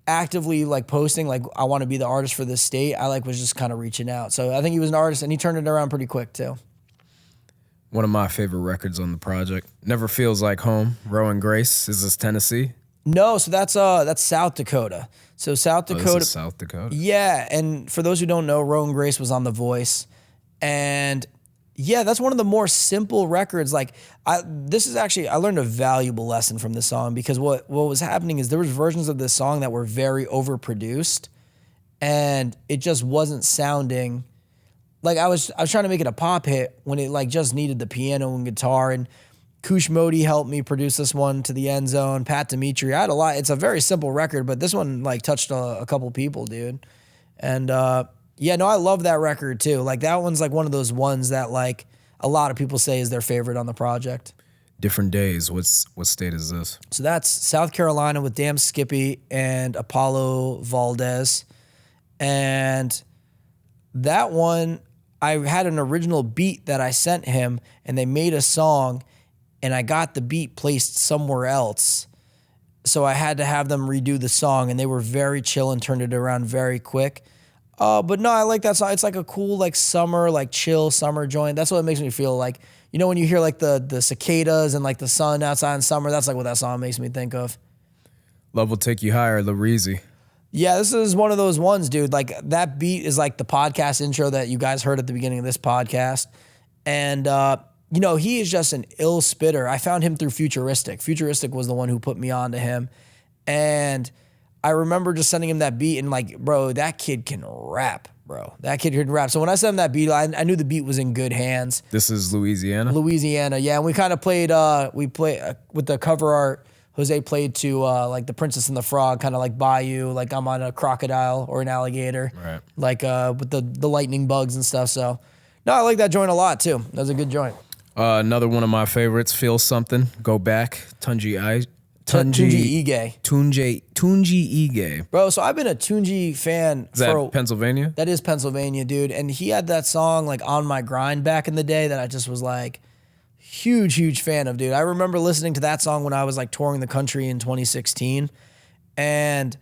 actively like posting, like I want to be the artist for this state, I like was just kind of reaching out. So I think he was an artist and he turned it around pretty quick too. One of my favorite records on the project. Never Feels Like Home. Row and Grace. Is this Tennessee? No, so that's South Dakota. So South Dakota. This is South Dakota. Yeah, and for those who don't know, Rowan Grace was on The Voice. And yeah, that's one of the more simple records. Like I learned a valuable lesson from this song because what was happening is there was versions of this song that were very overproduced and it just wasn't sounding like I was trying to make it a pop hit when it like just needed the piano and guitar. And Kush Modi helped me produce this one, To the End Zone. Pat Dimitri, I had a lot. It's a very simple record, but this one like touched a couple people, dude. And yeah, no, I love that record too. Like that one's like one of those ones that like a lot of people say is their favorite on the project. Different Days. What state is this? So that's South Carolina with Damn Skippy and Apollo Valdez. And that one, I had an original beat that I sent him and they made a song and I got the beat placed somewhere else. So I had to have them redo the song and they were very chill and turned it around very quick. But no, I like that song. It's like a cool, like summer, like chill summer joint. That's what it makes me feel like. You know, when you hear like the cicadas and like the sun outside in summer, that's like what that song makes me think of. Love Will Take You Higher, Lareezy. Yeah, this is one of those ones, dude. Like that beat is like the podcast intro that you guys heard at the beginning of this podcast. And, you know, he is just an ill spitter. I found him through Futuristic. Futuristic was the one who put me on to him. And I remember just sending him that beat and like, bro, that kid can rap, bro. That kid can rap. So when I sent him that beat, I knew the beat was in good hands. This is Louisiana? Louisiana, yeah. And we kind of played, with the cover art, Jose played to like The Princess and the Frog, kind of like Bayou, like I'm on a crocodile or an alligator. Right. Like with the lightning bugs and stuff. So, no, I like that joint a lot too. That was a good joint. Another one of my favorites, Feel Something, Go Back, Tunji Ige. Tunji Ige. Bro, so I've been a Tunji fan. Is that Pennsylvania? That is Pennsylvania, dude. And he had that song like On My Grind back in the day that I just was like huge fan of, dude. I remember listening to that song when I was like touring the country in 2016. And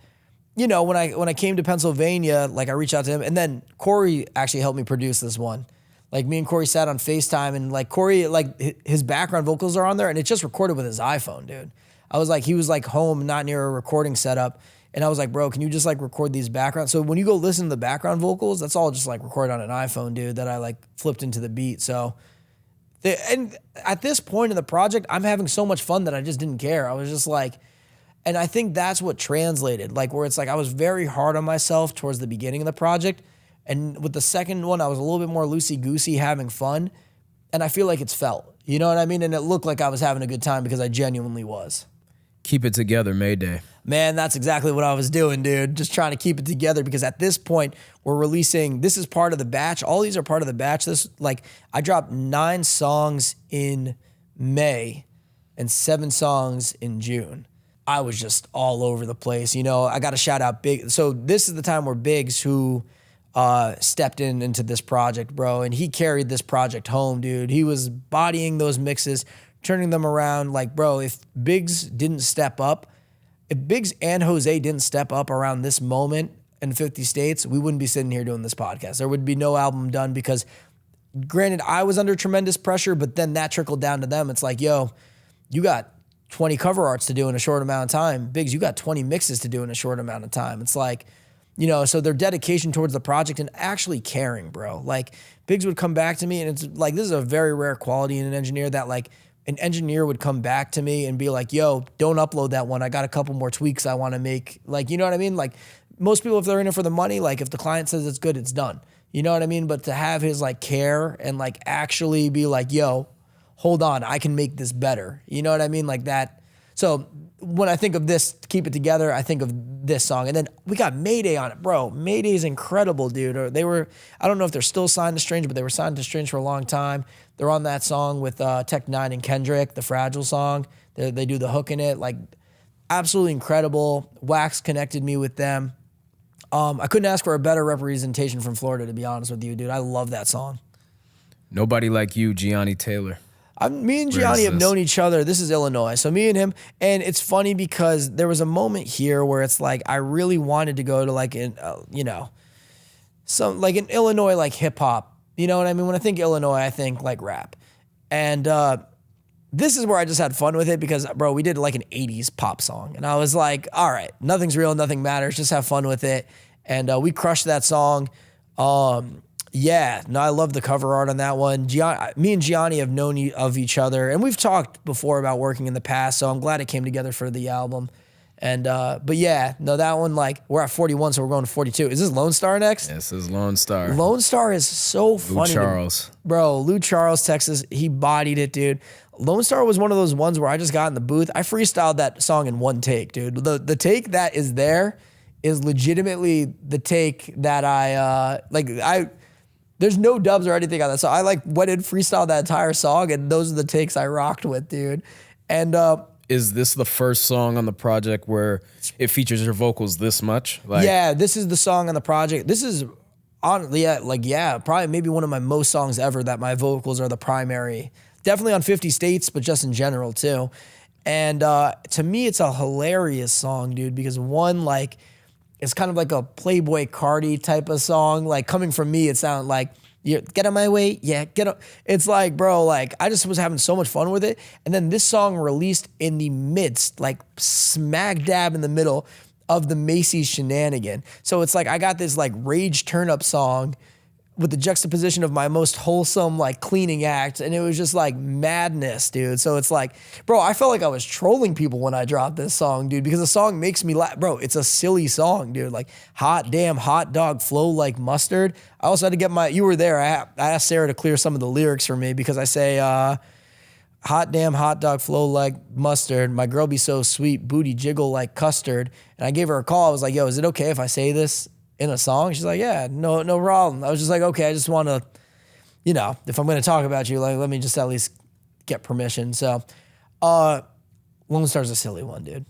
you know, when I came to Pennsylvania, like I reached out to him and then Cory actually helped me produce this one. Like me and Cory sat on FaceTime and like Cory, like his background vocals are on there and it's just recorded with his iPhone, dude. I was like, he was like home, not near a recording setup. And I was like, bro, can you just like record these backgrounds? So when you go listen to the background vocals, that's all just like recorded on an iPhone, dude, that I like flipped into the beat. So, and at this point in the project, I'm having so much fun that I just didn't care. I was just like, and I think that's what translated, like where it's like, I was very hard on myself towards the beginning of the project. And with the second one, I was a little bit more loosey-goosey, having fun. And I feel like it's felt, you know what I mean? And it looked like I was having a good time because I genuinely was. Keep it together, Mayday. Man, that's exactly what I was doing, dude. Just trying to keep it together because at this point, we're releasing, this is part of the batch. All these are part of the batch. This, like, I dropped 9 songs in May and 7 songs in June. I was just all over the place. You know, I got to shout out Big. So this is the time where Biggs, who stepped into this project, bro. And he carried this project home, dude. He was bodying those mixes, turning them around. Like, bro, if Biggs didn't step up, if Biggs and Jose didn't step up around this moment in 50 states, we wouldn't be sitting here doing this podcast. There would be no album done because, granted, I was under tremendous pressure, but then that trickled down to them. It's like, yo, you got 20 cover arts to do in a short amount of time. Biggs, you got 20 mixes to do in a short amount of time. It's like, you know, so their dedication towards the project and actually caring, bro. Like, Biggs would come back to me, and it's like, this is a very rare quality in an engineer, that like an engineer would come back to me and be like, yo, don't upload that one. I got a couple more tweaks I want to make. Like, you know what I mean? Like, most people, if they're in it for the money, like if the client says it's good, it's done. You know what I mean? But to have his like care and like actually be like, yo, hold on, I can make this better. You know what I mean? Like that. So when I think of this, Keep It Together, I think of this song. And then we got Mayday on it, bro. Mayday's incredible, dude. Or they were, I don't know if they're still signed to Strange, but they were signed to Strange for a long time. They're on that song with Tech Nine and Kendrick, the Fragile song. They do the hook in it. Like, absolutely incredible. Wax connected me with them. I couldn't ask for a better representation from Florida, to be honest with you, dude. I love that song. Nobody like you, Gianni Taylor. Me and Gianni have known each other. This is Illinois. So me and him, and it's funny because there was a moment here where it's like, I really wanted to go to like, some like in Illinois, like hip hop. You know what I mean? When I think Illinois, I think like rap. And this is where I just had fun with it because, bro, we did like an 80s pop song. And I was like, all right, nothing's real, nothing matters. Just have fun with it. And we crushed that song. Yeah, no, I love the cover art on that one. Me and Gianni have known of each other, and we've talked before about working in the past, so I'm glad it came together for the album. And but yeah, no, that one, like, we're at 41, so we're going to 42. Is this Lone Star next? This is Lone Star. Lone Star is so funny. Lou Charles. Bro, Lou Charles, Texas, he bodied it, dude. Lone Star was one of those ones where I just got in the booth. I freestyled that song in one take, dude. The take that is there is legitimately the take that there's no dubs or anything on that. So I like went and freestyled that entire song, and those are the takes I rocked with, dude. And is this the first song on the project where it features your vocals this much? Like, yeah, this is the song on the project. This is probably maybe one of my most songs ever that my vocals are the primary. Definitely on 50 States, but just in general too. And to me, it's a hilarious song, dude, because one, like, it's kind of like a Playboy Cardi type of song. Like, coming from me, it sounded like, you get on my way, yeah, get on. It's like, bro, like, I just was having so much fun with it. And then this song released in the midst, like smack dab in the middle of the Macy shenanigan. So it's like I got this like rage turn up song with the juxtaposition of my most wholesome, like, cleaning act. And it was just like madness, dude. So it's like, bro, I felt like I was trolling people when I dropped this song, dude, because the song makes me laugh. Bro, it's a silly song, dude. Like, hot damn hot dog flow like mustard. I also had to get you were there. I asked Sarah to clear some of the lyrics for me because I say, hot damn hot dog flow like mustard. My girl be so sweet, booty jiggle like custard. And I gave her a call. I was like, yo, is it okay if I say this in a song? She's like, yeah, no problem. I was just like, okay, I just want to, if I'm going to talk about you, like, let me just at least get permission. So, Lone Star's a silly one, dude.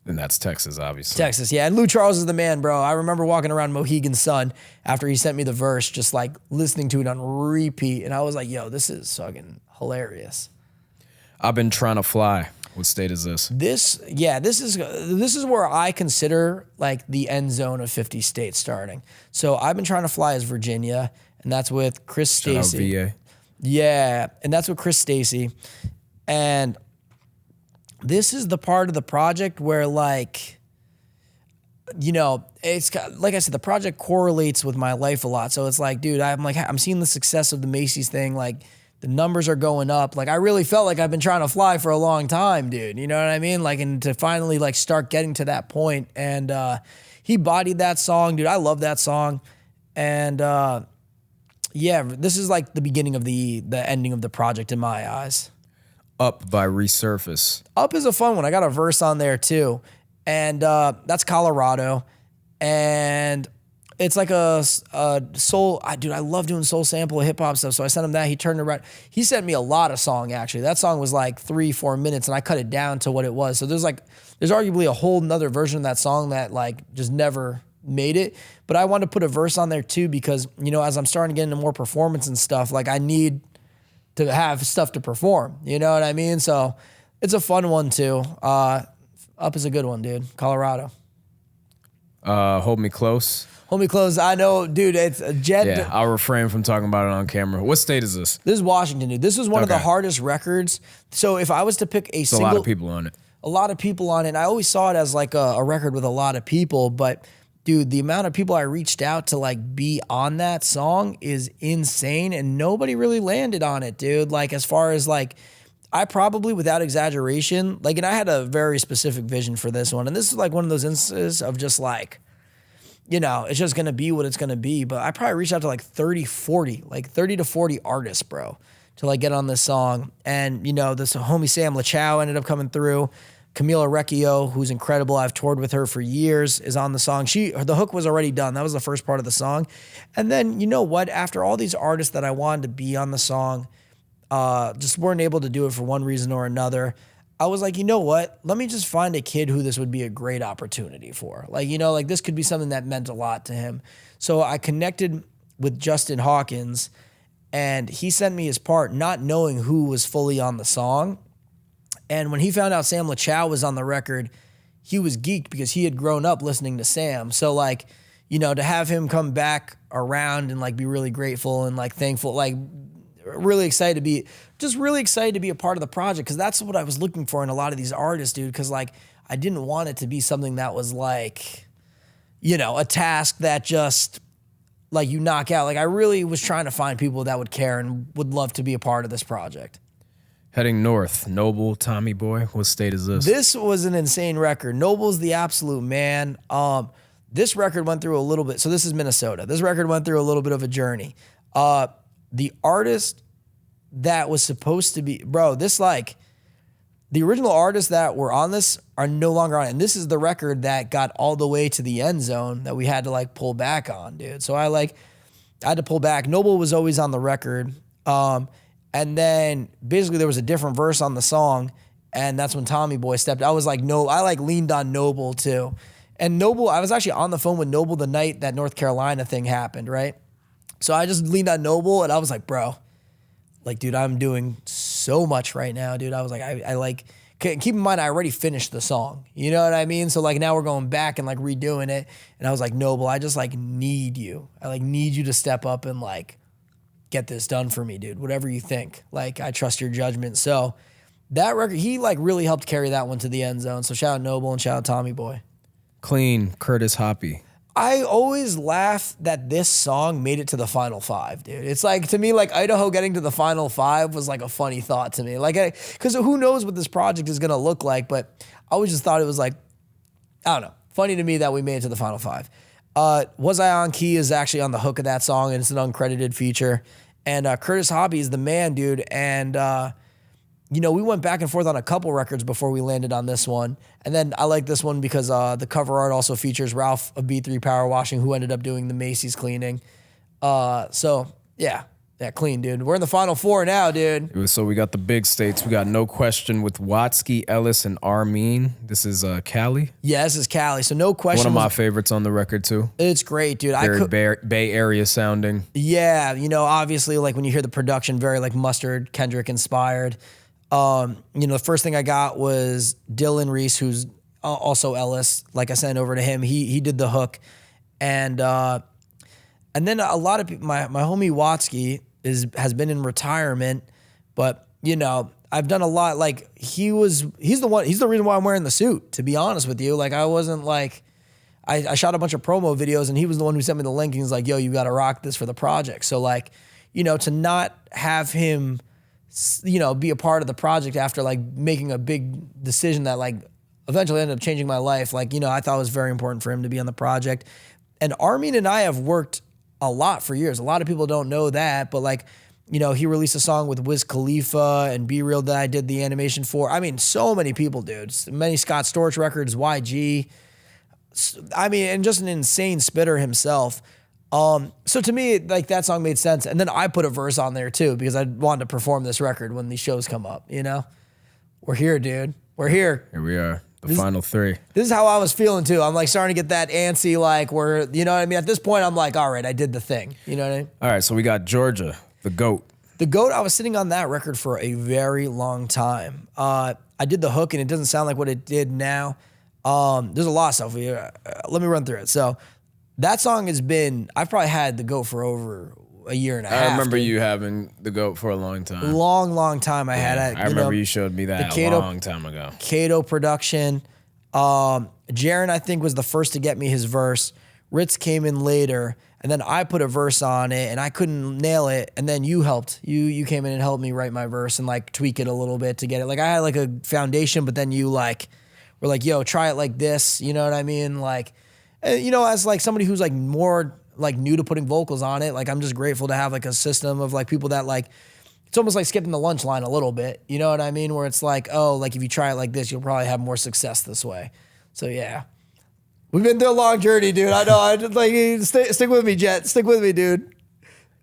And that's Texas, obviously. Texas, yeah. And Lou Charles is the man, bro. I remember walking around Mohegan Sun after he sent me the verse, just like listening to it on repeat. And I was like, yo, this is fucking hilarious. I've been trying to fly. What state is this? This is where I consider like the end zone of 50 States starting. So I've been trying to fly as Virginia, and that's with Chris Stacy. VA. Yeah, and that's with Chris Stacy. And this is the part of the project where, like, it's got, like I said, the project correlates with my life a lot. So it's like, dude, I'm seeing the success of the Macy's thing, like, the numbers are going up. Like, I really felt like I've been trying to fly for a long time, dude. You know what I mean? Like, and to finally like start getting to that point. And he bodied that song, dude. I love that song. And yeah, this is like the beginning of the ending of the project in my eyes. Up by Resurface. Up is a fun one. I got a verse on there too. And that's Colorado. And it's like a soul, dude, I love doing soul sample of hip hop stuff. So I sent him that. He turned around. He sent me a lot of song, actually. That song was like 3-4 minutes, and I cut it down to what it was. So there's arguably a whole nother version of that song that like just never made it. But I wanted to put a verse on there too because, you know, as I'm starting to get into more performance and stuff, like I need to have stuff to perform. You know what I mean? So it's a fun one too. Up is a good one, dude. Colorado. Hold Me Close. Hold Me Close. I know, dude, it's a jet. Yeah, I'll refrain from talking about it on camera. What state is this? This is Washington, dude. This was one of the hardest records. So if I was to pick a single... a lot of people on it. A lot of people on it. And I always saw it as like a record with a lot of people. But, dude, the amount of people I reached out to like be on that song is insane. And nobody really landed on it, dude. Like as far as like... I probably, without exaggeration, like, and I had a very specific vision for this one. And this is like one of those instances of just like, you know, it's just going to be what it's going to be. But I probably reached out to like 30 to 40 artists, bro, to like get on this song. And, you know, this homie Sam LaChow ended up coming through. Camila Recchio, who's incredible. I've toured with her for years, is on the song. The hook was already done. That was the first part of the song. And then, you know what? After all these artists that I wanted to be on the song, just weren't able to do it for one reason or another. I was like, you know what? Let me just find a kid who this would be a great opportunity for. Like, you know, like this could be something that meant a lot to him. So I connected with Justin Hawkins and he sent me his part, not knowing who was fully on the song. And when he found out Sam LaChow was on the record, he was geeked because he had grown up listening to Sam. So like, you know, to have him come back around and like be really grateful and like thankful, like really excited to be a part of the project because that's what I was looking for in a lot of these artists, dude. Because like I didn't want it to be something that was like, you know, a task that just like you knock out. Like I really was trying to find people that would care and would love to be a part of this project. Heading north, Noble, Tommy Boy. What state is this? This was an insane record. Noble's the absolute man. This record went through a little bit. So this is Minnesota. This record went through a little bit of a journey. The artist that was supposed to be, bro, this like, the original artists that were on this are no longer on it. And this is the record that got all the way to the end zone that we had to like pull back on, dude. So I had to pull back. Noble was always on the record. And then basically there was a different verse on the song. And that's when Tommy Boy stepped. I was like, no, I like leaned on Noble too. And Noble, I was actually on the phone with Noble the night that North Carolina thing happened, right? So I just leaned on Noble and I was like, bro, like, dude, I'm doing so much right now, dude. I was like, I like, keep in mind, I already finished the song. You know what I mean? So like now we're going back and like redoing it. And I was like, Noble, I just like need you. I like need you to step up and like get this done for me, dude. Whatever you think. Like, I trust your judgment. So that record, he like really helped carry that one to the end zone. So shout out Noble and shout out Tommy Boy. Clean, Curtis Hoppy. I always laugh that this song made it to the Final Five, dude. It's like, to me, like Idaho getting to the Final Five was like a funny thought to me. Like, because who knows what this project is going to look like, but I always just thought it was like, I don't know, funny to me that we made it to the Final Five. Was I On Key is actually on the hook of that song, and it's an uncredited feature. And Curtis Hoppy is the man, dude. And, you know, we went back and forth on a couple records before we landed on this one. And then I like this one because the cover art also features Ralph of B3 Power Washing, who ended up doing the Macy's cleaning. So, yeah, clean, dude. We're in the Final Four now, dude. So we got the big states. We got No Question with Watsky, Ellis, and Armin. This is Cali. Yeah, this is Cali. So No Question. One of my favorites on the record, too. It's great, dude. Very Bay Area sounding. Yeah, you know, obviously, like when you hear the production, very like Mustard, Kendrick inspired. You know, the first thing I got was Dylan Reese, who's also Ellis. Like I sent over to him. He did the hook. And then a lot of people, my homie Watsky has been in retirement, but you know, I've done a lot. Like he's the reason why I'm wearing the suit, to be honest with you. Like I wasn't like, I shot a bunch of promo videos and he was the one who sent me the link and he's like, yo, you got to rock this for the project. So like, you know, to not have him, you know, be a part of the project after like making a big decision that like eventually ended up changing my life. Like, you know, I thought it was very important for him to be on the project. And Armin and I have worked a lot for years. A lot of people don't know that, but like, you know, he released a song with Wiz Khalifa and Be Real that I did the animation for. I mean, so many people, dude. Many Scott Storch records, YG. I mean, and just an insane spitter himself. So to me, like that song made sense. And then I put a verse on there too, because I wanted to perform this record when these shows come up, you know? We're here, dude. We're here. Here we are. The final three. This is how I was feeling too. I'm like starting to get that antsy, like where, you know what I mean? At this point, I'm like, all right, I did the thing. You know what I mean? All right, so we got Georgia, the GOAT. The GOAT, I was sitting on that record for a very long time. I did the hook and it doesn't sound like what it did now. There's a lot of stuff here. Let me run through it. So that song has been, I've probably had the GOAT for over a year and a half. I remember you having the GOAT for a long time. Long time I had it. I remember you showed me that a long time ago. Cato production. Jaron, I think, was the first to get me his verse. Ritz came in later, and then I put a verse on it, and I couldn't nail it, and then you helped. You came in and helped me write my verse and like tweak it a little bit to get it. Like I had like a foundation, but then you like were like, yo, try it like this. You know what I mean? Like, you know, as like somebody who's like more like new to putting vocals on it, like I'm just grateful to have like a system of like people that like, it's almost like skipping the lunch line a little bit. You know what I mean? Where it's like, oh, like if you try it like this, you'll probably have more success this way. So yeah, we've been through a long journey, dude. I know. I just like stick with me, Jet. Stick with me, dude.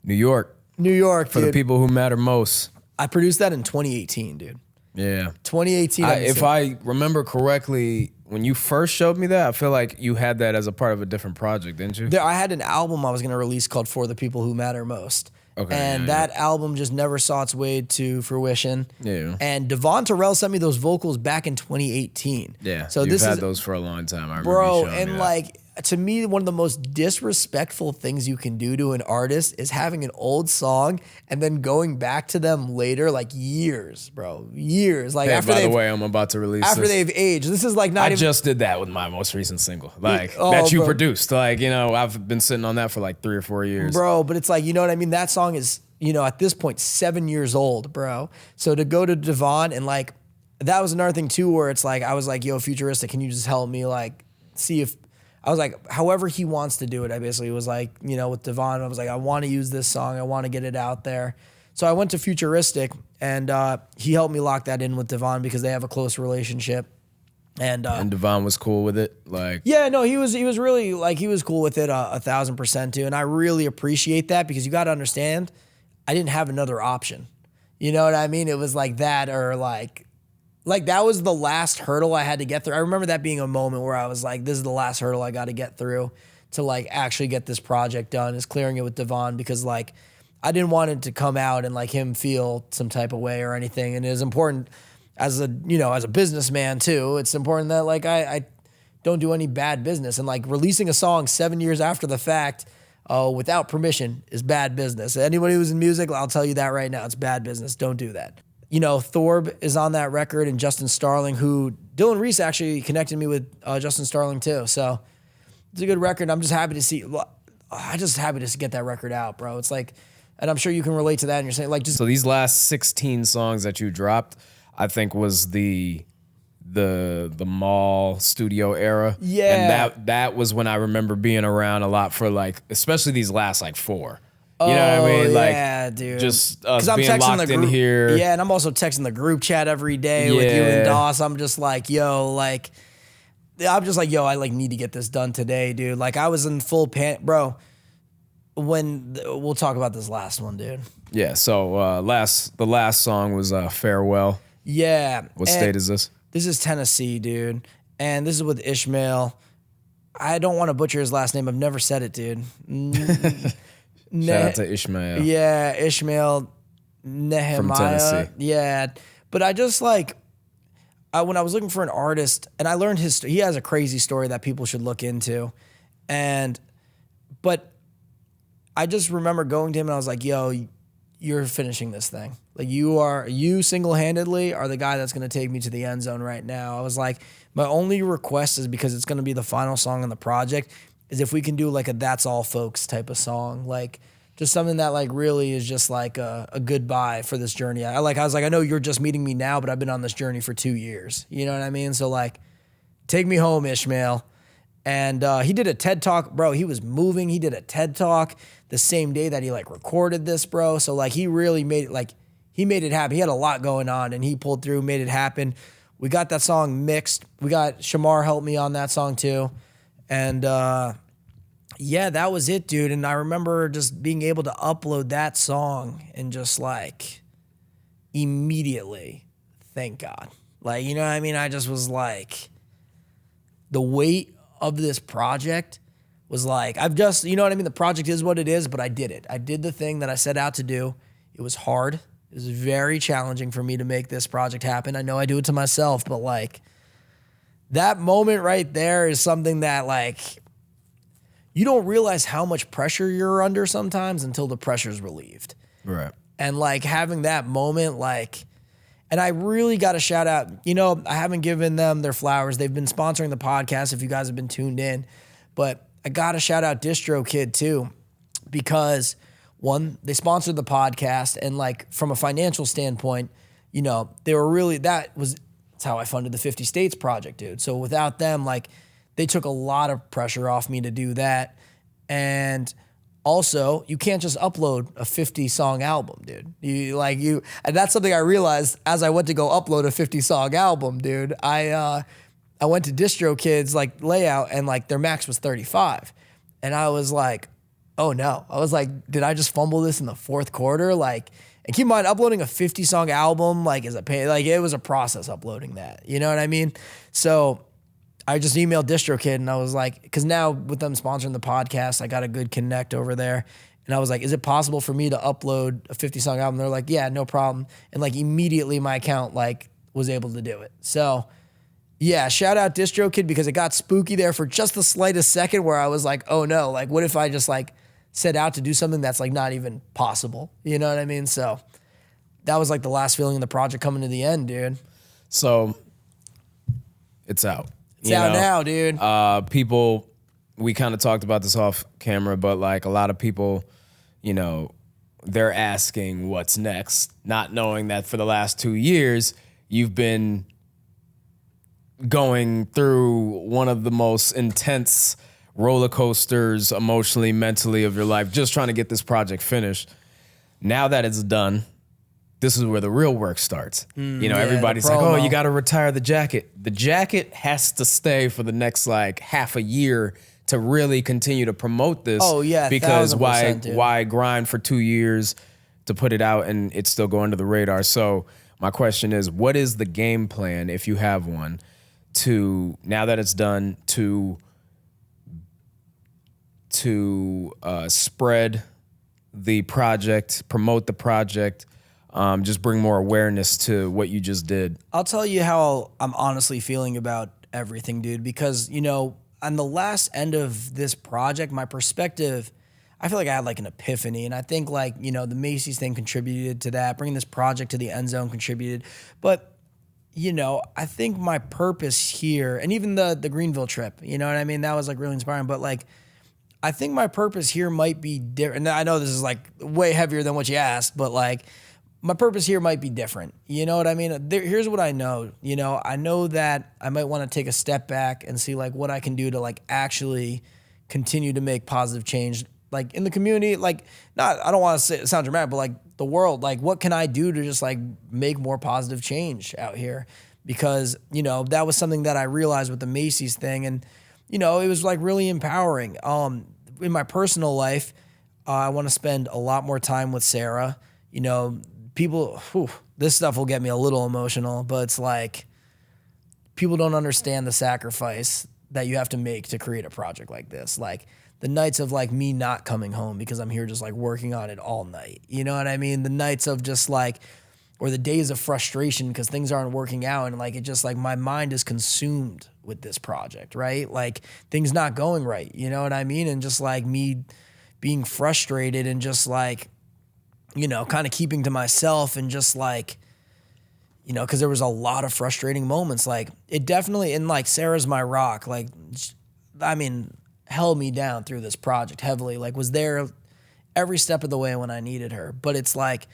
New York. For the people who matter most. I produced that in 2018, dude. Yeah. 2018. If I remember correctly, when you first showed me that, I feel like you had that as a part of a different project, didn't you? I had an album I was going to release called For the People Who Matter Most. Okay. And that album just never saw its way to fruition. Yeah. And Devon Terrell sent me those vocals back in 2018. Yeah. So you've had those for a long time. I remember you showing me that. Like, to me, one of the most disrespectful things you can do to an artist is having an old song and then going back to them later, like years, bro. Years. Like, hey, by the way, I'm about to release after this. They've aged. This is like not I just did that with my most recent single. Like, that you produced. Like, you know, I've been sitting on that for like 3 or 4 years. Bro, but it's like, you know what I mean? That song is, you know, at this point, 7 years old, bro. So to go to Devon and like, that was another thing too, where it's like, I was like, yo, Futuristic, can you just help me like see if, I was like, however he wants to do it. I basically was like, you know, with Devon, I was like, I want to use this song. I want to get it out there. So I went to Futuristic and he helped me lock that in with Devon because they have a close relationship. And Devon was cool with it? Like, yeah, no, he was really like, he was cool with it 1,000% too. And I really appreciate that because you got to understand, I didn't have another option. You know what I mean? It was like that or like that was the last hurdle I had to get through. I remember that being a moment where I was like, this is the last hurdle I got to get through to like actually get this project done, is clearing it with Devon, because like I didn't want it to come out and like him feel some type of way or anything. And it is important as a, you know, as a businessman too, it's important that like I don't do any bad business, and like releasing a song 7 years after the fact without permission is bad business. Anybody who's in music, I'll tell you that right now, it's bad business. Don't do that. You know, Thorb is on that record, and Justin Starling, who Dylan Reese actually connected me with Justin Starling too. So it's a good record. I'm just happy to see, get that record out, bro. It's like, and I'm sure you can relate to that. And you're saying like, just so these last 16 songs that you dropped, I think was the mall studio era. Yeah. And that was when I remember being around a lot for like, especially these last like 4. You know what I mean? Like, yeah, dude. Just us being locked in here. Yeah, and I'm also texting the group chat every day with you and Doss. I'm just like, yo, I like need to get this done today, dude. Like I was in full panic, bro. We'll talk about this last one, dude. Yeah. So the last song was Farewell. Yeah. What state is this? This is Tennessee, dude. And this is with Ishmael. I don't want to butcher his last name. I've never said it, dude. Shout out to Ishmael. Yeah, Ishmael Nehemiah. From Tennessee. Yeah. But I just like, when I was looking for an artist, and I learned he has a crazy story that people should look into. But I just remember going to him and I was like, yo, you're finishing this thing. Like you single-handedly are the guy that's going to take me to the end zone right now. I was like, my only request is, because it's going to be the final song on the project, is if we can do like a That's All Folks type of song, like just something that like really is just like a goodbye for this journey. I was like, I know you're just meeting me now, but I've been on this journey for 2 years. You know what I mean? So like, take me home, Ishmael. And he did a TED Talk, bro. He was moving. He did a TED Talk the same day that he like recorded this, bro. So like he really made it, he made it happen. He had a lot going on and he pulled through, made it happen. We got that song mixed. We got Shamar helped me on that song too. And yeah, that was it, dude. And I remember just being able to upload that song and just like immediately, thank God. Like, you know what I mean? I just was like, the weight of this project was like, I've just, you know what I mean? The project is what it is, but I did it. I did the thing that I set out to do. It was hard. It was very challenging for me to make this project happen. I know I do it to myself, but like that moment right there is something that like, you don't realize how much pressure you're under sometimes until the pressure's relieved. Right. And like having that moment, like, and I really got to shout out, you know, I haven't given them their flowers. They've been sponsoring the podcast if you guys have been tuned in, but I got to shout out DistroKid too, because one, they sponsored the podcast, and like from a financial standpoint, you know, they were really, that's how I funded the 50 States project, dude. So without them, like they took a lot of pressure off me to do that. And also, you can't just upload a 50-song album, dude. And that's something I realized as I went to go upload a 50-song album, dude. I went to DistroKid's like layout, and like their max was 35, and I was like, oh no. I was like, did I just fumble this in the fourth quarter? Like, and keep in mind, uploading a 50-song album like is a pain. Like it was a process uploading that. You know what I mean? So I just emailed DistroKid, and I was like, because now with them sponsoring the podcast, I got a good connect over there. And I was like, is it possible for me to upload a 50-song album? They're like, yeah, no problem. And like immediately my account like was able to do it. So yeah, shout out DistroKid, because it got spooky there for just the slightest second where I was like, oh no, like what if I just like set out to do something that's like not even possible? You know what I mean? So that was like the last feeling of the project coming to the end, dude. So it's out. It's out now, dude. People, we kind of talked about this off camera, but like a lot of people, you know, they're asking what's next, not knowing that for the last 2 years, you've been going through one of the most intense roller coasters emotionally, mentally of your life, just trying to get this project finished. Now that it's done, this is where the real work starts. You know, everybody's like, oh, you got to retire the jacket. The jacket has to stay for the next like half a year to really continue to promote this. Oh yeah, because 1000%, dude. why grind for 2 years to put it out and it's still going to the radar? So my question is, what is the game plan, if you have one, to now that it's done, to spread the project, promote the project, just bring more awareness to what you just did? I'll tell you how I'm honestly feeling about everything, dude, because, you know, on the last end of this project, my perspective, I feel like I had like an epiphany. And I think like, you know, the Macy's thing contributed to that. Bringing this project to the end zone contributed. But, you know, I think my purpose here, and even the Greenville trip, you know what I mean? That was like really inspiring. But like, I think my purpose here might be different. I know this is like way heavier than what you asked, but like, my purpose here might be different. You know what I mean? Here's what I know. You know, I know that I might want to take a step back and see like what I can do to like actually continue to make positive change, like in the community. Like, I don't want to sound dramatic, but like the world, like what can I do to just like make more positive change out here? Because, you know, that was something that I realized with the Macy's thing. And, you know, it was like really empowering. In my personal life, I want to spend a lot more time with Sarah. You know, people, this stuff will get me a little emotional, but it's like people don't understand the sacrifice that you have to make to create a project like this. Like the nights of like me not coming home because I'm here just like working on it all night. You know what I mean? The nights of just like, or the days of frustration because things aren't working out, and like it just like my mind is consumed with this project, right? Like things not going right, you know what I mean? And just like me being frustrated and just like, you know, kind of keeping to myself and just like, you know, because there was a lot of frustrating moments. Like it definitely, and like Sarah's my rock, like, I mean, held me down through this project heavily, like was there every step of the way when I needed her. But it's like,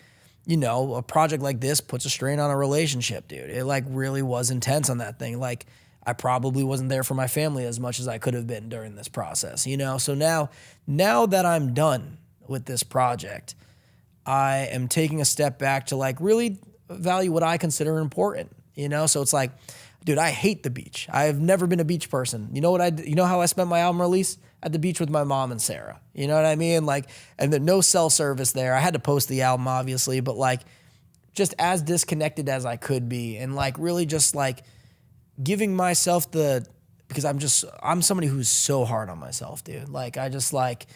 you know, a project like this puts a strain on a relationship, dude. It like really was intense on that thing. Like I probably wasn't there for my family as much as I could have been during this process, you know? So now that I'm done with this project, I am taking a step back to like really value what I consider important, you know? So it's like, dude, I hate the beach. I've never been a beach person. You know you know how I spent my album release? At the beach with my mom and Sarah. You know what I mean? Like, and there's no cell service there. I had to post the album obviously, but like just as disconnected as I could be, and like really just like giving myself the because I'm somebody who's so hard on myself, dude. Like I just like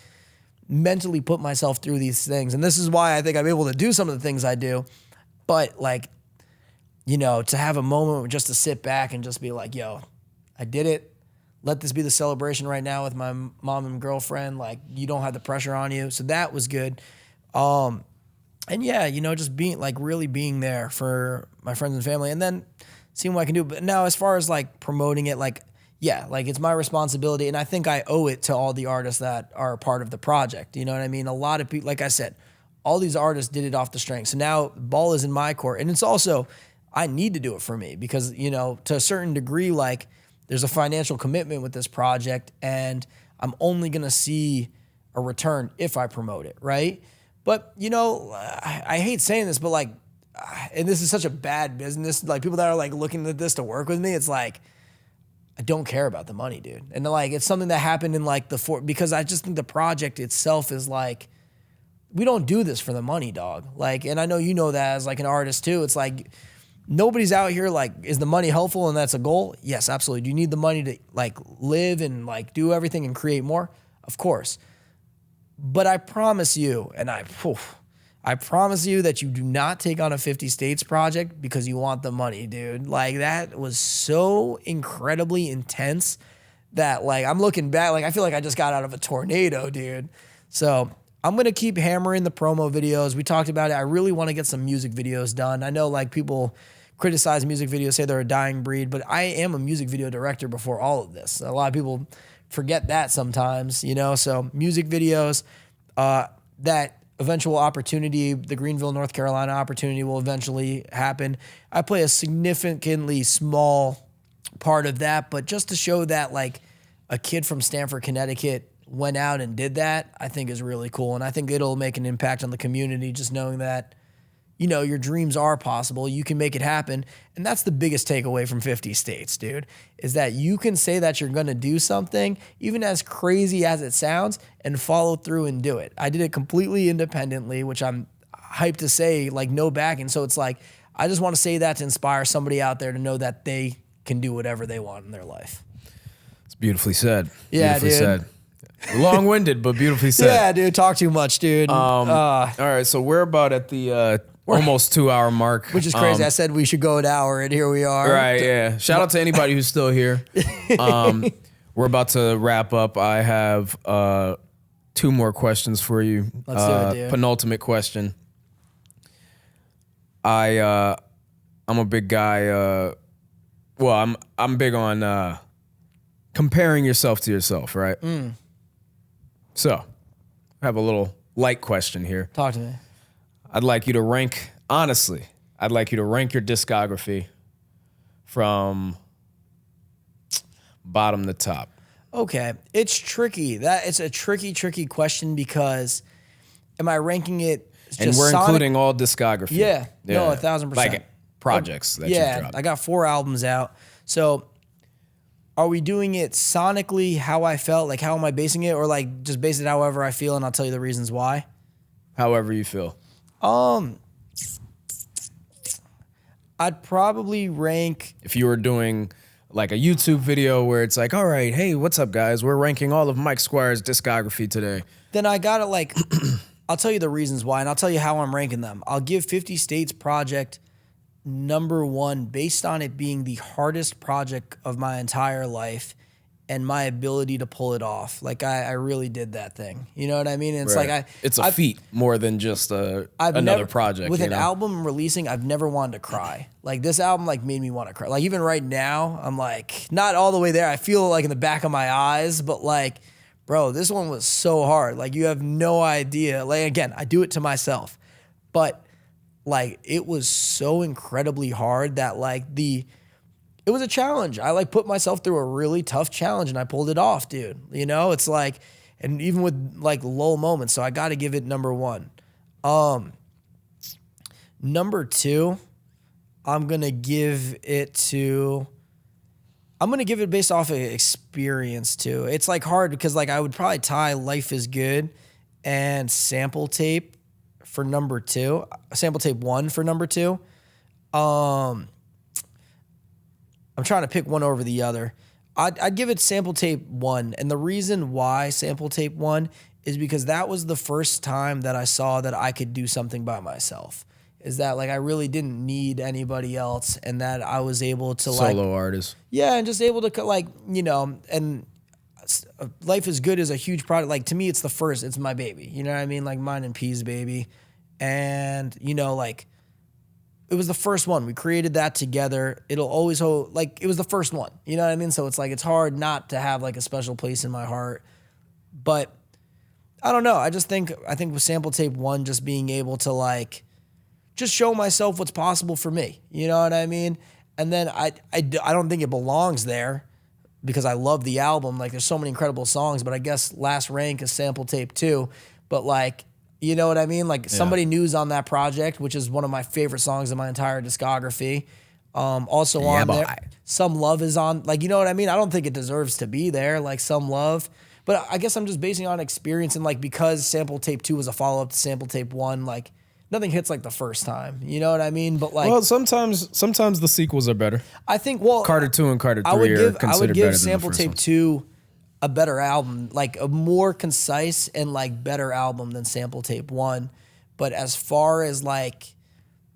mentally put myself through these things. And this is why I think I'm able to do some of the things I do. But like, you know, to have a moment just to sit back and just be like, yo, I did it. Let this be the celebration right now with my mom and girlfriend. Like, you don't have the pressure on you. So that was good. And yeah, you know, just being like really being there for my friends and family and then seeing what I can do. But now as far as like promoting it, like, yeah, like it's my responsibility. And I think I owe it to all the artists that are a part of the project. You know what I mean? A lot of people, like I said, all these artists did it off the string. So now ball is in my court. And it's also, I need to do it for me because, you know, to a certain degree, like there's a financial commitment with this project and I'm only going to see a return if I promote it, right? But, you know, I hate saying this, but like, and this is such a bad business, like people that are like looking at this to work with me, it's like, I don't care about the money, dude. And like, it's something that happened in like because I just think the project itself is like, we don't do this for the money, dog. Like, and I know you know that as like an artist too. It's like, nobody's out here like, is the money helpful and that's a goal? Yes, absolutely. Do you need the money to like live and like do everything and create more? Of course. But I promise you, and I promise you that you do not take on a 50 States project because you want the money, dude. Like that was so incredibly intense that like I'm looking back, like I feel like I just got out of a tornado, dude. So I'm going to keep hammering the promo videos. We talked about it. I really want to get some music videos done. I know like people criticize music videos, say they're a dying breed, but I am a music video director before all of this. A lot of people forget that sometimes, you know? So music videos, that eventual opportunity, the Greenville, North Carolina opportunity will eventually happen. I play a significantly small part of that, but just to show that like a kid from Stanford, Connecticut went out and did that, I think is really cool. And I think it'll make an impact on the community, just knowing that, you know, your dreams are possible. You can make it happen. And that's the biggest takeaway from 50 States, dude, is that you can say that you're going to do something, even as crazy as it sounds, and follow through and do it. I did it completely independently, which I'm hyped to say, like no backing. So it's like, I just want to say that to inspire somebody out there to know that they can do whatever they want in their life. It's beautifully said. Yeah, beautifully dude. said. Long-winded, but beautifully said. Yeah, dude. Talk too much, dude. All right, so we're about at the almost 2 hour mark. Which is crazy. I said we should go an hour, and here we are. Right, yeah. Shout out to anybody who's still here. We're about to wrap up. I have 2 more questions for you. Let's do it, dude. Penultimate question. I'm a big guy. I'm big on comparing yourself to yourself, right? So, I have a little light question here. Talk to me. I'd like you to rank, honestly, I'd like you to rank your discography from bottom to top. Okay. It's tricky. It's a tricky question because am I ranking it just And we're sonic? including all discography. Yeah. No, 1,000%. Like projects that you've dropped. I got 4 albums out. So are we doing it sonically, how I felt? Like, how am I basing it? Or like just base it however I feel and I'll tell you the reasons why? However you feel. I'd probably rank... If you were doing like a YouTube video where it's like, all right, hey, what's up, guys? We're ranking all of Mike Squires' discography today. Then I got to like... I'll tell you the reasons why, and I'll tell you how I'm ranking them. I'll give 50 States Project number 1 based on it being the hardest project of my entire life and my ability to pull it off. Like I really did that thing. You know what I mean? And it's like it's a feat more than just another project. With an album releasing, I've never wanted to cry. Like this album like made me want to cry. Like even right now, I'm like not all the way there. I feel it like in the back of my eyes, but like, bro, this one was so hard. Like you have no idea. Like again, I do it to myself. But like it was so incredibly hard that like it was a challenge. I like put myself through a really tough challenge and I pulled it off, dude. You know, it's like, and even with like low moments. So I got to give it number 1. Number 2, I'm going to give it based off of experience too. It's like hard because like I would probably tie Life is Good and Sample Tape for number 2, Sample Tape 1 for number 2. I'm trying to pick one over the other. I'd give it sample tape 1. And the reason why sample tape 1 is because that was the first time that I saw that I could do something by myself. Is that like I really didn't need anybody else, and that I was able to Solo artist. Yeah, and just able to like, you know, and Life is Good is a huge product. Like to me, it's the first, it's my baby. You know what I mean? Like mine and P's baby. And, you know, like it was the first one. We created that together. It'll always hold, like it was the first one. You know what I mean? So it's like, it's hard not to have like a special place in my heart. But I don't know. I think with sample tape 1, just being able to like, just show myself what's possible for me. You know what I mean? And then I don't think it belongs there because I love the album. Like there's so many incredible songs, but I guess last rank is sample tape 2. But like, you know what I mean? Like Somebody New's on that project, which is one of my favorite songs in my entire discography. Also on there, Some Love is on, like, you know what I mean? I don't think it deserves to be there, like Some Love. But I guess I'm just basing on experience, and like because sample tape 2 was a follow-up to sample tape 1, like nothing hits like the first time. You know what I mean? But like, well, sometimes the sequels are better. I think Carter 2 and Carter 3 are considered better than the first I would give sample tape 2 a better album, like a more concise and like better album than sample tape 1. But as far as like,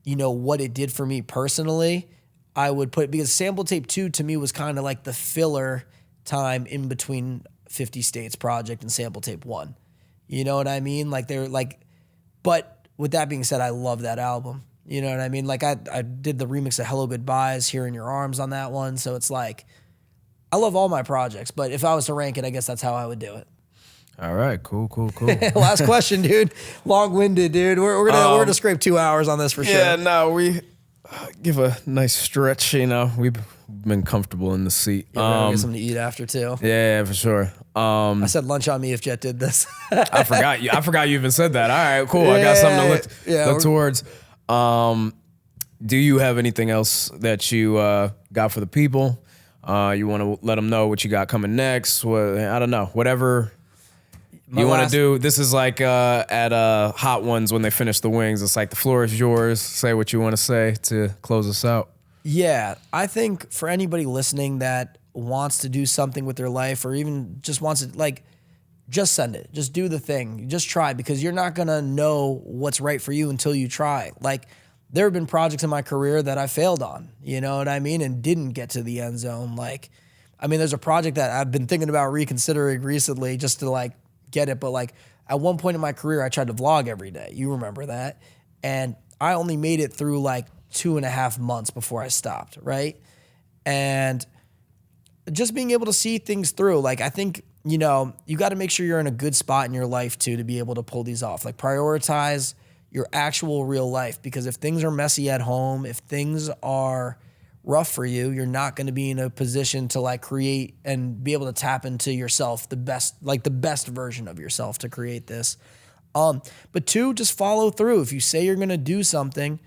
you know, what it did for me personally, I would put, because sample tape 2 to me was kind of like the filler time in between 50 States project and sample tape 1. You know what I mean? Like they're like, but with that being said, I love that album. You know what I mean? Like I did the remix of Hello Goodbyes, Here in Your Arms on that one. So it's like, I love all my projects, but if I was to rank it, I guess that's how I would do it. All right, cool. Last question, dude. Long-winded, dude. We're gonna scrape 2 hours on this for sure. Yeah, no, we give a nice stretch. You know, we've been comfortable in the seat. Yeah, we're gonna get something to eat after too. Yeah, for sure. I said lunch on me if Jet did this. I forgot you even said that. All right, cool. I got something to look towards. Do you have anything else that you got for the people? You want to let them know what you got coming next? I don't know. Whatever you want to do. This is like at Hot Ones when they finish the wings. It's like the floor is yours. Say what you want to say to close us out. Yeah, I think for anybody listening that wants to do something with their life, or even just wants to, like, just send it. Just do the thing. Just try, because you're not going to know what's right for you until you try. Like, there have been projects in my career that I failed on, you know what I mean, and didn't get to the end zone. Like, I mean, there's a project that I've been thinking about reconsidering recently just to, like, get it. But, like, at one point in my career, I tried to vlog every day. You remember that. And I only made it through, like, 2.5 months before I stopped, right? And just being able to see things through. Like, I think, you know, you got to make sure you're in a good spot in your life, too, to be able to pull these off. Like, prioritize your actual real life, because if things are messy at home, if things are rough for you, you're not going to be in a position to like create and be able to tap into yourself, the best version of yourself to create this. But 2, just follow through. If you say you're going to do something,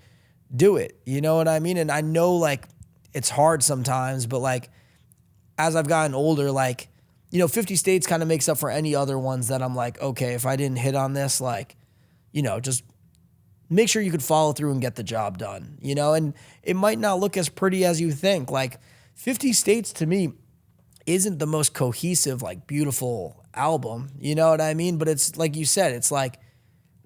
do it. You know what I mean? And I know like it's hard sometimes, but like as I've gotten older, like, you know, 50 States kind of makes up for any other ones that I'm like, okay, if I didn't hit on this, like, you know, just make sure you could follow through and get the job done, you know? And it might not look as pretty as you think. Like 50 States to me isn't the most cohesive, like beautiful album, you know what I mean? But it's like you said, it's like,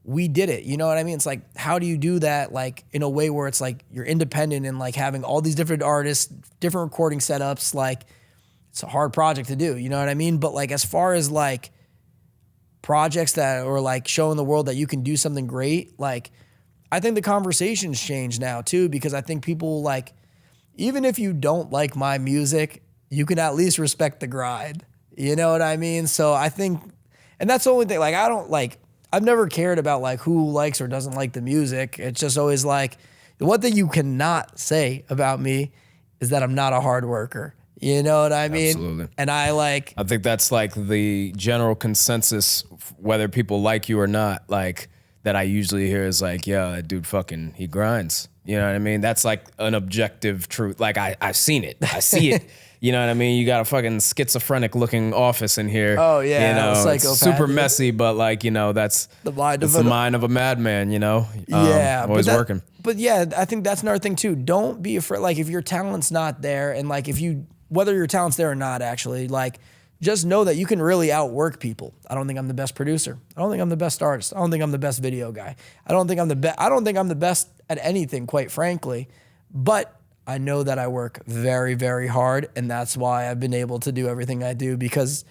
we did it, you know what I mean? It's like, how do you do that like in a way where it's like you're independent and like having all these different artists, different recording setups, like it's a hard project to do, you know what I mean? But like as far as like projects that or like showing the world that you can do something great, like I think the conversation's changed now too, because I think people like, even if you don't like my music, you can at least respect the grind. You know what I mean? So I think, and that's the only thing, like I don't like, I've never cared about like who likes or doesn't like the music. It's just always like, the one thing you cannot say about me is that I'm not a hard worker. You know what I mean? Absolutely. And I think that's like the general consensus, whether people like you or not, like, that I usually hear is like, yeah, that dude fucking, he grinds. You know what I mean? That's like an objective truth. Like I've seen it. I see it. You know what I mean? You got a fucking schizophrenic looking office in here. Oh yeah. You know, it's super messy, but like, you know, that's the mind of a madman, you know? Yeah. Always working. But yeah, I think that's another thing too. Don't be afraid. Like if your talent's not there and like if you whether your talent's there or not, actually, like, just know that you can really outwork people. I don't think I'm the best producer. I don't think I'm the best artist. I don't think I'm the best video guy. I don't think I'm the best at anything, quite frankly. But I know that I work very, very hard, and that's why I've been able to do everything I do. Because,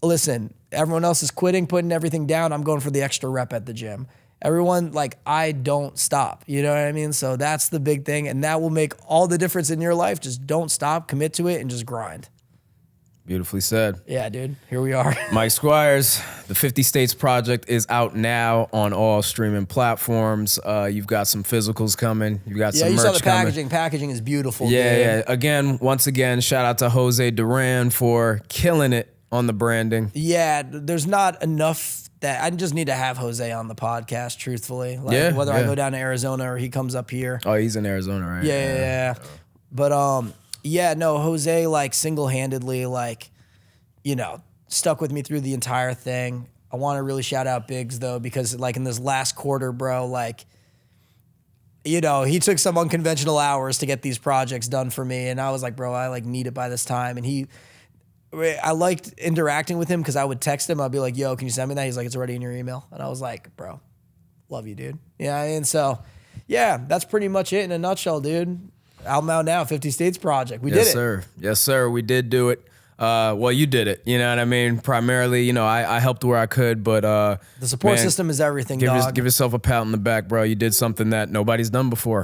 listen, everyone else is quitting, putting everything down. I'm going for the extra rep at the gym. Everyone, like, I don't stop. You know what I mean? So that's the big thing, and that will make all the difference in your life. Just don't stop, commit to it, and just grind. Beautifully said. Yeah, dude. Here we are. Mike Squires, the 50 States Project is out now on all streaming platforms. You've got some physicals coming. You've got some merch coming. Yeah, you saw the packaging. Packaging is beautiful. Yeah, dude. yeah. Again, once again, shout out to Jose Duran for killing it on the branding. Yeah, there's not enough that I just need to have Jose on the podcast, truthfully. Like, whether I go down to Arizona or he comes up here. Oh, he's in Arizona, right? Yeah. But yeah, no, Jose, like, single-handedly, like, you know, stuck with me through the entire thing. I want to really shout out Biggs, though, because, like, in this last quarter, bro, like, you know, he took some unconventional hours to get these projects done for me, and I was like, bro, I, like, need it by this time. And I liked interacting with him because I would text him. I'd be like, yo, can you send me that? He's like, it's already in your email. And I was like, bro, love you, dude. Yeah, and so, yeah, that's pretty much it in a nutshell, dude. Album out now, 50 States Project. We did it. Yes, sir. Yes, sir. We did do it. Well, you did it. You know what I mean? Primarily, you know, I helped where I could, but the support system is everything, dog. Give yourself a pat on the back, bro. You did something that nobody's done before.